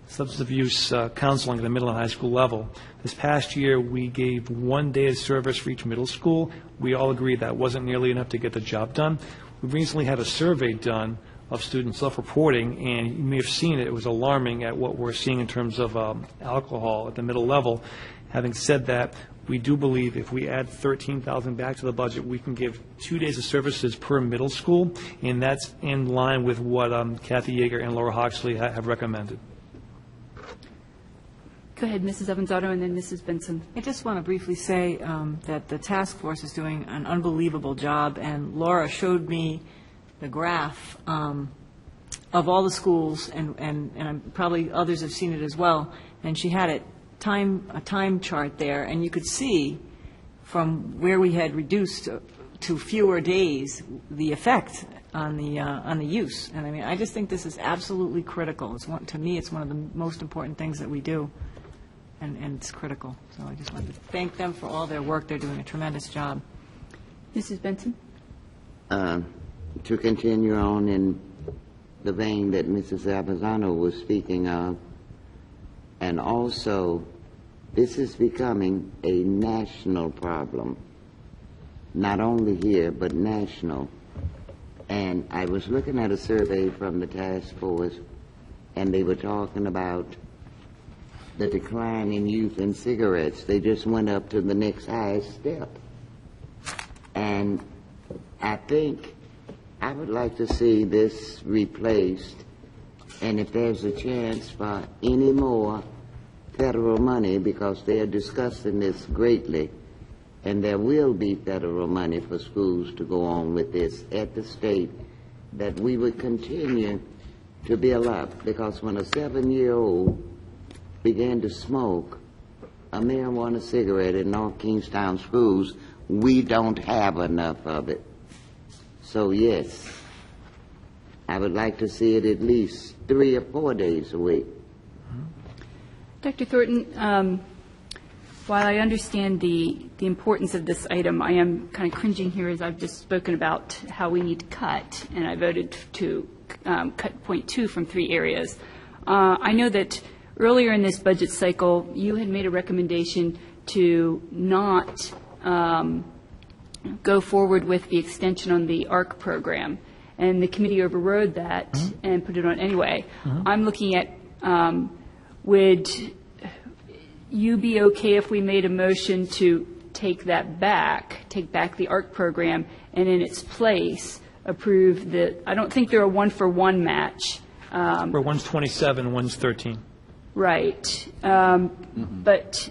substance abuse counseling at the middle and high school level. This past year, we gave 1 day of service for each middle school. We all agreed that wasn't nearly enough to get the job done. We recently had a survey done of student self-reporting, and you may have seen it. It was alarming at what we're seeing in terms of alcohol at the middle level. Having said that, we do believe if we add $13,000 back to the budget, we can give 2 days of services per middle school, and that's in line with what Kathy Yeager and Laura Hoxley have recommended. Go ahead, Mrs. Avanzato, and then Mrs. Benson. I just want to briefly say that the task force is doing an unbelievable job, and Laura showed me the graph of all the schools, and probably others have seen it as well, and she had a time chart there, and you could see from where we had reduced to fewer days the effect on the use. And I mean, I just think this is absolutely critical. To me, it's one of the most important things that we do. And it's critical. So I just wanted to thank them for all their work. They're doing a tremendous job. Mrs. Benson? To continue on in the vein that Mrs. Avanzato was speaking of, and also this is becoming a national problem, not only here, but national. And I was looking at a survey from the task force, and they were talking about the decline in youth and cigarettes. They just went up to the next highest step. And I think I would like to see this replaced, and if there's a chance for any more federal money, because they are discussing this greatly, and there will be federal money for schools to go on with this at the state, that we would continue to build up, because when a 7-year-old began to smoke a marijuana cigarette in North Kingstown schools, we don't have enough of it. So yes, I would like to see it at least 3 or 4 days a week. Dr. Thornton, while I understand the importance of this item, I am kind of cringing here as I've just spoken about how we need to cut, and I voted to cut point 2 from 3 areas. I know that earlier in this budget cycle, you had made a recommendation to not go forward with the extension on the ARC program, and the committee overrode that and put it on anyway. I'm looking at, would you be okay if we made a motion to take back the ARC program, and in its place approve I don't think they're a one-for-one match. Where one's 27, one's 13. Right. But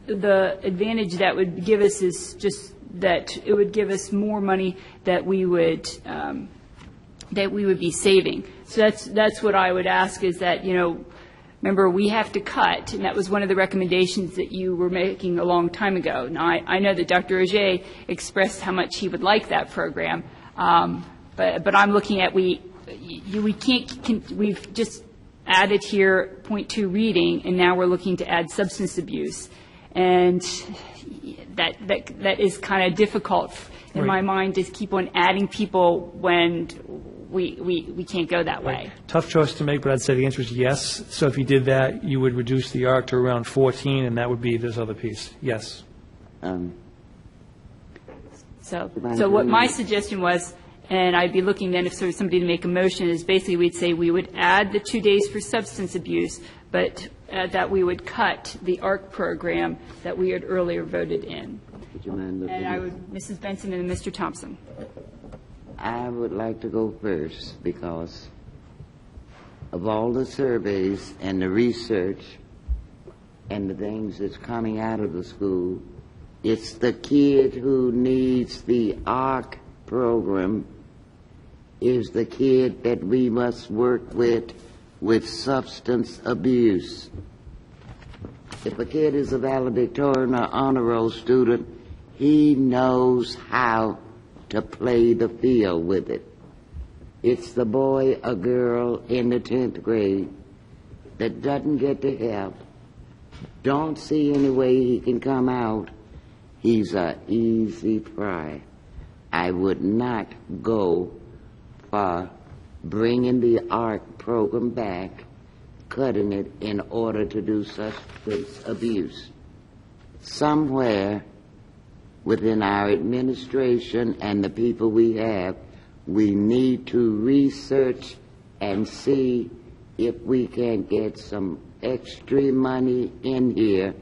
the advantage that would give us is just that it would give us more money that we would be saving. So that's what I would ask, is that, remember, we have to cut, and that was one of the recommendations that you were making a long time ago. Now, I know that Dr. Auger expressed how much he would like that program, but I'm looking at we've just added here point 2 reading, and now we're looking to add substance abuse, and that is kind of difficult in my mind to keep on adding people when we can't go that way. Tough choice to make, but I'd say the answer is yes. So if you did that, you would reduce the ARC to around 14, and that would be this other piece. Yes. So what my suggestion was, and I'd be looking then if there was somebody to make a motion, is basically we'd say we would add the 2 days for substance abuse, but that we would cut the ARC program that we had earlier voted in. Would you mind looking? And I would, Mrs. Benson and Mr. Thompson. I would like to go first because of all the surveys and the research and the things that's coming out of the school. It's the kid who needs the ARC program is the kid that we must work with substance abuse. If a kid is a valedictorian or honor roll student, he knows how to play the field with it. It's the boy or girl in the 10th grade that doesn't get the help, don't see any way he can come out. He's an easy fry. I would not go for bringing the ARC program back, cutting it in order to do substance abuse. Somewhere within our administration and the people we have, we need to research and see if we can get some extra money in here,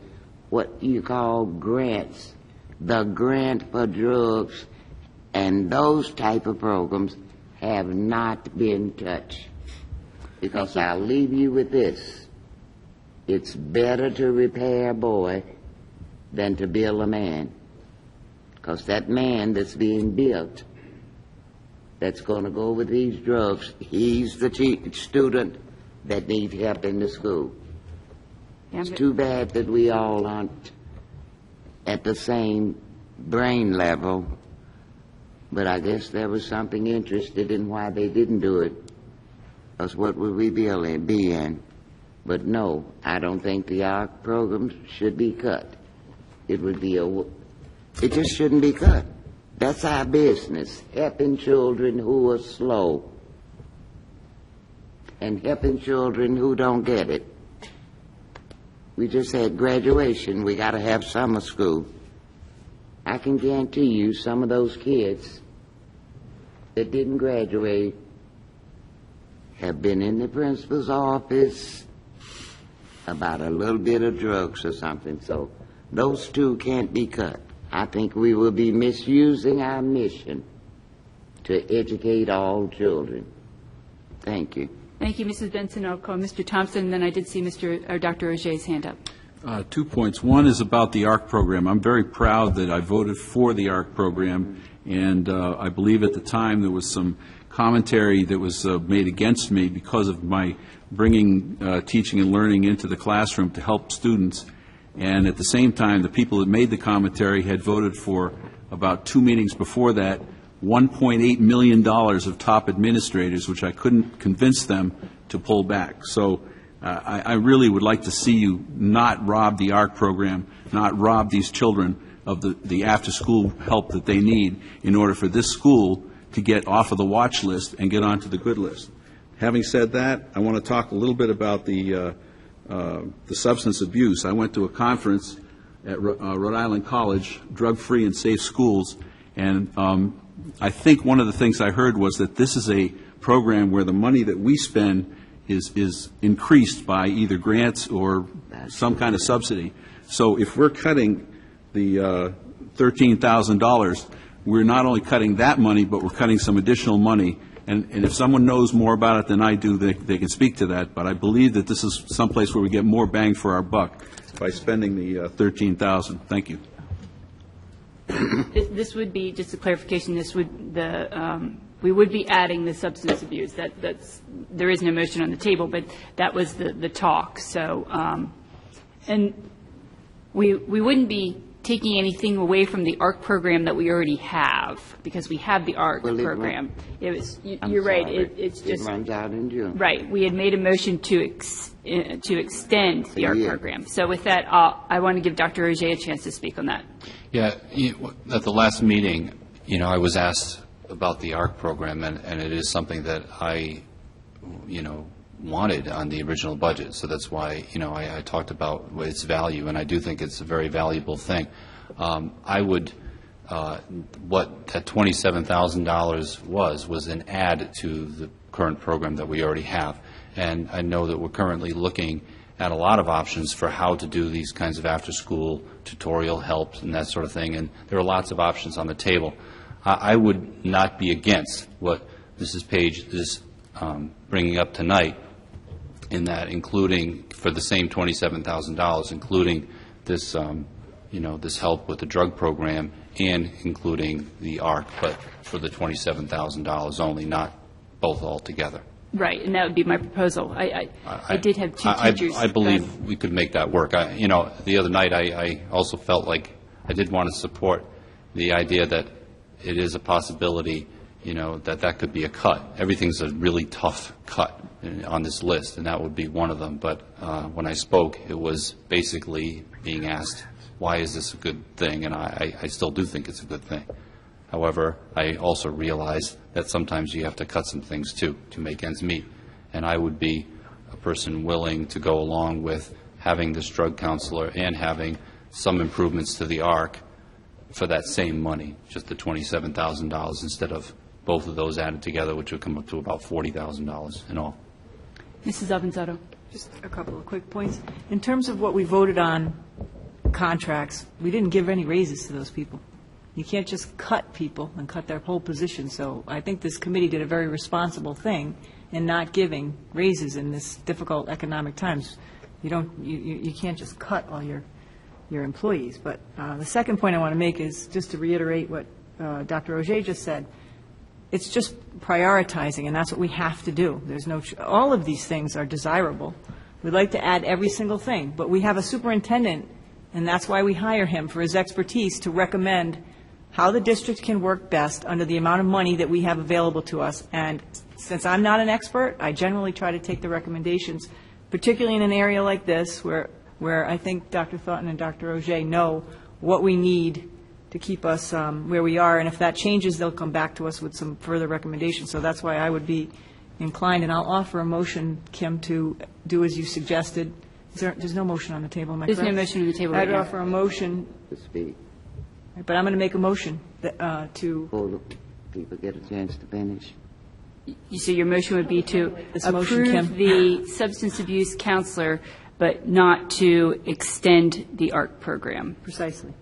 what you call grants, the grant for drugs, and those type of programs have not been touched. Because I'll leave you with this. It's better to repair a boy than to build a man. Because that man that's being built, that's going to go with these drugs, he's the student that needs help in the school. It's too bad that we all aren't at the same brain level, but I guess there was something interested in why they didn't do it. Because what would we be in? But no, I don't think the ARC program should be cut. It just shouldn't be cut. That's our business, helping children who are slow and helping children who don't get it. We just had graduation. We got to have summer school. I can guarantee you some of those kids that didn't graduate have been in the principal's office about a little bit of drugs or something, so those two can't be cut. I think we will be misusing our mission to educate all children. Thank you. Thank you, Mrs. Benson. I'll call Mr. Thompson, then I did see Dr. Auger's hand up. 2 points. One is about the ARC program. I'm very proud that I voted for the ARC program, and I believe at the time there was some commentary that was made against me because of my bringing teaching and learning into the classroom to help students. And at the same time, the people that made the commentary had voted for, about 2 meetings before that, $1.8 million of top administrators, which I couldn't convince them to pull back. So I really would like to see you not rob the ARC program, not rob these children of the after-school help that they need in order for this school to get off of the watch list and get onto the good list. Having said that, I want to talk a little bit about the substance abuse. I went to a conference at Rhode Island College, Drug-Free and Safe Schools, and I think one of the things I heard was that this is a program where the money that we spend is increased by either grants or some kind of subsidy. So if we're cutting the $13,000, we're not only cutting that money, but we're cutting some additional money. And if someone knows more about it than I do, they can speak to that. But I believe that this is someplace where we get more bang for our buck by spending the $13,000. Thank you. This would be, just a clarification, we would be adding the substance abuse. There is no motion on the table, but that was the talk. So, and we wouldn't be taking anything away from the ARC program that we already have, because we have the ARC program. You're right. It's just, it runs out in June. Right. We had made a motion to extend the ARC program. So with that, I want to give Dr. Auger a chance to speak on that. Yeah, at the last meeting, I was asked about the ARC program, and it is something that I, wanted on the original budget. So that's why, I talked about its value, and I do think it's a very valuable thing. I would, what that $27,000 was an add to the current program that we already have. And I know that we're currently looking at a lot of options for how to do these kinds of after-school tutorial help and that sort of thing, and there are lots of options on the table. I would not be against what Mrs. Page is bringing up tonight, in that including, for the same $27,000, including this, this help with the drug program and including the ARC, but for the $27,000 only, not both altogether. Right, and that would be my proposal. I did have two teachers. I believe we could make that work. The other night I also felt like I did want to support the idea that it is a possibility, that could be a cut. Everything's a really tough cut on this list, and that would be one of them. But when I spoke, it was basically being asked, why is this a good thing? And I still do think it's a good thing. However, I also realize that sometimes you have to cut some things, too, to make ends meet. And I would be a person willing to go along with having this drug counselor and having some improvements to the ARC for that same money, just the $27,000 instead of both of those added together, which would come up to about $40,000 in all. Mrs. Avanzato. Just a couple of quick points. In terms of what we voted on, contracts, we didn't give any raises to those people. You can't just cut people and cut their whole position. So I think this committee did a very responsible thing in not giving raises in this difficult economic times. You can't just cut all your employees. But the second point I want to make is just to reiterate what Dr. Auger just said. It's just prioritizing, and that's what we have to do. All of these things are desirable. We'd like to add every single thing, but we have a superintendent, and that's why we hire him, for his expertise to recommend how the district can work best under the amount of money that we have available to us. And since I'm not an expert, I generally try to take the recommendations, particularly in an area like this, where I think Dr. Thornton and Dr. Auger know what we need to keep us where we are. And if that changes, they'll come back to us with some further recommendations. So that's why I would be inclined, and I'll offer a motion, Kim, to do as you suggested. There's no motion on the table, am I correct? There's no motion on the table right I'd now. offer a motion. To speak. But I'm going to make a motion to... Before the people get a chance to finish. So your motion would be to This motion, Kim. approve the substance abuse counselor but not to extend the ARC program. Precisely.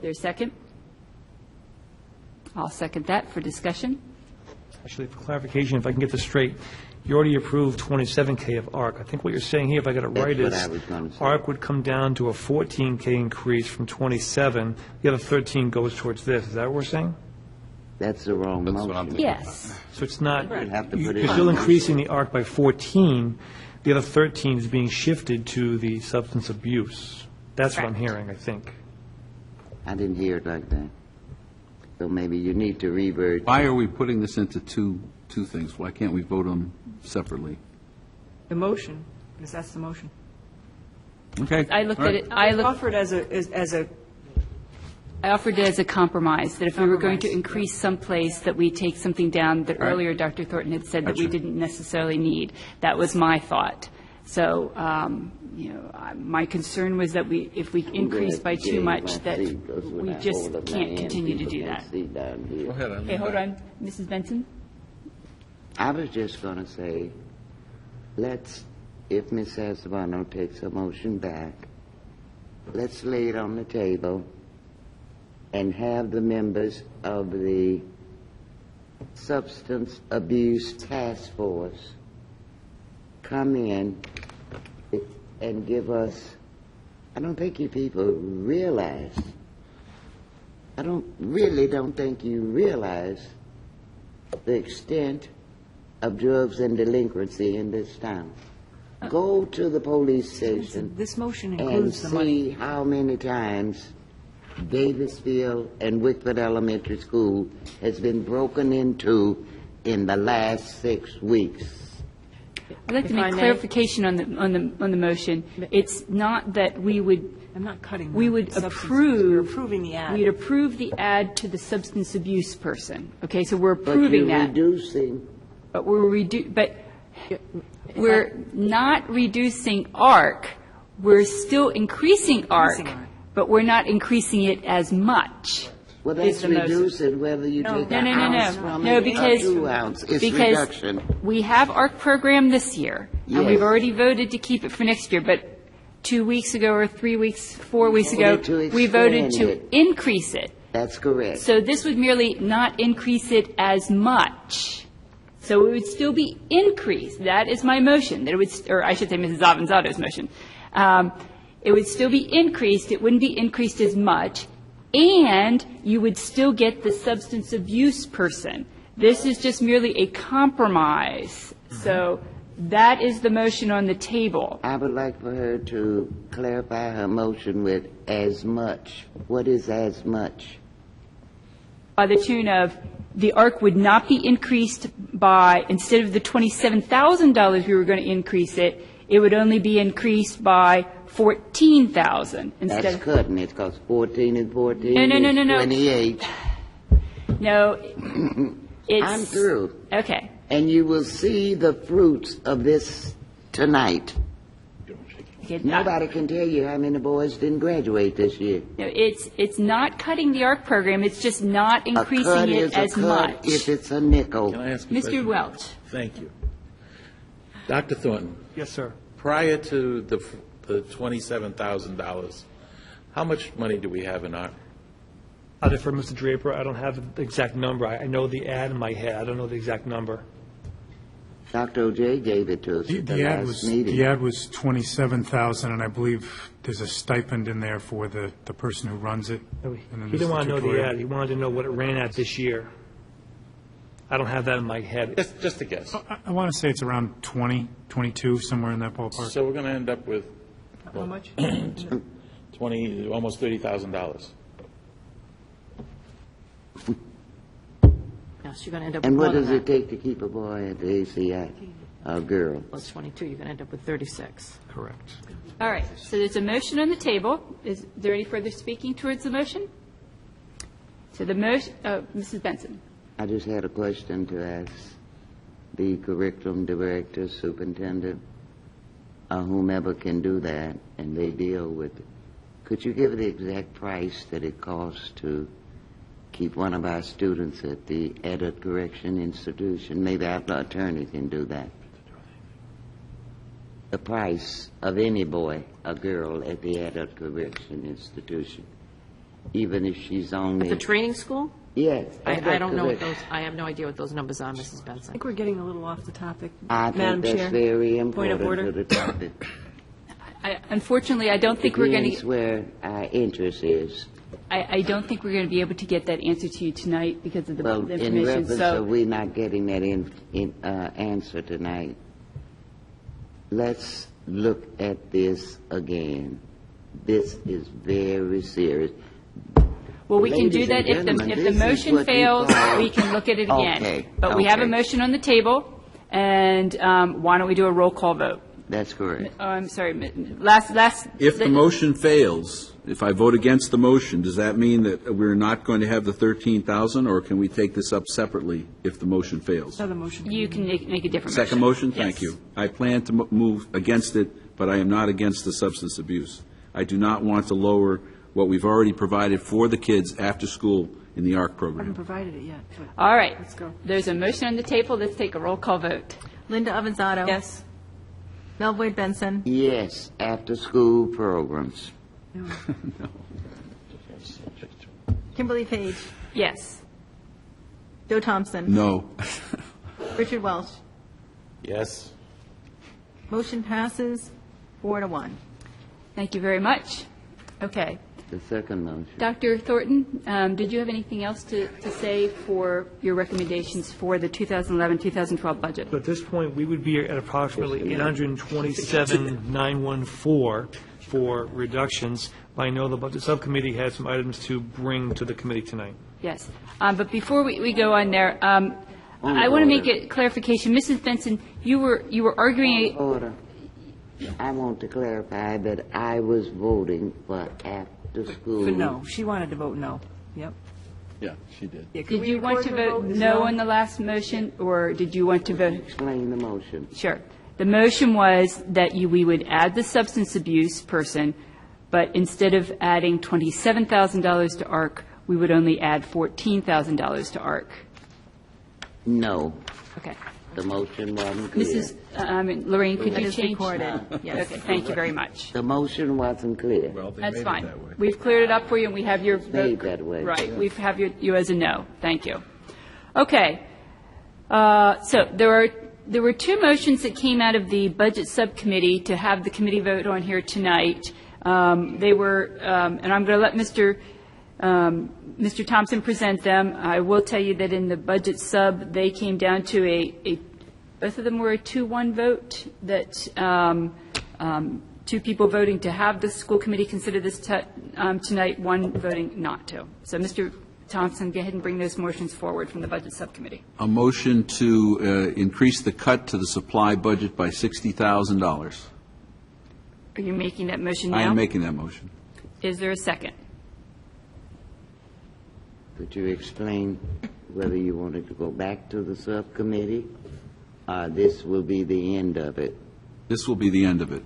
There's a second? I'll second that for discussion. Actually, for clarification, if I can get this straight, you already approved 27K of ARC. I think what you're saying here, if I got it right, That's what is I was gonna say. ARC would come down to a 14K increase from 27. The other 13 goes towards this. Is that what we're saying? That's the wrong That's what I'm motion. thinking. Yes. So it's not, You'd have to put it you're on still the increasing the ARC by 14. The other 13 is being shifted to the substance abuse. That's what I'm Correct. hearing, I think. I didn't hear it like that. So maybe you need to revert. Why are we putting this into two things? Why can't we vote them separately? The motion, because that's the motion. Okay. I looked All at right. it, I looked, Offered as a, I offered it as a compromise, that if we were going to increase someplace, that we take something down that earlier Dr. Thornton had said that we didn't necessarily need. That was my thought. So, my concern was that if we increase by too much, that we just can't continue to do that. Go ahead. Okay, hold on. Mrs. Benson? I was just going to say, if Ms. Acevedo takes her motion back, let's lay it on the table and have the members of the Substance Abuse Task Force come in and give us, I don't think you people realize, I really don't think you realize the extent of drugs and delinquency in this town. Go to the police station this motion and includes the money. see how many times Davisville and Wickford Elementary School has been broken into in the last 6 weeks. I'd like to If I make may. clarification on the motion. It's not that we would, I'm not cutting. we the would substance abuse. approve. We're approving the ad. We'd approve the ad to the substance abuse person. Okay, so we're But approving you're that. reducing, But we're not reducing ARC. We're still increasing ARC, Increasing ARC. but we're not increasing it as much. well, is that's the motion. reducing whether you take No, an no, no, ounce no. from No, it or because, 2 ounces. It's because reduction. we have ARC program this year, and we've Yes. already voted to keep it for next year, but 2 weeks ago or 3 weeks, 4 weeks ago, voted to we voted expand to it. increase it. That's correct. So this would merely not increase it as much. So it would still be increased. That is my motion, that it would, or I should say Mrs. Avanzado's motion. It would still be increased, it wouldn't be increased as much, and you would still get the substance abuse person. This is just merely a compromise. So that is the motion on the table. I would like for her to clarify her motion with as much. What is as much? By the tune of, the ARC would not be increased by, instead of the $27,000 we were going to increase it, it would only be increased by $14,000 instead That's of, cutting it, because 14 and 14 No, no, no, is no, no. 28. no, it's. I'm through. Okay. And you will see the fruits of this tonight. Okay, Nobody can tell you how many boys didn't graduate this year. No, it's not cutting the ARC program, it's just not A increasing cut it is a as cut much. if it's a nickel. Can I ask a Mr. question? Welch, Thank you. Dr. Thornton, Yes, sir. prior to the $27,000, how much money do we have in our, I'll defer to Mr. Draper. I don't have the exact number. I know the ad in my head. I don't know the exact number. Dr. O'J gave it to us at the The ad last was, meeting. the ad was 27,000, and I believe there's a stipend in there for the person who runs it. And then He there's didn't want to know the tutorial. ad. He wanted to know what it ran at this year. I don't have that in my head. just a guess. I want to say it's around 20, 22, somewhere in that ballpark. So we're going to end up with How much? 20, almost $30,000. Yes, you're going to end up with And more what than does that. it take to keep a boy at the ACI? A girl? Plus 22, you're going to end up with 36. Correct. all right, so there's a motion on the table. Is there any further speaking towards the motion? So the motion, Mrs. Benson. I just had a question to ask the curriculum director, superintendent, whomever can do that, and they deal with it. Could you give the exact price that it costs to keep one of our students at the edit correction institution? Maybe our attorney can do that. the price of any boy or girl at the adult correction institution, even if she's only... At the training school? Yes. I don't know what correction. those, I have no idea what those numbers are, Mrs. I Benson. think we're getting a little off the topic. I Madam think Chair. that's very Point of important order. to the topic. Unfortunately, I don't think we're going Depends to, where our interest is. I don't think we're going to be able to get that answer to you tonight because of the Well, the in information. reference So to we not getting that answer tonight, let's look at this again. This is very serious. Well, we can do Ladies that and if the, gentlemen, if the this is motion what we fails, call- we can look at it again. Okay, But we have a okay. motion on the table, and why don't we do a roll call vote? That's correct. Oh, I'm sorry, last. If the motion fails, if I vote against the motion, does that mean that we're not going to have the 13,000, or can we take this up separately if the motion fails? Another motion. You can make a different motion. Second motion? Yes. Thank you. I plan to move against it, but I am not against the substance abuse. I do not want to lower what we've already provided for the kids after school in the ARC I haven't program. provided it yet, but All right. let's go. There's a motion on the table. Let's take a roll call vote. Linda Avanzado. Yes. Mel Boyd Benson. Yes, after-school programs. Kimberly Page. Yes. Joe Thompson. No. Richard Welsh. Yes. Motion passes 4-1. Thank you very much. Okay. The second motion. Dr. Thornton, did you have anything else to say for your recommendations for the 2011-2012 budget? So at this point, we would be at approximately 827,914 for reductions. I know the Budget Subcommittee had some items to bring to the committee tonight. Yes. But before we go on there, I want to make a clarification. Mrs. Benson, you were arguing... Order. I want to clarify that I was voting for after-school. But no, she wanted to vote no. Yep. Yeah, she did. Yeah, could Did we you want record to the vote as no well? on the last motion, or did you want to vote? Explain the motion. Sure. The motion was that we would add the substance abuse person, but instead of adding $27,000 to ARC, we would only add $14,000 to ARC. No, Okay. the motion wasn't clear. Mrs. Lorraine, could That you is change? recorded. Yes. Okay, thank you very much. The motion wasn't clear. That's fine. We've cleared it up for you, and we have your Stayed vote. that way. Right, we have you as a no. Thank you. Okay. So there were two motions that came out of the Budget Subcommittee to have the committee vote on here tonight. They were, and I'm going to let Mr. Thompson present them. I will tell you that in the Budget Sub, they came down to both of them were a 2-1 vote, that two people voting to have the school committee consider this tonight, one voting not to. So, Mr. Thompson, go ahead and bring those motions forward from the Budget Subcommittee. A motion to increase the cut to the supply budget by $60,000. Are you making that motion now? I am making that motion. Is there a second? Could you explain whether you wanted to go back to the subcommittee? This will be the end of it. This will be the end of it.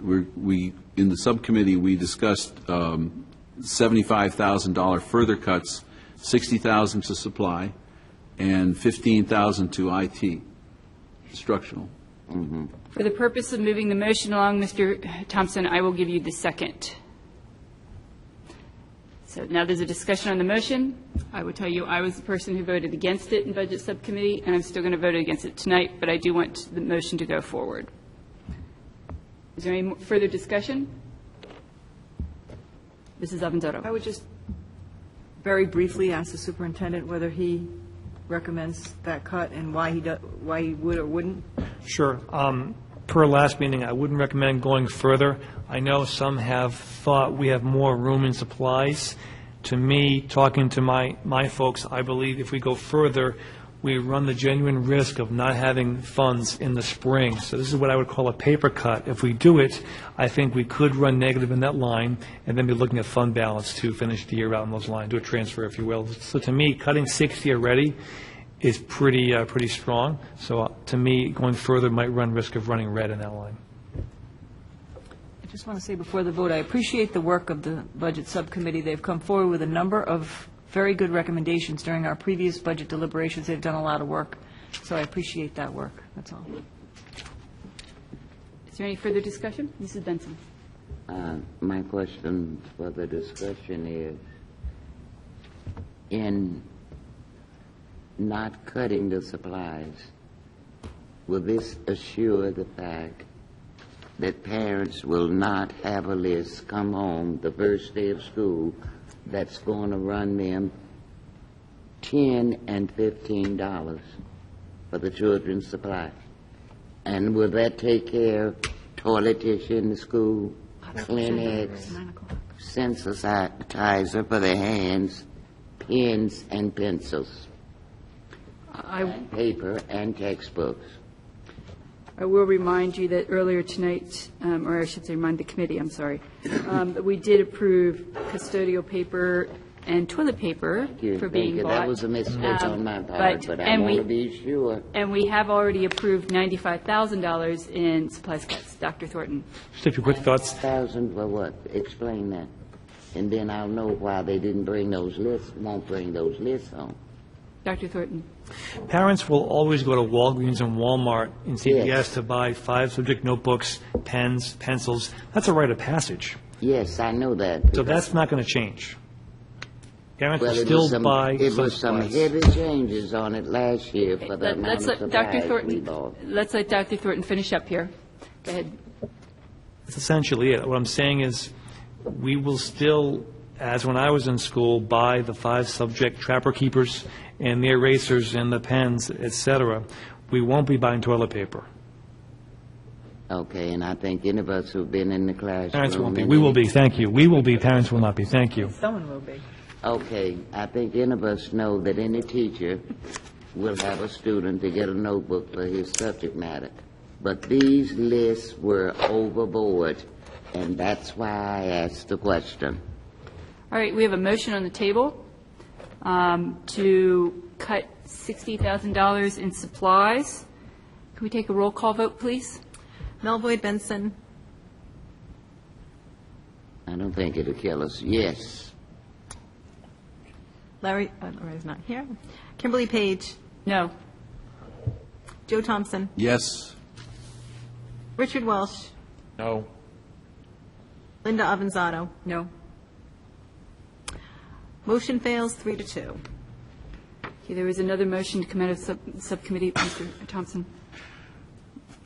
In the subcommittee, we discussed $75,000 further cuts, $60,000 to supply, and $15,000 to IT, instructional. For the purpose of moving the motion along, Mr. Thompson, I will give you the second. So now there's a discussion on the motion. I will tell you, I was the person who voted against it in Budget Subcommittee, and I'm still going to vote against it tonight, but I do want the motion to go forward. Is there any further discussion? Mrs. Avanzado. I would just very briefly ask the superintendent whether he recommends that cut and why he would or wouldn't. Sure. Per last meeting, I wouldn't recommend going further. I know some have thought we have more room in supplies. To me, talking to my folks, I believe if we go further, we run the genuine risk of not having funds in the spring. So this is what I would call a paper cut. If we do it, I think we could run negative in that line and then be looking at fund balance to finish the year out in those lines, do a transfer, if you will. So to me, cutting 60 already is pretty strong. So to me, going further might run risk of running red in that line. I just want to say before the vote, I appreciate the work of the Budget Subcommittee. They've come forward with a number of very good recommendations during our previous budget deliberations. They've done a lot of work, so I appreciate that work. That's all. Is there any further discussion? Mrs. Benson? My question for the discussion is, in not cutting the supplies, will this assure the fact that parents will not have a list come home the first day of school that's going to run them $10 and $15 for the children's supply? And will that take care of toilet tissue in the school, Kleenex, sensitizer for their hands, pens and pencils, paper and textbooks? I will remind you that earlier tonight, or I should say remind the committee, I'm sorry, that we did approve custodial paper and toilet paper for being bought. That was a mistake on my part, but I want to be sure. And we have already approved $95,000 in supplies cuts. Dr. Thornton? Just a few quick thoughts. 1,000 for what? Explain that. And then I'll know why they didn't bring those lists, won't bring those lists home. Dr. Thornton? Parents will always go to Walgreens and Walmart and CVS to buy 5-subject notebooks, pens, pencils. That's a rite of passage. Yes, I know that. So that's not going to change. Parents Well, will it was still buy it was some supplies. heavy changes on it last year for the amount of supplies we bought. Let's let Dr. Thornton finish up here. Go ahead. That's essentially it. What I'm saying is, we will still, as when I was in school, buy the 5-subject trapper keepers and the erasers and the pens, et cetera. We won't be buying toilet paper. Okay, and I think any of us who've been in the classroom... Parents won't be. We will be. Thank you. We will be. Parents will not be. Thank you. Someone will be. Okay, I think any of us know that any teacher will have a student to get a notebook for his subject matter. But these lists were overboard, and that's why I asked the question. All right, we have a motion on the table to cut $60,000 in supplies. Can we take a roll call vote, please? Melvoin Benson. I don't think it'll kill us. Yes. Larry's not here. Kimberly Page. No. Joe Thompson. Yes. Richard Welsh. No. Linda Avanzado. No. Motion fails 3-2. Okay, there was another motion to come out of subcommittee. Mr. Thompson?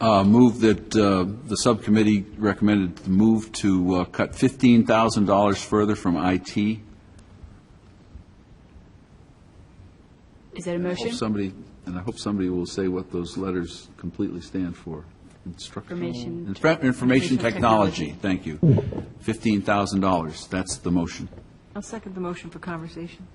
Move that the subcommittee recommended the move to cut $15,000 further from IT. Is that a motion? I hope somebody will say what those letters completely stand for. Information technology. Thank you. $15,000. That's the motion. I'll second the motion for conversation.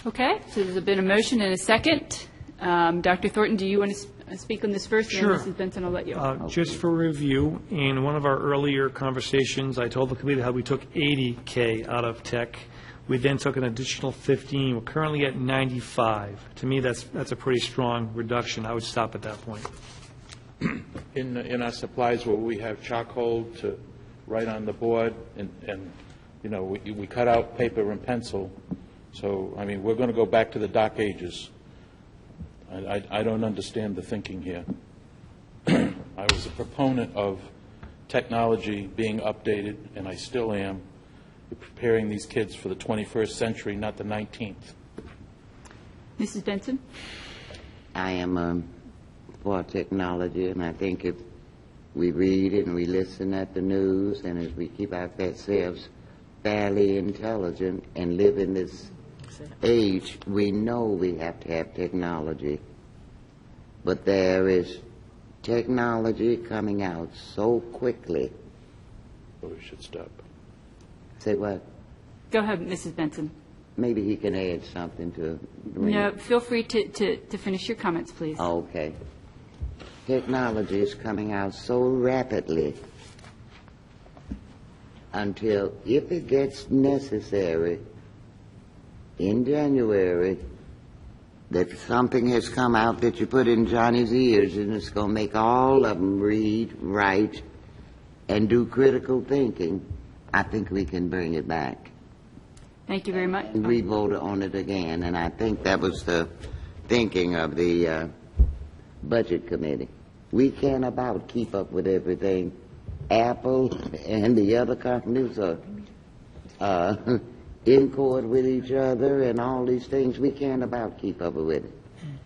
Okay, so there's been a motion and a second. Dr. Thornton, do you want to speak on this first? Sure. And Mrs. Benson, I'll let you. Just for review, in one of our earlier conversations, I told the committee how we took $80K out of tech. We then took an additional 15. We're currently at 95. To me, that's a pretty strong reduction. I would stop at that point. In our supplies where we have charcoal to write on the board, and you know, we cut out paper and pencil. So, I mean, we're going to go back to the dark ages. I don't understand the thinking here. I was a proponent of technology being updated, and I still am. We're preparing these kids for the 21st century, not the 19th. Mrs. Benson? I am for technology, and I think if we read and we listen at the news, and as we keep ourselves fairly intelligent and live in this age, we know we have to have technology. But there is technology coming out so quickly. So we should stop. Say what? Go ahead, Mrs. Benson. Maybe he can add something to... No, feel free to finish your comments, please. Okay. Technology is coming out so rapidly until, if it gets necessary, in January, that something has come out that you put in Johnny's ears, and it's going to make all of them read, write, and do critical thinking, I think we can bring it back. Thank you very much. And we voted on it again, and I think that was the thinking of the Budget Committee. We can't about keep up with everything. Apple and the other companies are in court with each other and all these things. We can't about keep up with it.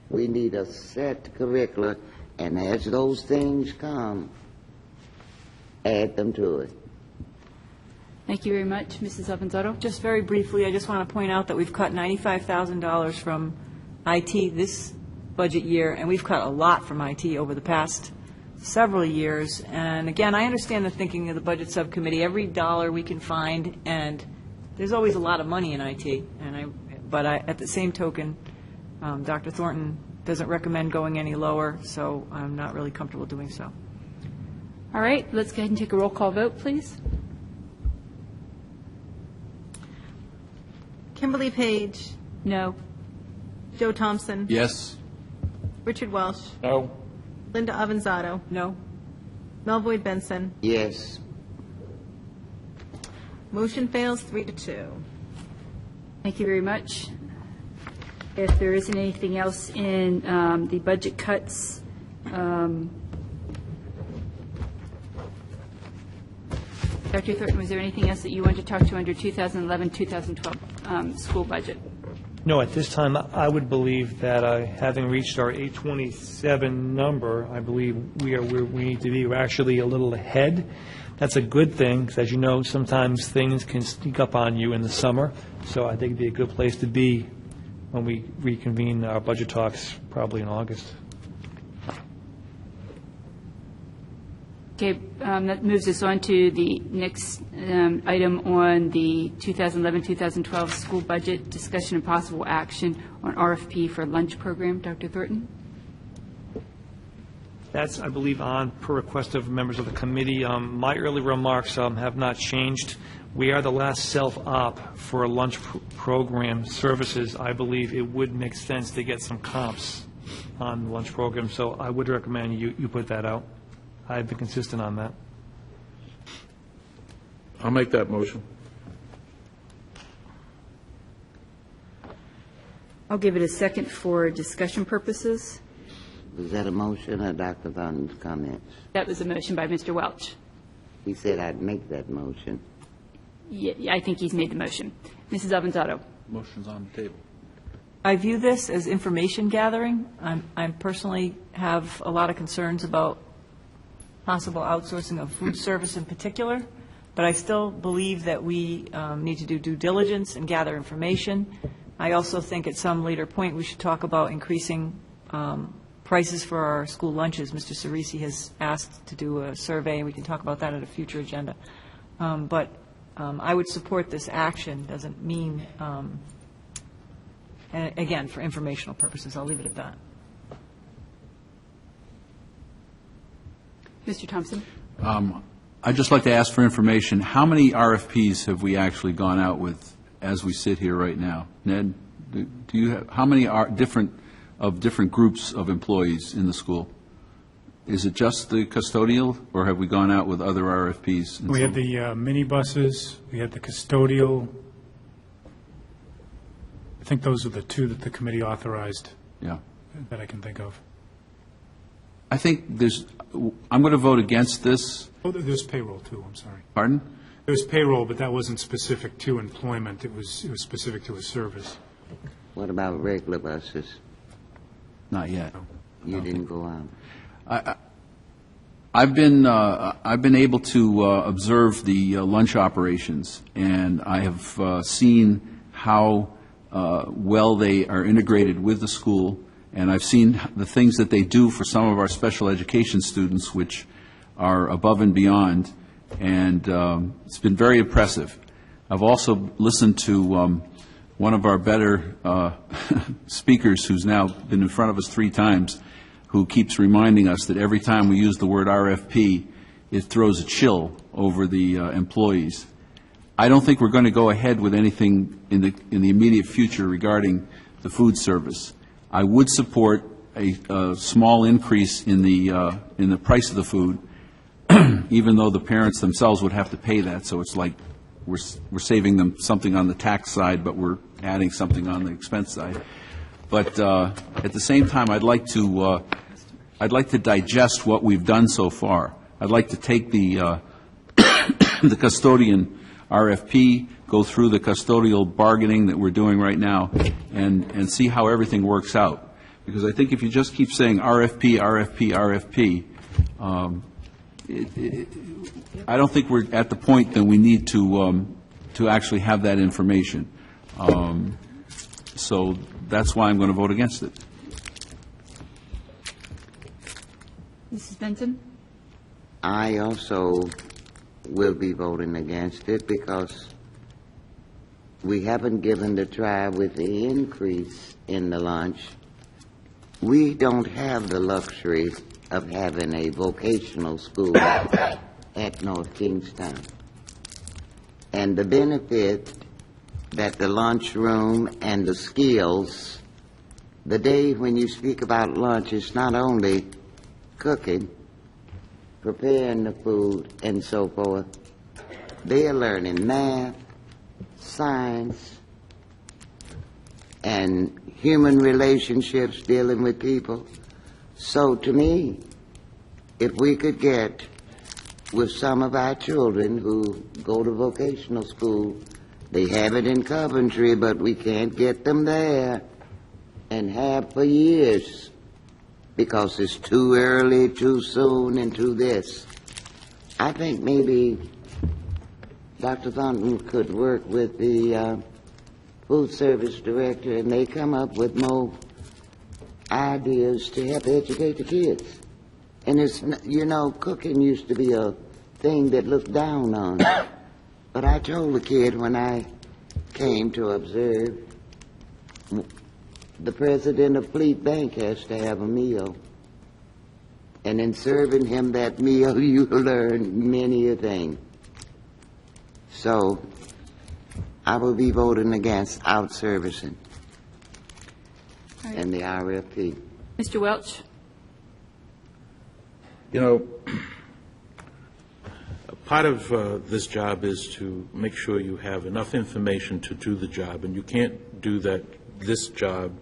We need a set curricula, and as those things come, add them to it. Thank you very much. Mrs. Avanzato? Just very briefly, I just want to point out that we've cut $95,000 from IT this budget year, and we've cut a lot from IT over the past several years. And again, I understand the thinking of the Budget Subcommittee. Every dollar we can find, and there's always a lot of money in IT. But at the same token, Dr. Thornton doesn't recommend going any lower, so I'm not really comfortable doing so. All right, let's go ahead and take a roll call vote, please. Kimberly Page. No. Joe Thompson. Yes. Richard Welsh. No. Linda Avanzato. No? Mel Boyd Benson. Yes. Motion fails 3-2. Thank you very much. If there isn't anything else in the budget cuts, Dr. Thornton, was there anything else that you wanted to talk to under 2011-2012 school budget? No, at this time, I would believe that having reached our 827 number, I believe we are where we need to be. We're actually a little ahead. That's a good thing, because as you know, sometimes things can sneak up on you in the summer. So I think it'd be a good place to be when we reconvene our budget talks, probably in August. Okay, that moves us on to the next item on the 2011-2012 school budget, discussion and possible action on RFP for lunch program. Dr. Thornton? That's, I believe, on per request of members of the committee. My early remarks have not changed. We are the last self-op for lunch program services. I believe it would make sense to get some comps on the lunch program, so I would recommend you put that out. I've been consistent on that. I'll make that motion. I'll give it a second for discussion purposes. Was that a motion or Dr. Thornton's comments? That was a motion by Mr. Welch. He said I'd make that motion. Yeah, I think he's made the motion. Mrs. Avanzato? Motion's on the table. I view this as information gathering. I personally have a lot of concerns about possible outsourcing of food service in particular, but I still believe that we need to do due diligence and gather information. I also think at some later point we should talk about increasing prices for our school lunches. Mr. Cerisi has asked to do a survey, and we can talk about that at a future agenda. But I would support this action. Doesn't mean, and again, for informational purposes. I'll leave it at that. Mr. Thompson? I'd just like to ask for information. How many RFPs have we actually gone out with as we sit here right now? Ned, do you have, how many are different groups of employees in the school? Is it just the custodial, or have we gone out with other RFPs? We had the minibuses, we had the custodial. I think those are the two that the committee authorized. Yeah. That I can think of. I think I'm going to vote against this. Oh, there's payroll too, I'm sorry. Pardon? There's payroll, but that wasn't specific to employment. It was specific to a service. What about regular buses? Not yet. You didn't go out. I've been able to observe the lunch operations, and I have seen how well they are integrated with the school, and I've seen the things that they do for some of our special education students, which are above and beyond, and it's been very impressive. I've also listened to one of our better speakers, who's now been in front of us 3 times, who keeps reminding us that every time we use the word RFP, it throws a chill over the employees. I don't think we're going to go ahead with anything in the immediate future regarding the food service. I would support a small increase in the price of the food, even though the parents themselves would have to pay that. So it's like we're saving them something on the tax side, but we're adding something on the expense side. But at the same time, I'd like to I'd like to digest what we've done so far. I'd like to take the the custodian RFP, go through the custodial bargaining that we're doing right now, and see how everything works out. Because I think if you just keep saying RFP, RFP, RFP, I don't think we're at the point that we need to actually have that information. So that's why I'm going to vote against it. Mrs. Benson? I also will be voting against it because we haven't given the try with the increase in the lunch. We don't have the luxury of having a vocational school at North Kingstown. And the benefit that the lunchroom and the skills, the day when you speak about lunch, it's not only cooking, preparing the food, and so forth. They are learning math, science, and human relationships, dealing with people. So to me, if we could get with some of our children who go to vocational school, they have it in Coventry, but we can't get them there, and have for years, because it's too early, too soon, and too this. I think maybe Dr. Thornton could work with the food service director, and they come up with more ideas to help educate the kids. And it's, you know, cooking used to be a thing that looked down on. But I told the kid when I came to observe, the president of Fleet Bank has to have a meal. And in serving him that meal, you learn many a thing. So I will be voting against out-servicing and the RFP. Mr. Welch? You know, part of this job is to make sure you have enough information to do the job, and you can't do this job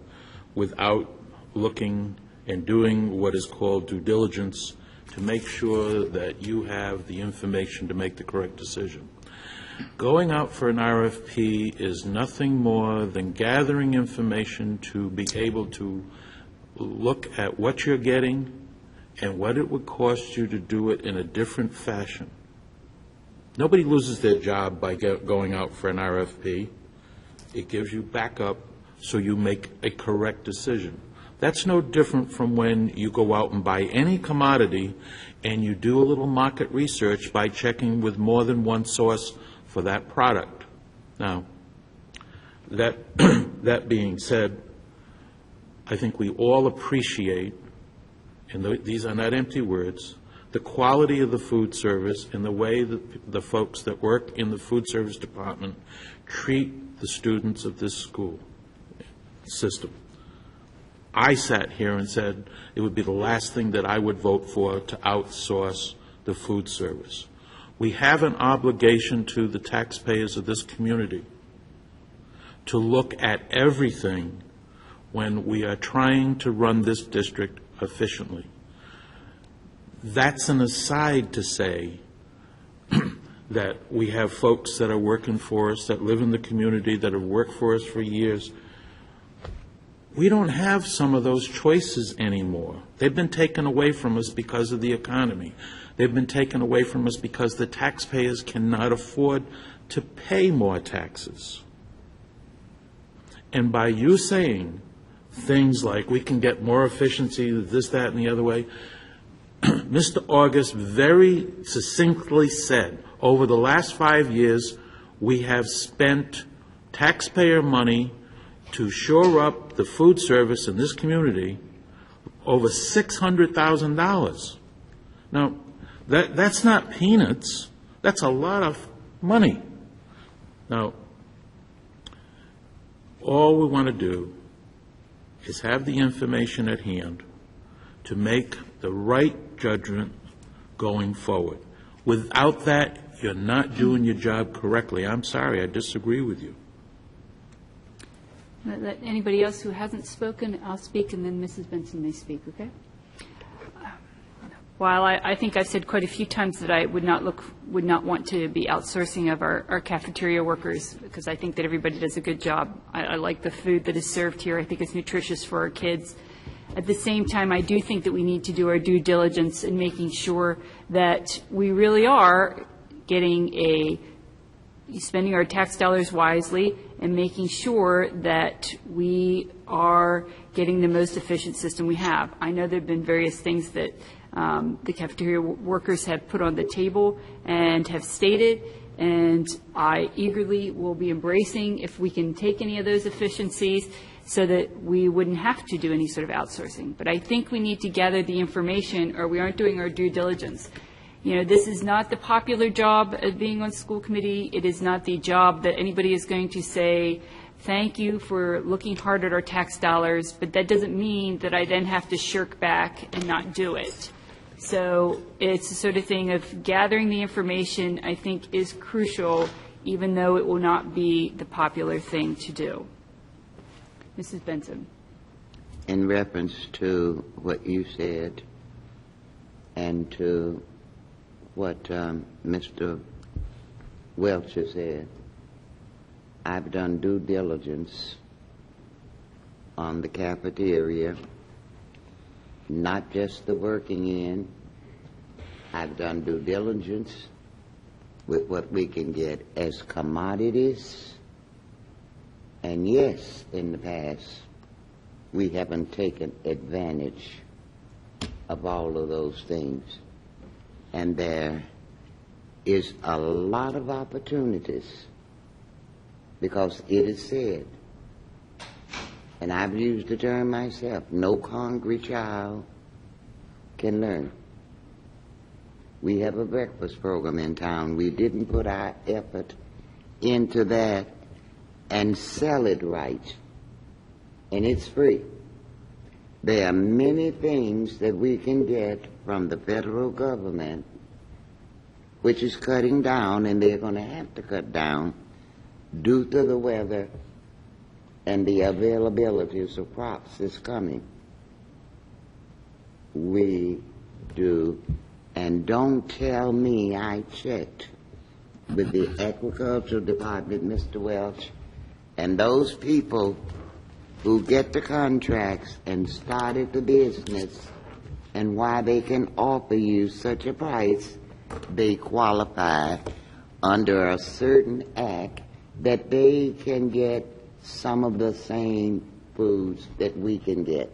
without looking and doing what is called due diligence to make sure that you have the information to make the correct decision. Going out for an RFP is nothing more than gathering information to be able to look at what you're getting and what it would cost you to do it in a different fashion. Nobody loses their job by going out for an RFP. It gives you backup so you make a correct decision. That's no different from when you go out and buy any commodity and you do a little market research by checking with more than one source for that product. Now, that being said, I think we all appreciate, and these are not empty words, the quality of the food service and the way that the folks that work in the food service department treat the students of this school system. I sat here and said it would be the last thing that I would vote for to outsource the food service. We have an obligation to the taxpayers of this community to look at everything when we are trying to run this district efficiently. That's an aside to say that we have folks that are working for us, that live in the community, that have worked for us for years. We don't have some of those choices anymore. They've been taken away from us because of the economy. They've been taken away from us because the taxpayers cannot afford to pay more taxes. And by you saying things like we can get more efficiency, this, that, and the other way, Mr. August very succinctly said, over the last 5 years, we have spent taxpayer money to shore up the food service in this community over $600,000. Now, that's not peanuts. That's a lot of money. Now, all we want to do is have the information at hand to make the right judgment going forward. Without that, you're not doing your job correctly. I'm sorry, I disagree with you. Let anybody else who hasn't spoken, I'll speak, and then Mrs. Benson may speak, okay? while I think I've said quite a few times that I would not want to be outsourcing of our cafeteria workers, because I think that everybody does a good job. I like the food that is served here. I think it's nutritious for our kids. At the same time, I do think that we need to do our due diligence in making sure that we really are spending our tax dollars wisely and making sure that we are getting the most efficient system we have. I know there have been various things that the cafeteria workers have put on the table and have stated, and I eagerly will be embracing if we can take any of those efficiencies so that we wouldn't have to do any sort of outsourcing. But I think we need to gather the information, or we aren't doing our due diligence. You know, this is not the popular job of being on school committee. It is not the job that anybody is going to say, thank you for looking hard at our tax dollars, but that doesn't mean that I then have to shirk back and not do it. So it's the sort of thing of gathering the information, I think, is crucial, even though it will not be the popular thing to do. Mrs. Benson. In reference to what you said and to what Mr. Welch has said, I've done due diligence on the cafeteria, not just the working end. I've done due diligence with what we can get as commodities. And yes, in the past, we haven't taken advantage of all of those things. And there is a lot of opportunities, because it is said, and I've used the term myself, no hungry child can learn. We have a breakfast program in town. We didn't put our effort into that and sell it right, and it's free. There are many things that we can get from the federal government, which is cutting down, and they're going to have to cut down due to the weather and the availabilities of crops that's coming. We do, and don't tell me I checked with the Agricultural Department, Mr. Welch, and those people who get the contracts and started the business, and why they can offer you such a price, they qualify under a certain act that they can get some of the same foods that we can get,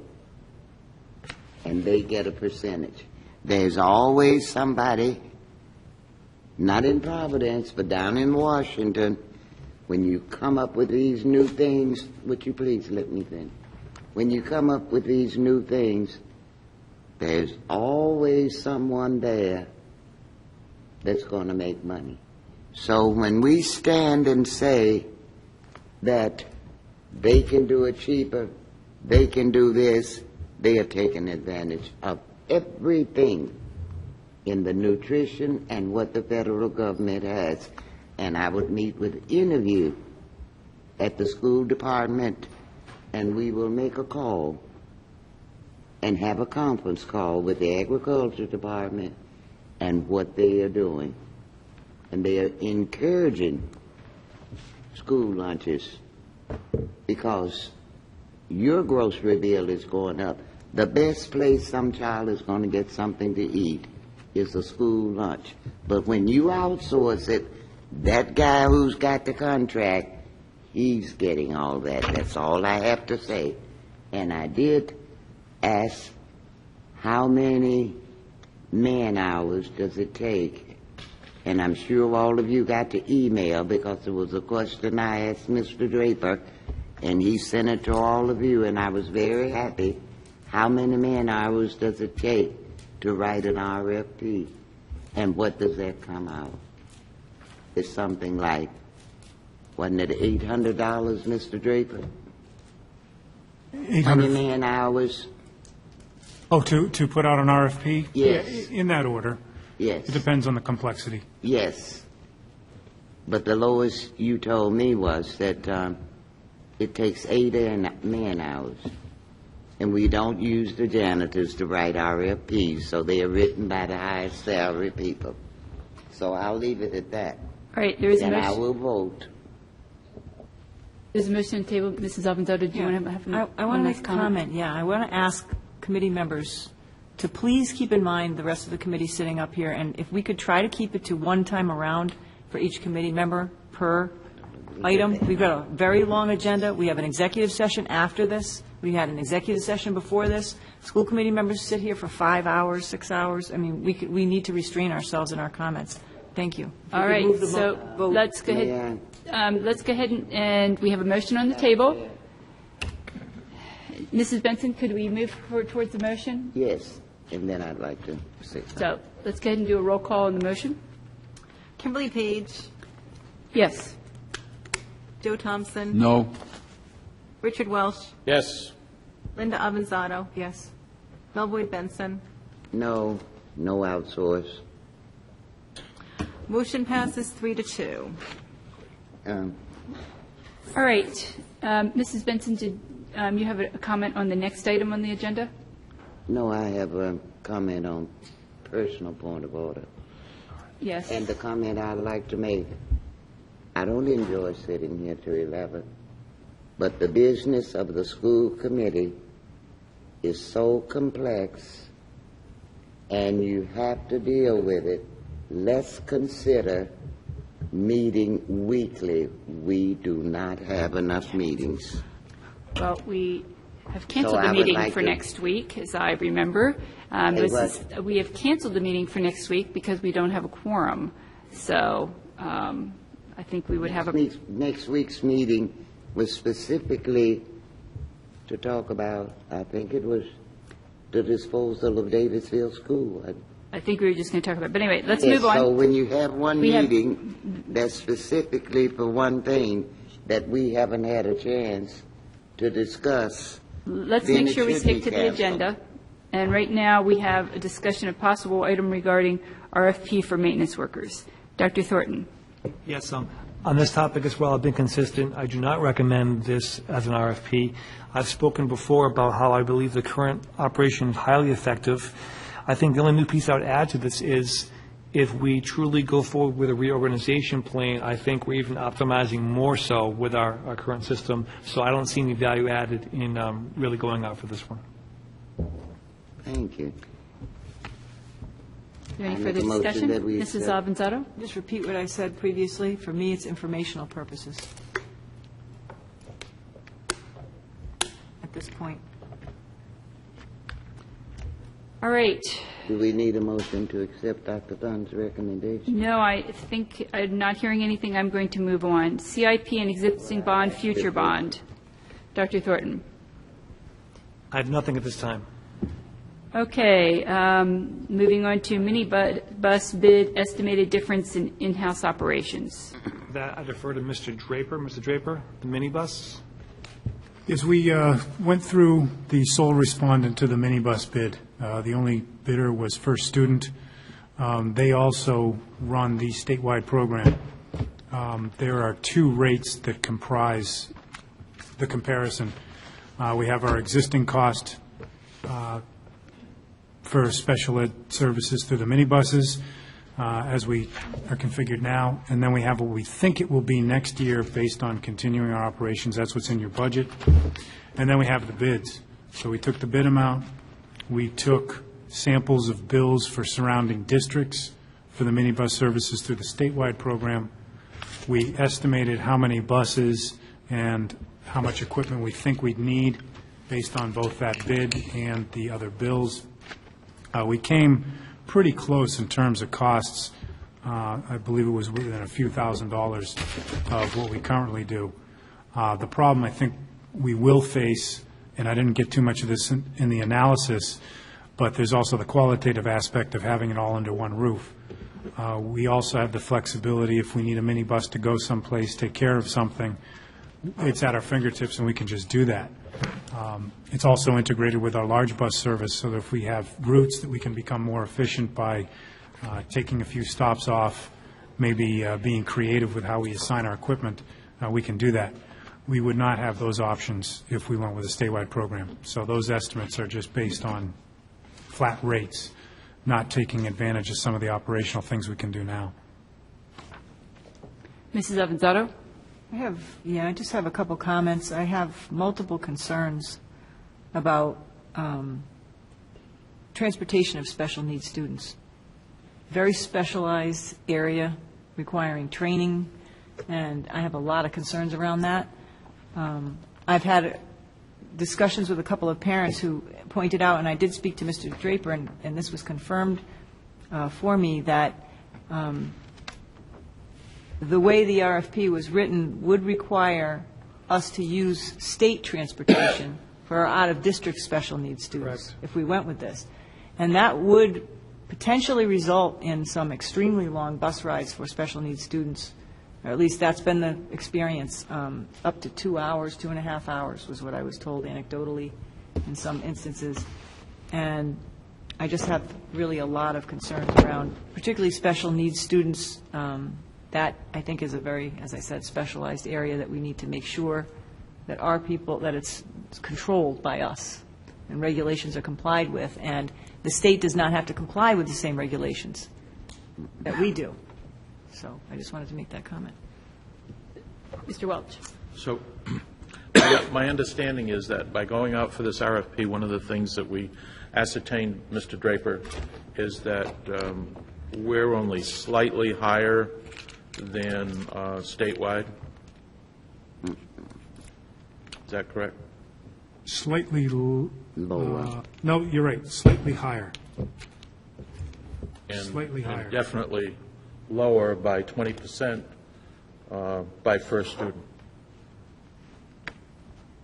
and they get a percentage. There's always somebody, not in Providence, but down in Washington, when you come up with these new things, would you please let me finish? When you come up with these new things, there's always someone there that's going to make money. So when we stand and say that they can do it cheaper, they can do this, they are taking advantage of everything in the nutrition and what the federal government has. And I would meet with any of you at the school department, and we will make a call and have a conference call with the agriculture department and what they are doing. And they are encouraging school lunches, because your grocery bill is going up. The best place some child is going to get something to eat is a school lunch. But when you outsource it, that guy who's got the contract, he's getting all that. That's all I have to say. And I did ask, how many man-hours does it take? And I'm sure all of you got the email, because there was a question I asked Mr. Draper, and he sent it to all of you, and I was very happy. How many man-hours does it take to write an RFP? And what does that come out? It's something like, wasn't it $800, Mr. Draper? 800. How many man-hours? Oh, to put out an RFP? Yes. Yeah, in that order. Yes. It depends on the complexity. Yes. But the lowest you told me was that it takes 8 man-hours. and we don't use the janitors to write RFPs, so they are written by the highest salary people. So I'll leave it at that. All right, there is a And I motion. will vote. There's a motion on the table. Mrs. Avanzado, do you want to have I want to make a comment, yeah. I want to ask committee members to please keep in mind the rest of the committee sitting up here, and if we could try to keep it to one time around for each committee member per item. We've got a very long agenda. We have an executive session after this. We had an executive session before this. School committee members sit here for 5 hours, 6 hours. I mean, we need to restrain ourselves in our comments. Thank you. If we All could right, move the so vote. let's go ahead, and we have a motion on the table. Mrs. Benson, could we move towards the motion? Yes, and then I'd like to say something. So let's go ahead and do a roll call on the motion. Kimberly Page, Yes. Joe Thompson, No. Richard Welsh, Yes. Linda Avanzado, Yes. Mel Boyd Benson. No, no outsource. Motion passes 3-2. All right. Mrs. Benson, did you have a comment on the next item on the agenda? No, I have a comment on personal point of order. Yes. And the comment I'd like to make, I don't enjoy sitting here till 11, but the business of the school committee is so complex, and you have to deal with it. Let's consider meeting weekly. We do not have enough meetings. Well, we have canceled I the would meeting like for to- next week, as I remember. We have canceled the meeting for next week because we don't have a quorum. So I think we would have a... Next week's meeting was specifically to talk about, I think it was the disposal of Davisville School. I think we were just going to talk about, but anyway, let's Yes, move on. So when you have one We have- meeting that's specifically for one thing that we haven't had a chance to discuss, Let's then make it sure we should stick be to the canceled. agenda. And right now, we have a discussion of possible item regarding RFP for maintenance workers. Dr. Thornton. Yes, on this topic as well, I've been consistent. I do not recommend this as an RFP. I've spoken before about how I believe the current operation is highly effective. I think the only new piece I would add to this is if we truly go forward with a reorganization plan, I think we're even optimizing more so with our current system. So I don't see any value added in really going out for this one. Thank you. Is there any I further make a motion discussion? that we Mrs. accept. Avanzado? Just repeat what I said previously. For me, it's informational purposes at this point. All right. Do we need a motion to accept Dr. Dunn's recommendation? No, I think I'm not hearing anything. I'm going to move on. CIP and existing bond, future bond. Dr. Thornton. I have nothing at this time. Okay, moving on to minibus bid, estimated difference in in-house operations. That I defer to Mr. Draper. Mr. Draper, the minibus. As we went through the sole respondent to the minibus bid, the only bidder was First Student. They also run the statewide program. There are two rates that comprise the comparison. We have our existing cost for special ed services through the minibuses as we are configured now, and then we have what we think it will be next year based on continuing our operations. That's what's in your budget. And then we have the bids. So we took the bid amount, we took samples of bills for surrounding districts for the minibus services through the statewide program. We estimated how many buses and how much equipment we think we'd need based on both that bid and the other bills. We came pretty close in terms of costs. I believe it was within a few $1,000s of what we currently do. The problem I think we will face, and I didn't get too much of this in the analysis, but there's also the qualitative aspect of having it all under one roof. We also have the flexibility if we need a minibus to go someplace, take care of something, it's at our fingertips and we can just do that. It's also integrated with our large bus service so that if we have routes that we can become more efficient by taking a few stops off, maybe being creative with how we assign our equipment, we can do that. we would not have those options if we went with a statewide program. So those estimates are just based on flat rates, not taking advantage of some of the operational things we can do now. Mrs. Avanzato? I just have a couple comments. I have multiple concerns about transportation of special needs students. Very specialized area requiring training, and I have a lot of concerns around that. I've had discussions with a couple of parents who pointed out, and I did speak to Mr. Draper, and this was confirmed for me, that the way the RFP was written would require us to use state transportation for our out-of-district special needs students, if we went with this. And that would potentially result in some extremely long bus rides for special needs students, or at least that's been the experience. Up to 2 hours, 2.5 hours was what I was told anecdotally in some instances. And I just have really a lot of concerns around particularly special needs students. That, I think, is a very, as I said, specialized area that we need to make sure that our people, that it's controlled by us and regulations are complied with, and the state does not have to comply with the same regulations that we do. So I just wanted to make that comment. Mr. Welch? So my understanding is that by going out for this RFP, one of the things that we ascertained, Mr. Draper, is that we're only slightly higher than statewide. Is that correct? Slightly lower. No, you're right, slightly higher. And, Slightly and higher. definitely lower by 20% by first student.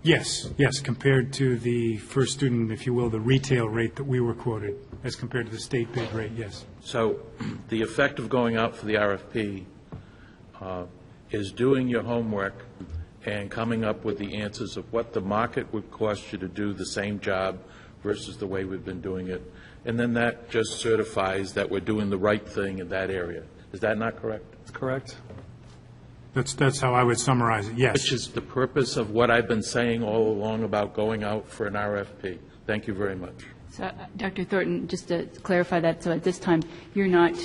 Yes, compared to the first student, if you will, the retail rate that we were quoted, as compared to the state bid rate, yes. So the effect of going out for the RFP is doing your homework and coming up with the answers of what the market would cost you to do the same job versus the way we've been doing it. And then that just certifies that we're doing the right thing in that area. Is that not correct? That's correct. That's how I would summarize it, yes. Which is the purpose of what I've been saying all along about going out for an RFP. Thank you very much. So, Dr. Thornton, just to clarify that, so at this time, you're not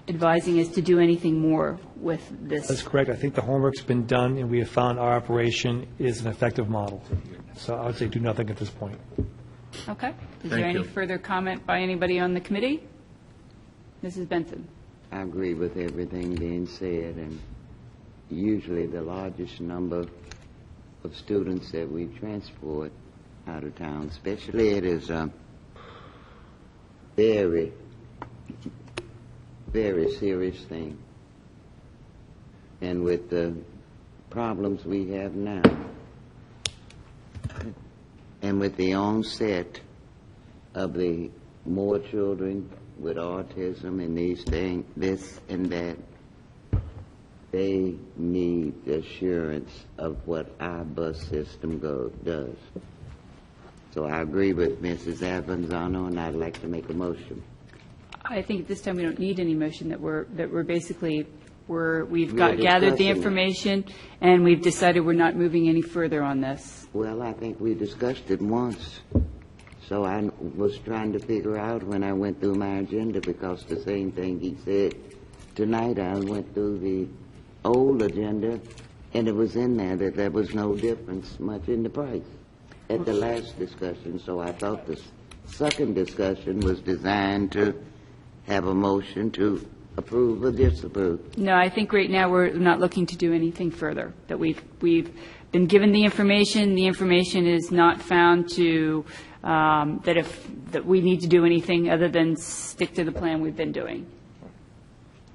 advising us to do anything more with this? That's correct. I think the homework's been done, and we have found our operation is an effective model. So I would say do nothing at this point. Okay. Is there any further comment by anybody on the committee? Mrs. Benson? I agree with everything being said, and usually the largest number of students that we transport out of town, especially it is a very, very serious thing. And with the problems we have now, and with the onset of the more children with autism and these things, this and that, they need assurance of what our bus system does. So I agree with Mrs. Avanzano, and I'd like to make a motion. I think at this time we don't need any motion, that we're basically, we've gathered the information, and we've decided we're not moving any further on this. Well, I think we discussed it once. So I was trying to figure out when I went through my agenda, because the same thing he said tonight, I went through the old agenda, and it was in there that there was no difference much in the price at the last discussion. So I thought the second discussion was designed to have a motion to approve or disapprove. No, I think right now we're not looking to do anything further, that we've been given the information is not found to, that we need to do anything other than stick to the plan we've been doing.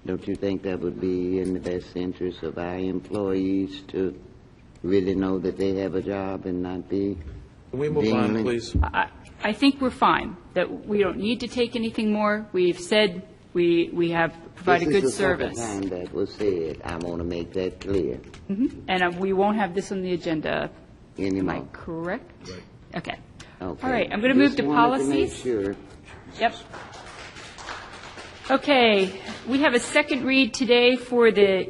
Don't you think that would be in the best interest of our employees to really know that they have a job and not be... Can we move on, please? I think we're fine, that we don't need to take anything more. We've said we have provided good service. This is the second time that was said. I want to make that clear. Mm-hmm. And we won't have this on the agenda anymore. Am I correct? Right. Okay. Okay. All right, I'm going to move to policies. To make sure. Yep. Okay, we have a second read today for the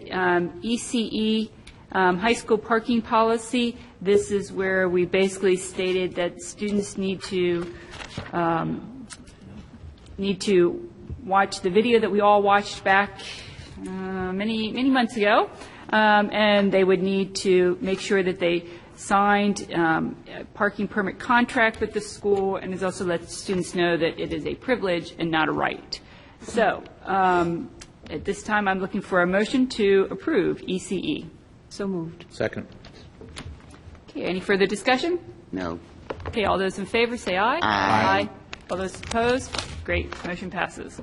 ECE High school parking policy, this is where we basically stated that students need to watch the video that we all watched back many months ago, and they would need to make sure that they signed a parking permit contract with the school, and it also lets students know that it is a privilege and not a right. So at this time, I'm looking for a motion to approve ECE. So moved. Second. Okay, any further discussion? No. Okay, all those in favor, say aye. Aye. All those opposed? Great, motion passes.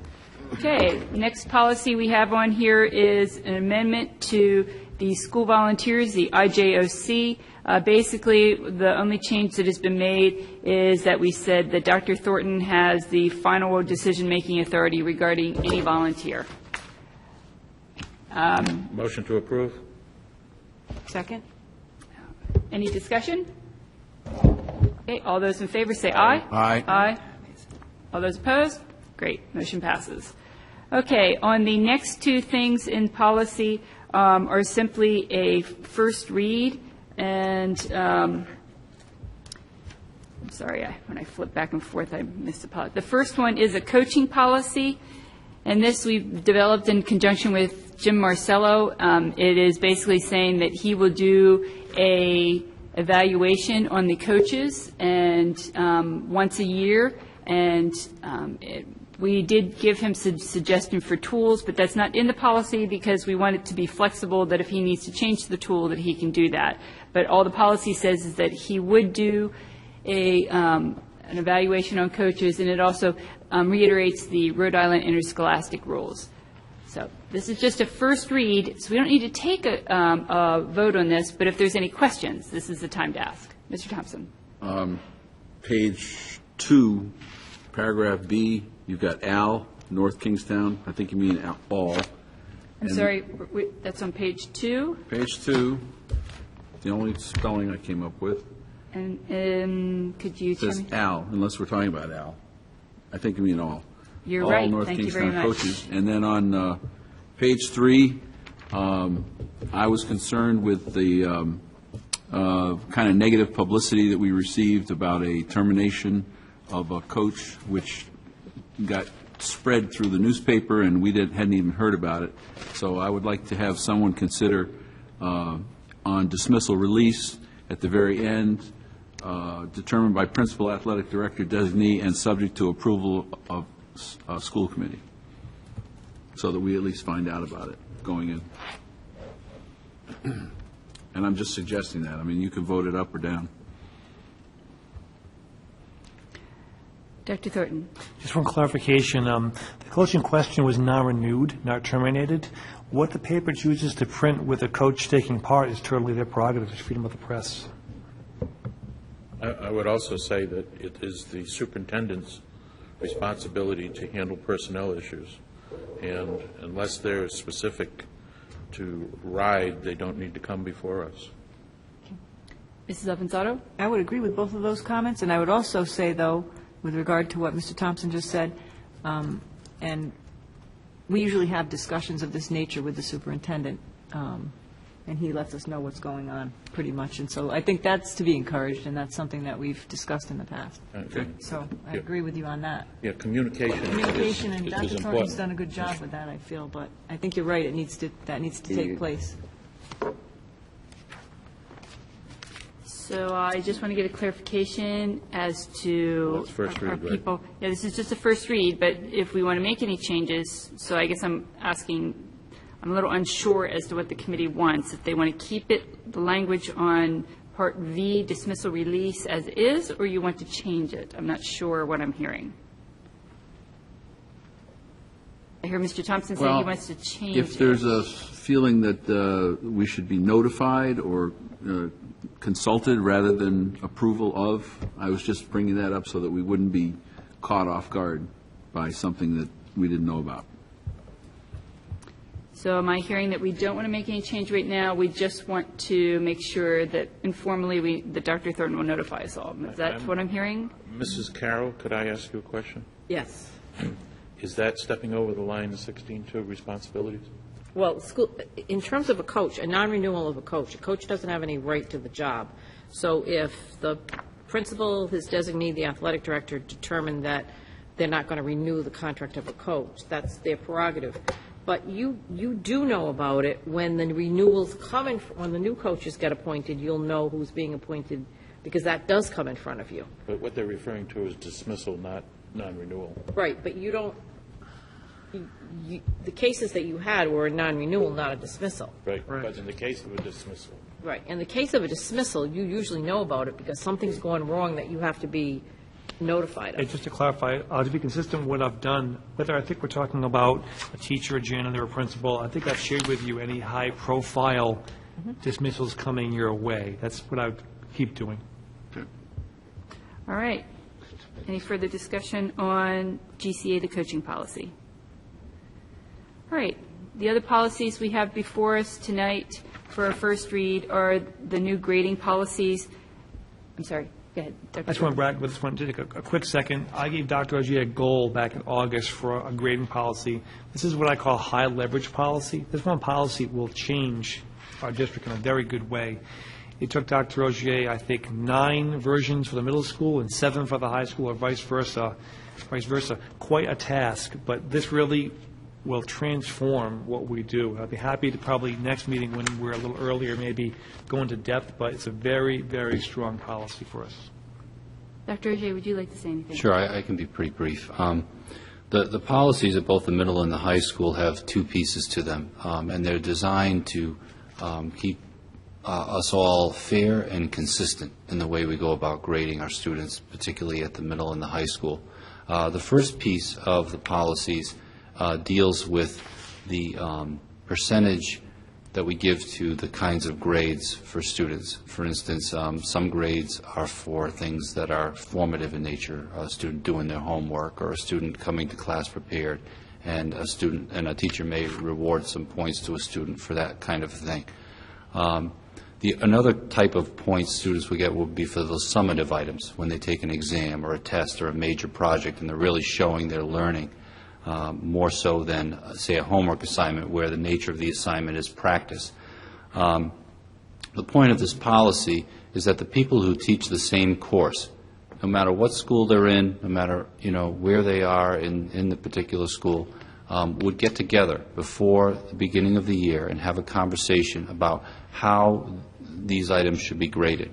Okay, next policy we have on here is an amendment to the school volunteers, the IJOC. Basically, the only change that has been made is that we said that Dr. Thornton has the final decision-making authority regarding any volunteer. Motion to approve? Second? Any discussion? Okay, all those in favor say aye. Aye. Aye. All those opposed? Great, motion passes. Okay, on the next two things in policy are simply a first read, and I'm sorry, when I flip back and forth, I missed a policy. The first one is a coaching policy, and this we've developed in conjunction with Jim Marcello. It is basically saying that he will do a evaluation on the coaches and once a year, and we did give him some suggestion for tools, but that's not in the policy because we want it to be flexible, that if he needs to change the tool, that he can do that. But all the policy says is that he would do an evaluation on coaches, and it also reiterates the Rhode Island interscholastic rules. So this is just a first read, so we don't need to take a vote on this, but if there's any questions, this is the time to ask. Mr. Thompson. Page 2, paragraph B, you've got Al, North Kingstown. I think you mean all. I'm sorry, that's on page 2? Page 2, the only spelling I came up with. And could you tell It me? says Al, unless we're talking about Al. I think you mean all. You're all right. North Thank you very Kingstown much. coaches. And then on page 3, I was concerned with the kind of negative publicity that we received about a termination of a coach, which got spread through the newspaper, and we hadn't even heard about it. So I would like to have someone consider on dismissal release at the very end, determined by principal athletic director designee and subject to approval of school committee, so that we at least find out about it going in. And I'm just suggesting that. I mean, you can vote it up or down. Dr. Thornton. Just one clarification, the coach in question was not renewed, not terminated. What the paper chooses to print with a coach taking part is totally their prerogative, it's freedom of the press. I would also say that it is the superintendent's responsibility to handle personnel issues, and unless they're specific to RIDE, they don't need to come before us. Mrs. Avanzato? I would agree with both of those comments, and I would also say, though, with regard to what Mr. Thompson just said, and we usually have discussions of this nature with the superintendent, and he lets us know what's going on, pretty much. And so I think that's to be encouraged, and that's something that we've discussed in the past. Okay. So I agree with you on that. Yeah, communication Communication, and is Dr. Thornton's important. done a good job with that, I feel, but I think you're right, that needs to take place. So I just want to get a clarification as to Well, it's first our read, right? people. Yeah, this is just a first read, but if we want to make any changes, so I guess I'm a little unsure as to what the committee wants. If they want to keep it, the language on Part V, dismissal release as is, or you want to change it. I'm not sure what I'm hearing. I hear Mr. Thompson saying he wants to change it. If there's a feeling that we should be notified or consulted rather than approval of, I was just bringing that up so that we wouldn't be caught off guard by something that we didn't know about. So am I hearing that we don't want to make any change right now? We just want to make sure that informally that Dr. Thornton will notify us all. Is that what I'm hearing? Mrs. Carroll, could I ask you a question? Yes. Is that stepping over the line to 16.2 responsibilities? Well, school, in terms of a coach, a non-renewal of a coach doesn't have any right to the job. So if the principal, his designee, the athletic director, determine that they're not going to renew the contract of a coach, that's their prerogative. But you do know about it when the renewals come in, when the new coaches get appointed, you'll know who's being appointed, because that does come in front of you. But what they're referring to is dismissal, not non-renewal. Right, but you don't, the cases that you had were a non-renewal, not a dismissal. Right, but in the case of a dismissal. Right, in the case of a dismissal, you usually know about it because something's going wrong that you have to be notified Hey, of. just to clarify, to be consistent with what I've done, whether I think we're talking about a teacher, a janitor, a principal, I think I've shared with you any high-profile dismissals coming your way. That's what I would keep doing. All right. Any further discussion on GCA, the coaching policy? All right. The other policies we have before us tonight for our first read are the new grading policies. I'm sorry. Go ahead, Dr. I just want to brag with this one, take a quick second. I gave Dr. Ogier a goal back in August for a grading policy. This is what I call high leverage policy. This one policy will change our district in a very good way. It took Dr. Ogier, I think, 9 versions for the middle school and 7 for the high school, or vice versa. Quite a task, but this really will transform what we do. I'll be happy to probably next meeting when we're a little earlier maybe go into depth, but it's a very, very strong policy for us. Dr. Ogier, would you like to say anything? Sure, I can be pretty brief. The policies at both the middle and the high school have 2 pieces to them, and they're designed to keep us all fair and consistent in the way we go about grading our students, particularly at the middle and the high school. The first piece of the policies deals with the percentage that we give to the kinds of grades for students. For instance, some grades are for things that are formative in nature, a student doing their homework or a student coming to class prepared, and a teacher may reward some points to a student for that kind of thing. Another type of points students will get would be for those summative items, when they take an exam or a test or a major project and they're really showing their learning, more so than, say, a homework assignment where the nature of the assignment is practice. The point of this policy is that the people who teach the same course, no matter what school they're in, no matter where they are in the particular school, would get together before the beginning of the year and have a conversation about how these items should be graded.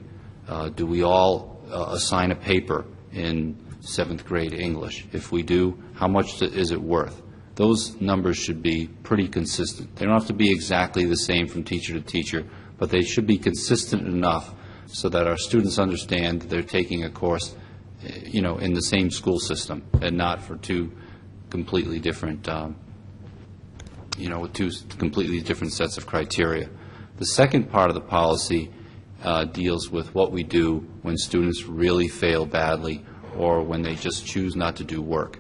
Do we all assign a paper in 7th grade English? If we do, how much is it worth? Those numbers should be pretty consistent. They don't have to be exactly the same from teacher to teacher, but they should be consistent enough so that our students understand they're taking a course, in the same school system and not for 2 completely different, with 2 completely different sets of criteria. The second part of the policy deals with what we do when students really fail badly or when they just choose not to do work.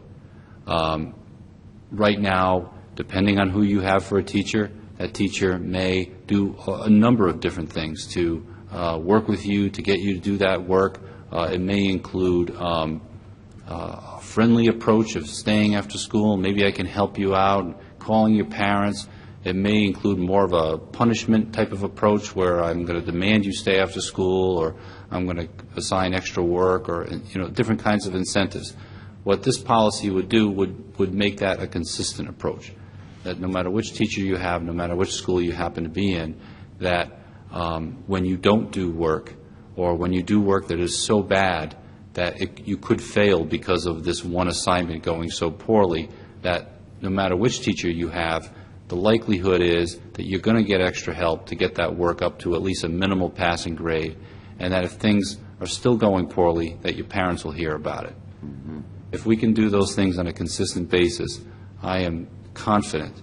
Right now, depending on who you have for a teacher, that teacher may do a number of different things to work with you, to get you to do that work. It may include a friendly approach of staying after school. Maybe I can help you out, calling your parents. It may include more of a punishment type of approach where I'm going to demand you stay after school, or I'm going to assign extra work, or different kinds of incentives. What this policy would do would make that a consistent approach, that no matter which teacher you have, no matter which school you happen to be in, that when you don't do work, or when you do work that is so bad that you could fail because of this one assignment going so poorly, that no matter which teacher you have, the likelihood is that you're going to get extra help to get that work up to at least a minimal passing grade, and that if things are still going poorly, that your parents will hear about it. If we can do those things on a consistent basis, I am confident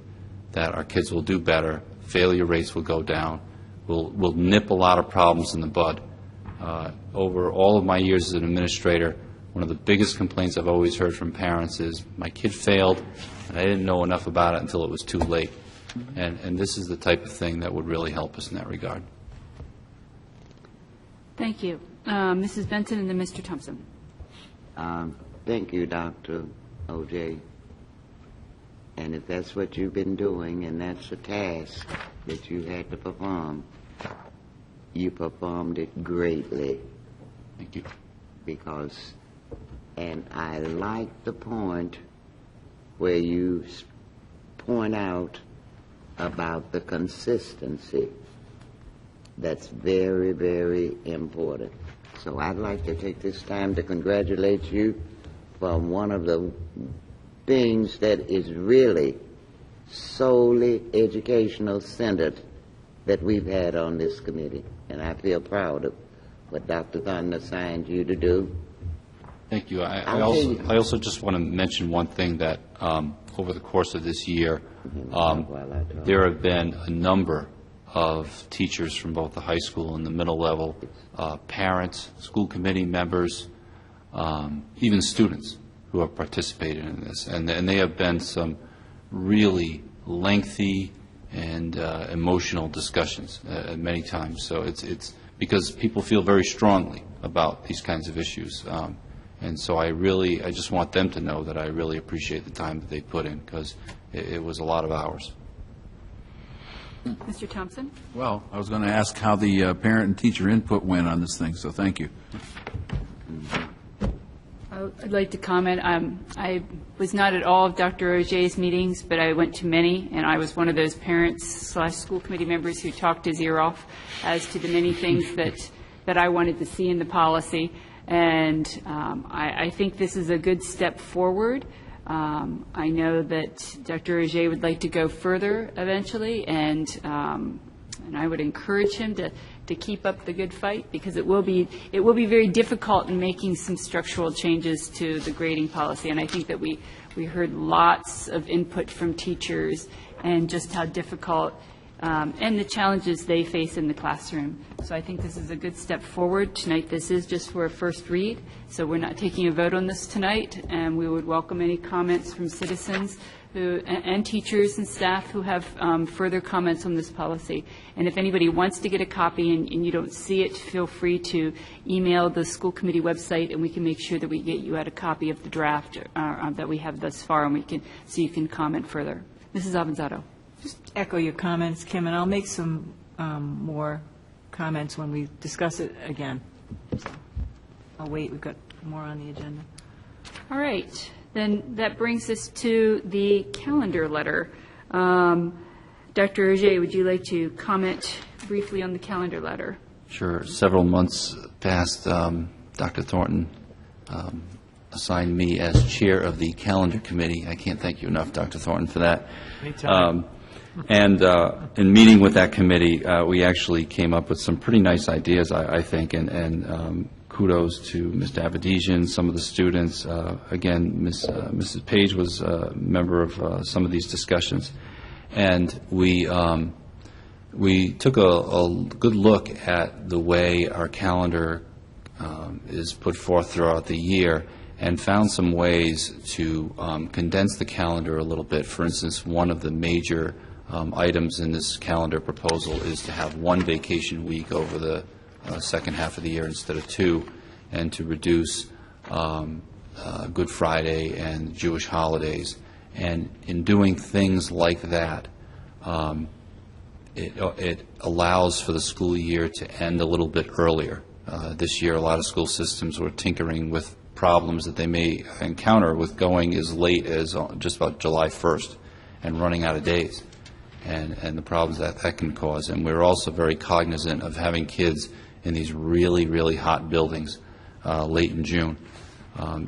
that our kids will do better, failure rates will go down, we'll nip a lot of problems in the bud. Over all of my years as an administrator, one of the biggest complaints I've always heard from parents is, my kid failed, and I didn't know enough about it until it was too late. And this is the type of thing that would really help us in that regard. Thank you. Mrs. Benson and then Mr. Thompson. Thank you, Dr. O.J. And if that's what you've been doing, and that's a task that you had to perform, you performed it greatly. Thank you. Because, and I like the point where you point out about the consistency. That's very, very important. So I'd like to take this time to congratulate you for one of the things that is really solely educational centered that we've had on this committee. And I feel proud of what Dr. Thornton assigned you to do. Thank you. I also just want to mention one thing that over the course of this year, there have been a number of teachers from both the high school and the middle level, parents, school committee members, even students who have participated in this. And they have been some really lengthy and emotional discussions many times. So it's because people feel very strongly about these kinds of issues. And so I just want them to know that I really appreciate the time that they put in, because it was a lot of hours. Mr. Thompson? Well, I was going to ask how the parent and teacher input went on this thing, so thank you. I'd like to comment. I was not at all of Dr. Auger's meetings, but I went to many, and I was one of those parents/school committee members who talked his ear off as to the many things that I wanted to see in the policy. And I think this is a good step forward. I know that Dr. Auger would like to go further eventually, and I would encourage him to keep up the good fight, because it will be very difficult in making some structural changes to the grading policy. And I think that we heard lots of input from teachers and just how difficult and the challenges they face in the classroom. So I think this is a good step forward. Tonight, this is just for a first read, so we're not taking a vote on this tonight, and we would welcome any comments from citizens and teachers and staff who have further comments on this policy. And if anybody wants to get a copy and you don't see it, feel free to email the school committee website, and we can make sure that we get you out a copy of the draft that we have thus far, and so you can comment further. Mrs. Avanzato. Just echo your comments, Kim, and I'll make some more comments when we discuss it again. So I'll wait. We've got more on the agenda. All right. Then that brings us to the calendar letter. Dr. Auger, would you like to comment briefly on the calendar letter? Sure. Several months passed. Dr. Thornton assigned me as chair of the calendar committee. I can't thank you enough, Dr. Thornton, for that. And in meeting with that committee, we actually came up with some pretty nice ideas, I think, and kudos to Mr. Avedisian, some of the students. Again, Mrs. Page was a member of some of these discussions. And we took a good look at the way our calendar is put forth throughout the year, and found some ways to condense the calendar a little bit. For instance, one of the major items in this calendar proposal is to have one vacation week over the second half of the year instead of two, and to reduce Good Friday and Jewish holidays. And in doing things like that, it allows for the school year to end a little bit earlier. This year, a lot of school systems were tinkering with problems that they may encounter with going as late as just about July 1st and running out of days, and the problems that can cause. And we're also very cognizant of having kids in these really, really hot buildings late in June.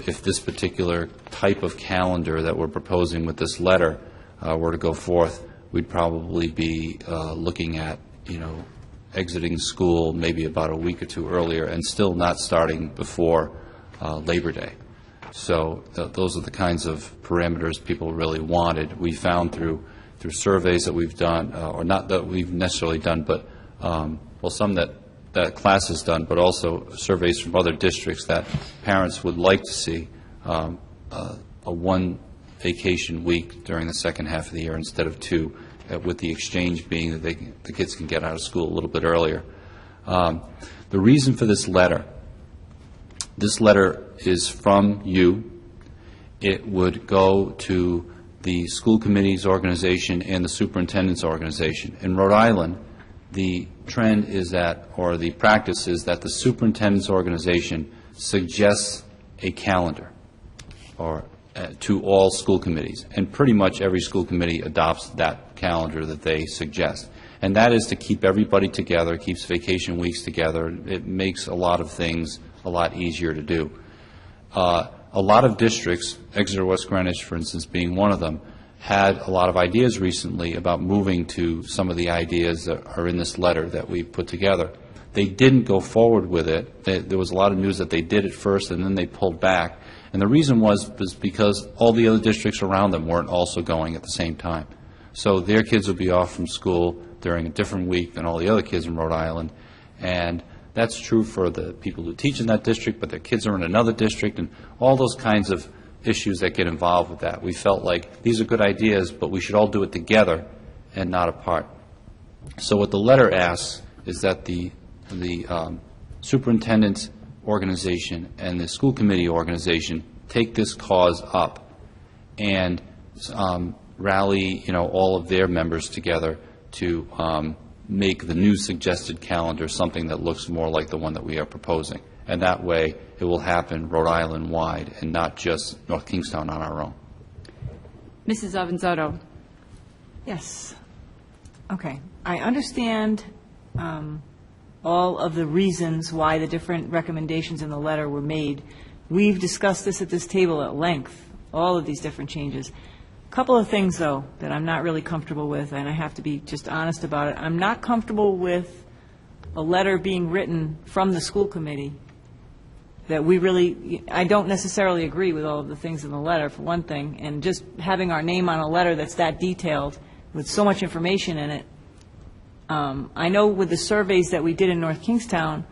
If this particular type of calendar that we're proposing with this letter were to go forth, we'd probably be looking at, exiting school maybe about a week or two earlier and still not starting before Labor Day. So those are the kinds of parameters people really wanted. We found through surveys that we've done, or not that we've necessarily done, but some that class has done, but also surveys from other districts, that parents would like to see a one vacation week during the second half of the year instead of two, with the exchange being that the kids can get out of school a little bit earlier. The reason for this letter is from you. It would go to the school committee's organization and the superintendent's organization. In Rhode Island, the trend is that, or the practice is that the superintendent's organization suggests a calendar or to all school committees, and pretty much every school committee adopts that calendar that they suggest. And that is to keep everybody together, keeps vacation weeks together. It makes a lot of things a lot easier to do. A lot of districts, Exeter West Greenwich, for instance, being one of them, had a lot of ideas recently about moving to some of the ideas that are in this letter that we put together. They didn't go forward with it. There was a lot of news that they did it first and then they pulled back. And the reason was because all the other districts around them weren't also going at the same time. So their kids would be off from school during a different week than all the other kids in Rhode Island. And that's true for the people who teach in that district, but their kids are in another district, and all those kinds of issues that get involved with that. We felt like these are good ideas, but we should all do it together and not apart. So what the letter asks is that the superintendent's organization and the school committee organization take this cause up and rally, all of their members together to make the new suggested calendar something that looks more like the one that we are proposing. And that way, it will happen Rhode Island-wide and not just North Kingstown on our own. Mrs. Avanzato. Yes. Okay. I understand all of the reasons why the different recommendations in the letter were made. We've discussed this at this table at length, all of these different changes. A couple of things, though, that I'm not really comfortable with, and I have to be just honest about it. I'm not comfortable with a letter being written from the school committee that I don't necessarily agree with all of the things in the letter, for one thing, and just having our name on a letter that's that detailed with so much information in it. I know with the surveys that we did in North Kingstown,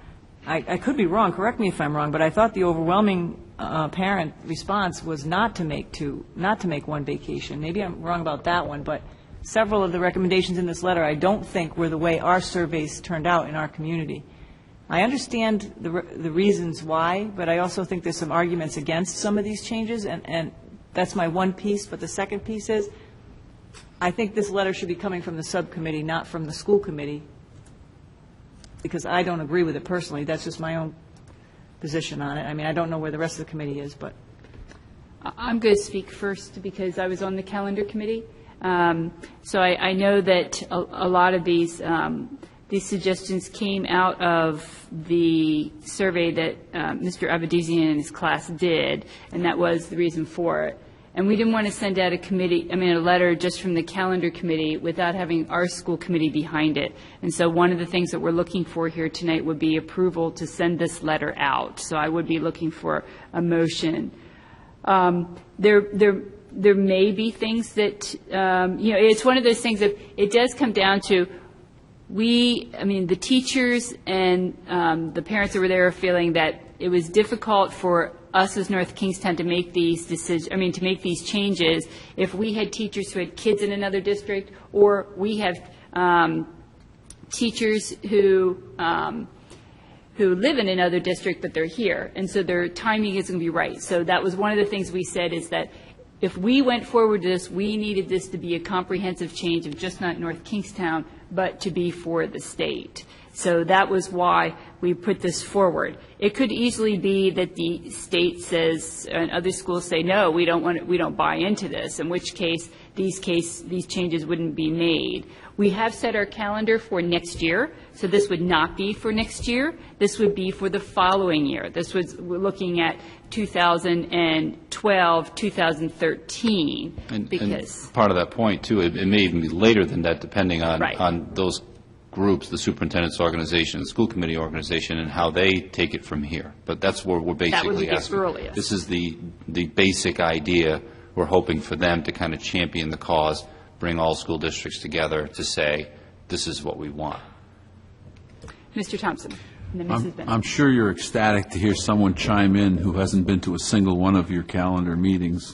I could be wrong, correct me if I'm wrong, but I thought the overwhelming parent response was not to make one vacation. Maybe I'm wrong about that one, but several of the recommendations in this letter I don't think were the way our surveys turned out in our community. I understand the reasons why, but I also think there's some arguments against some of these changes, and that's my one piece. But the second piece is, I think this letter should be coming from the subcommittee, not from the school committee, because I don't agree with it personally. That's just my own position on it. I mean, I don't know where the rest of the committee is, but. I'm going to speak first because I was on the calendar committee. So I know that a lot of these suggestions came out of the survey that Mr. Abadizian and his class did, and that was the reason for it. And we didn't want to send out a letter just from the calendar committee without having our school committee behind it. And so one of the things that we're looking for here tonight would be approval to send this letter out. So I would be looking for a motion. There may be things that, it's one of those things that it does come down to the teachers and the parents that were there are feeling that it was difficult for us as North Kingstown to make these to make these changes if we had teachers who had kids in another district, or we have teachers who live in another district but they're here, and so their timing isn't going to be right. So that was one of the things we said, is that if we went forward to this, we needed this to be a comprehensive change of just not North Kingstown, but to be for the state. So that was why we put this forward. It could easily be that the state says, and other schools say, no, we don't buy into this, in which case these changes wouldn't be made. We have set our calendar for next year, so this would not be for next year. This would be for the following year. We're looking at 2012, 2013. And part of that point, too, it may even be later than that, depending on those groups, the superintendent's organization, the school committee organization, and how they take it from here. But that's where we're basically asking. Earliest. This is the basic idea. We're hoping for them to kind of champion the cause, bring all school districts together to say, this is what we want. Mr. Thompson. And then Mrs. Bennett. I'm sure you're ecstatic to hear someone chime in who hasn't been to a single one of your calendar meetings.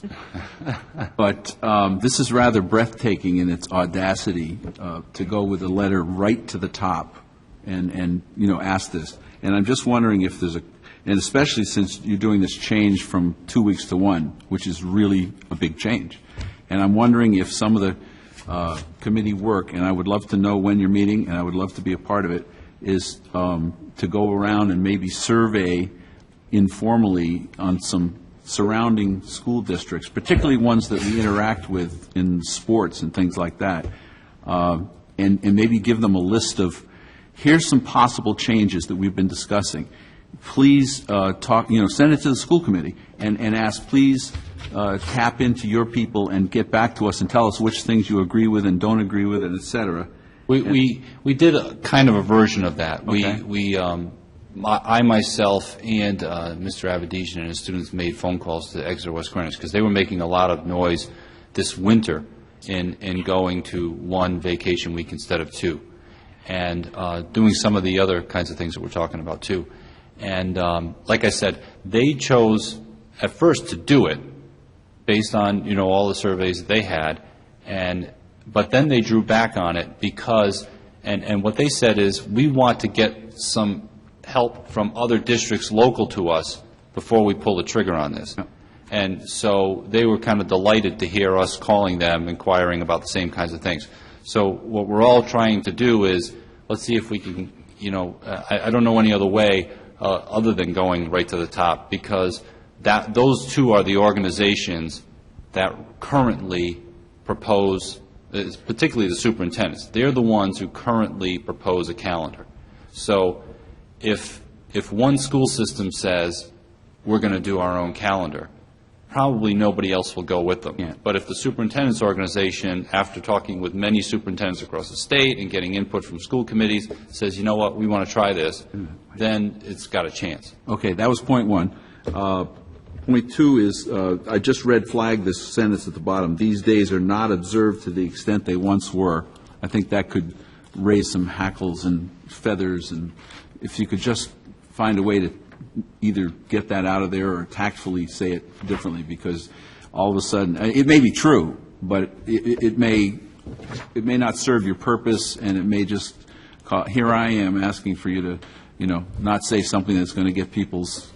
But this is rather breathtaking in its audacity to go with a letter right to the top and ask this. And I'm just wondering if there's and especially since you're doing this change from 2 weeks to one, which is really a big change. And I'm wondering if some of the committee work, and I would love to know when you're meeting, and I would love to be a part of it, is to go around and maybe survey informally on some surrounding school districts, particularly ones that we interact with in sports and things like that, and maybe give them a list of, here's some possible changes that we've been discussing. Please talk, send it to the school committee and ask, please tap into your people and get back to us and tell us which things you agree with and don't agree with, and et cetera. We did a kind of a version of that. Okay. I myself and Mr. Avedisian and his students made phone calls to Exeter West Greenwich because they were making a lot of noise this winter in going to one vacation week instead of two, and doing some of the other kinds of things that we're talking about too. And like I said, they chose at first to do it based on all the surveys that they had, but then they drew back on it because, and what they said is, we want to get some help from other districts local to us before we pull the trigger on this. And so they were kind of delighted to hear us calling them, inquiring about the same kinds of things. So what we're all trying to do is, let's see if we can, I don't know any other way other than going right to the top, because those two are the organizations that currently propose, particularly the superintendents. They're the ones who currently propose a calendar. So if one school system says, we're going to do our own calendar, probably nobody else will go with them. Yeah. But if the superintendent's organization, after talking with many superintendents across the state and getting input from school committees, says, you know what, we want to try this, then it's got a chance. Okay, that was point one. Point two is, I just red flagged this sentence at the bottom. These days are not observed to the extent they once were. I think that could raise some hackles and feathers, and if you could just find a way to either get that out of there or tactfully say it differently, because all of a sudden, it may be true, but it may not serve your purpose, and it may just, here I am asking for you to, not say something that's going to get people's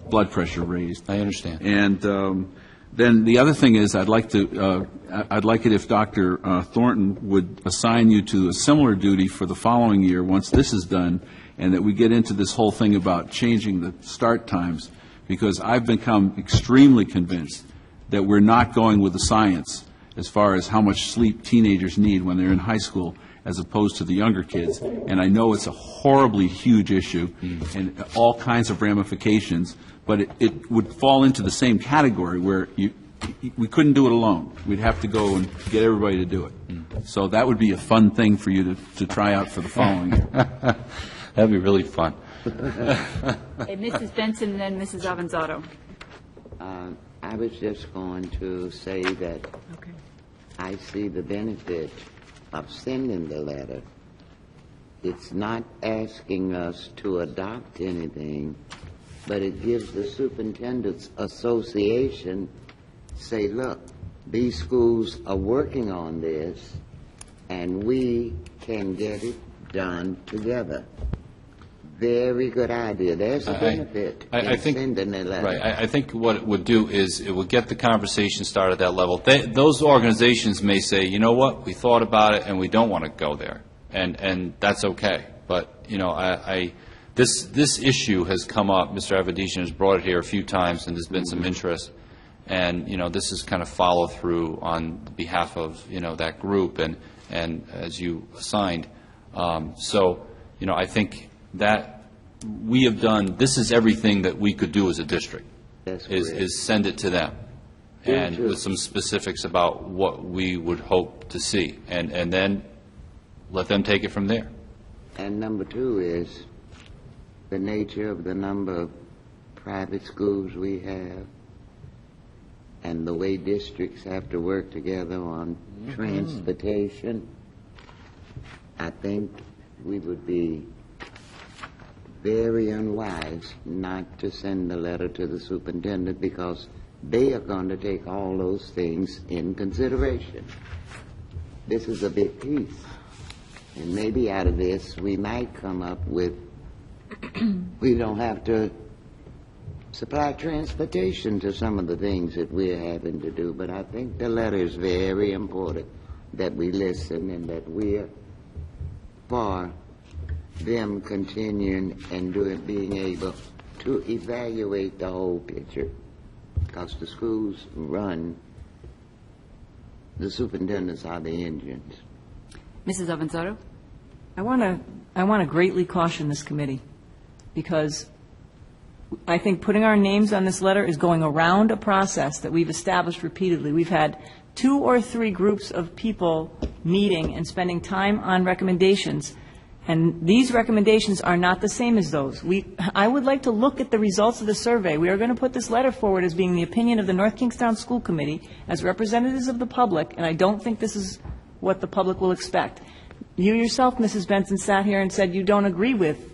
blood pressure raised. I understand. And then the other thing is, I'd like it if Dr. Thornton would assign you to a similar duty for the following year once this is done, and that we get into this whole thing about changing the start times, because I've become extremely convinced that we're not going with the science as far as how much sleep teenagers need when they're in high school as opposed to the younger kids. And I know it's a horribly huge issue and all kinds of ramifications, but it would fall into the same category where we couldn't do it alone. We'd have to go and get everybody to do it. So that would be a fun thing for you to try out for the following year. That'd be really fun. Okay, Mrs. Benson and then Mrs. Avanzato. I was just going to say that I see the benefit of sending the letter. It's not asking us to adopt anything, but it gives the Superintendent's Association, say, look, these schools are working on this, and we can get it done together. Very good idea. There's a benefit in sending a letter. Right. I think what it would do is it would get the conversation started at that level. Those organizations may say, you know what, we thought about it and we don't want to go there, and that's okay. But this issue has come up. Mr. Avedisian has brought it here a few times, and there's been some interest. And this is kind of follow through on behalf of that group and as you assigned. So I think that we have done, this is everything that we could do as a district, is send it to them, and with some specifics about what we would hope to see, and then let them take it from there. And number two is the nature of the number of private schools we have and the way districts have to work together on transportation. I think we would be very unwise not to send a letter to the superintendent, because they are going to take all those things in consideration. This is a big piece. And maybe out of this we might come up with, we don't have to supply transportation to some of the things that we're having to do. But I think the letter is very important that we listen and that we're for them continuing and being able to evaluate the whole picture, because the schools run, the superintendents are the engines. Mrs. Avanzado? I want to greatly caution this committee, because I think putting our names on this letter is going around a process that we've established repeatedly. We've had 2 or 3 groups of people meeting and spending time on recommendations, and these recommendations are not the same as those. I would like to look at the results of the survey. We are going to put this letter forward as being the opinion of the North Kingstown School Committee as representatives of the public, and I don't think this is what the public will expect. You yourself, Mrs. Benson, sat here and said you don't agree with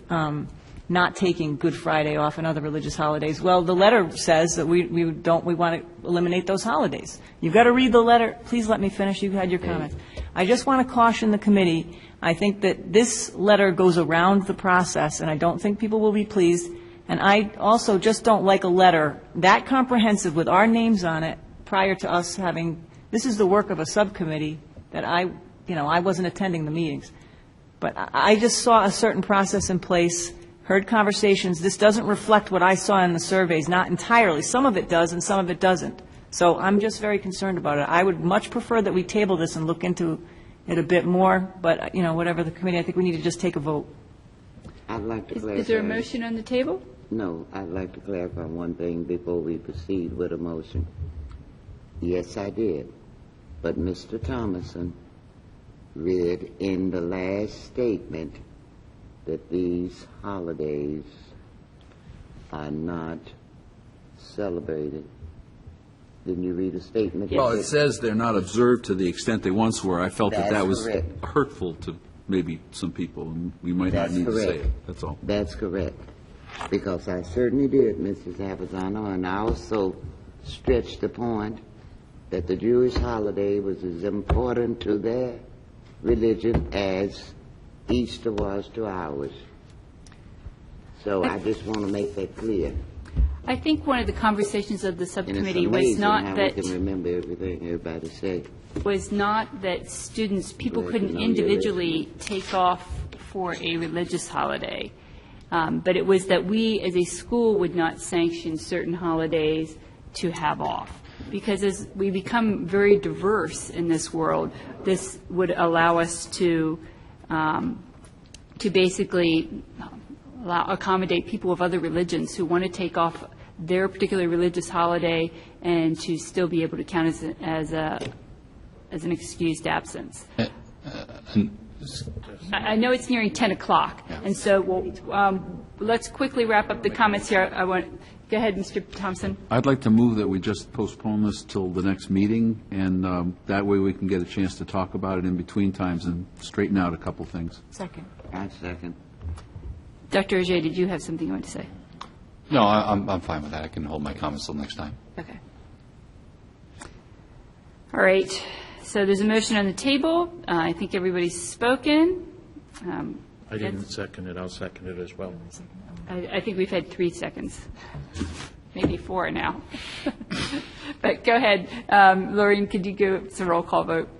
not taking Good Friday off and other religious holidays. Well, the letter says that we want to eliminate those holidays. You've got to read the letter. Please let me finish. You had your comments. I just want to caution the committee. I think that this letter goes around the process, and I don't think people will be pleased. And I also just don't like a letter that comprehensive with our names on it prior to us having, this is the work of a subcommittee that I wasn't attending the meetings. But I just saw a certain process in place, heard conversations. This doesn't reflect what I saw in the surveys, not entirely. Some of it does and some of it doesn't. So I'm just very concerned about it. I would much prefer that we table this and look into it a bit more, but, whatever the committee, I think we need to just take a vote. I'd like to clarify. Is there a motion on the table? No, I'd like to clarify one thing before we proceed with a motion. Yes, I did. But Mr. Thomason read in the last statement that these holidays are not celebrated. Didn't you read a statement? Well, it says they're not observed to the extent they once were. I felt that was correct. hurtful to maybe some people, and we might not need to say it. That's all. That's correct. Because I certainly did, Mrs. Avanzado, and I also stretched the point that the Jewish holiday was as important to their religion as Easter was to ours. So I just want to make that clear. I think one of the conversations of the subcommittee and it's was not how that we can remember everything everybody said. People couldn't individually take off for a religious holiday, but it was that we as a school would not sanction certain holidays to have off. Because as we become very diverse in this world, this would allow us to basically accommodate people of other religions who want to take off their particular religious holiday and to still be able to count as an excused absence. I know it's nearing 10 o'clock, and so let's quickly wrap up the comments here. Go ahead, Mr. Thompson. I'd like to move that we just postpone this till the next meeting, and that way we can get a chance to talk about it in between times and straighten out a couple things. Second. I second. Dr. Ajay, did you have something you want to say? No, I'm fine with that. I can hold my comments till next time. Okay. All right. So there's a motion on the table. I think everybody's spoken. I didn't second it. I'll second it as well. I think we've had 3 seconds, maybe 4 now. But go ahead. Laureen, could you give us a roll call vote?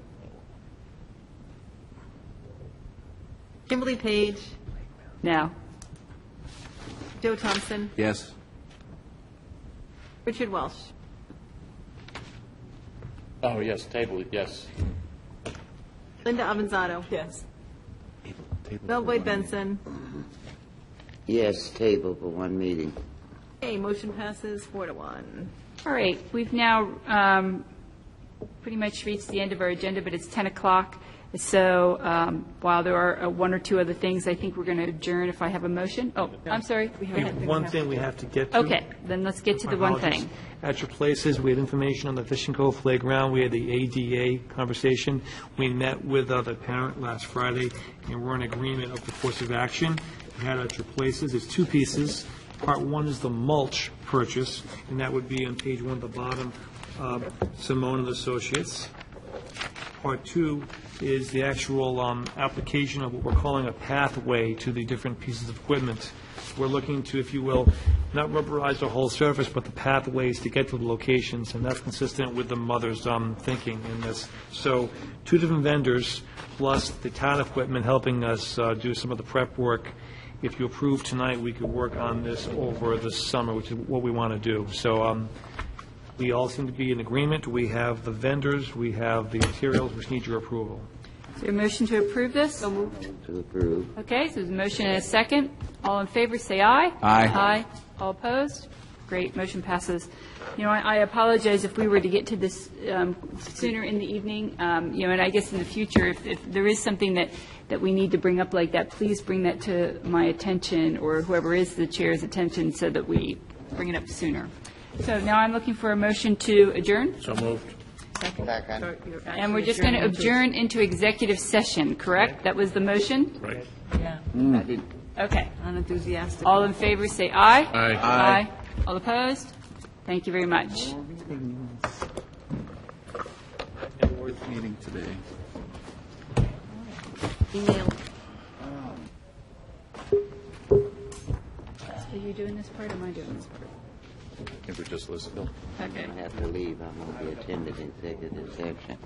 Kimberly Page, Now. Joe Thompson, Yes? Richard Welsh. Oh, yes, table it, yes. Linda Avanzado. Yes. Bill Boyd Benson. Yes, table for one meeting. Okay, motion passes 4-1. All right. We've now pretty much reached the end of our agenda, but it's 10 o'clock. So while there are 1 or 2 other things, I think we're going to adjourn if I have a motion. Oh, I'm sorry. We have one thing we have to get to. Okay, then let's get to the one Apologies. thing. At your places, we had information on the Fishing Cove Playground. We had the ADA conversation. We met with the parent last Friday, and we're in agreement of the course of action. We had at your places, there's 2 pieces. Part 1 is the mulch purchase, and that would be on page 1 at the bottom, Simone and Associates. Part 2 is the actual application of what we're calling a pathway to the different pieces of equipment. We're looking to, if you will, not rubberize the whole surface, but the pathways to get to the locations, and that's consistent with the mother's thinking in this. So 2 different vendors, plus the town equipment helping us do some of the prep work. If you approve tonight, we could work on this over the summer, which is what we want to do. So we all seem to be in agreement. We have the vendors, we have the materials, which need your approval. Is there a motion to approve this? To approve. Okay, so there's a motion and a second. All in favor, say aye. Aye. Aye. All opposed? Great, motion passes. You know, I apologize if we were to get to this sooner in the evening, you know, and I guess in the future, if there is something that we need to bring up like that, please bring that to my attention or whoever is the chair's attention so that we bring it up sooner. So now I'm looking for a motion to adjourn. So moved. Second. And we're just going to adjourn into executive session, correct? That was the motion? Right. Yeah, Okay. unenthusiastic. All in favor, say aye. Aye. Aye. All opposed? Thank you very much. Meeting today. Email. Are you doing this part or am I doing this part? I think we just listed. Okay. I have to leave. I'm going to be attending executive session.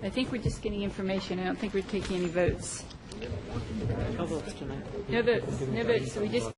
I think we're just getting information. I don't think we're taking any votes. No votes tonight. No votes. No votes. So we just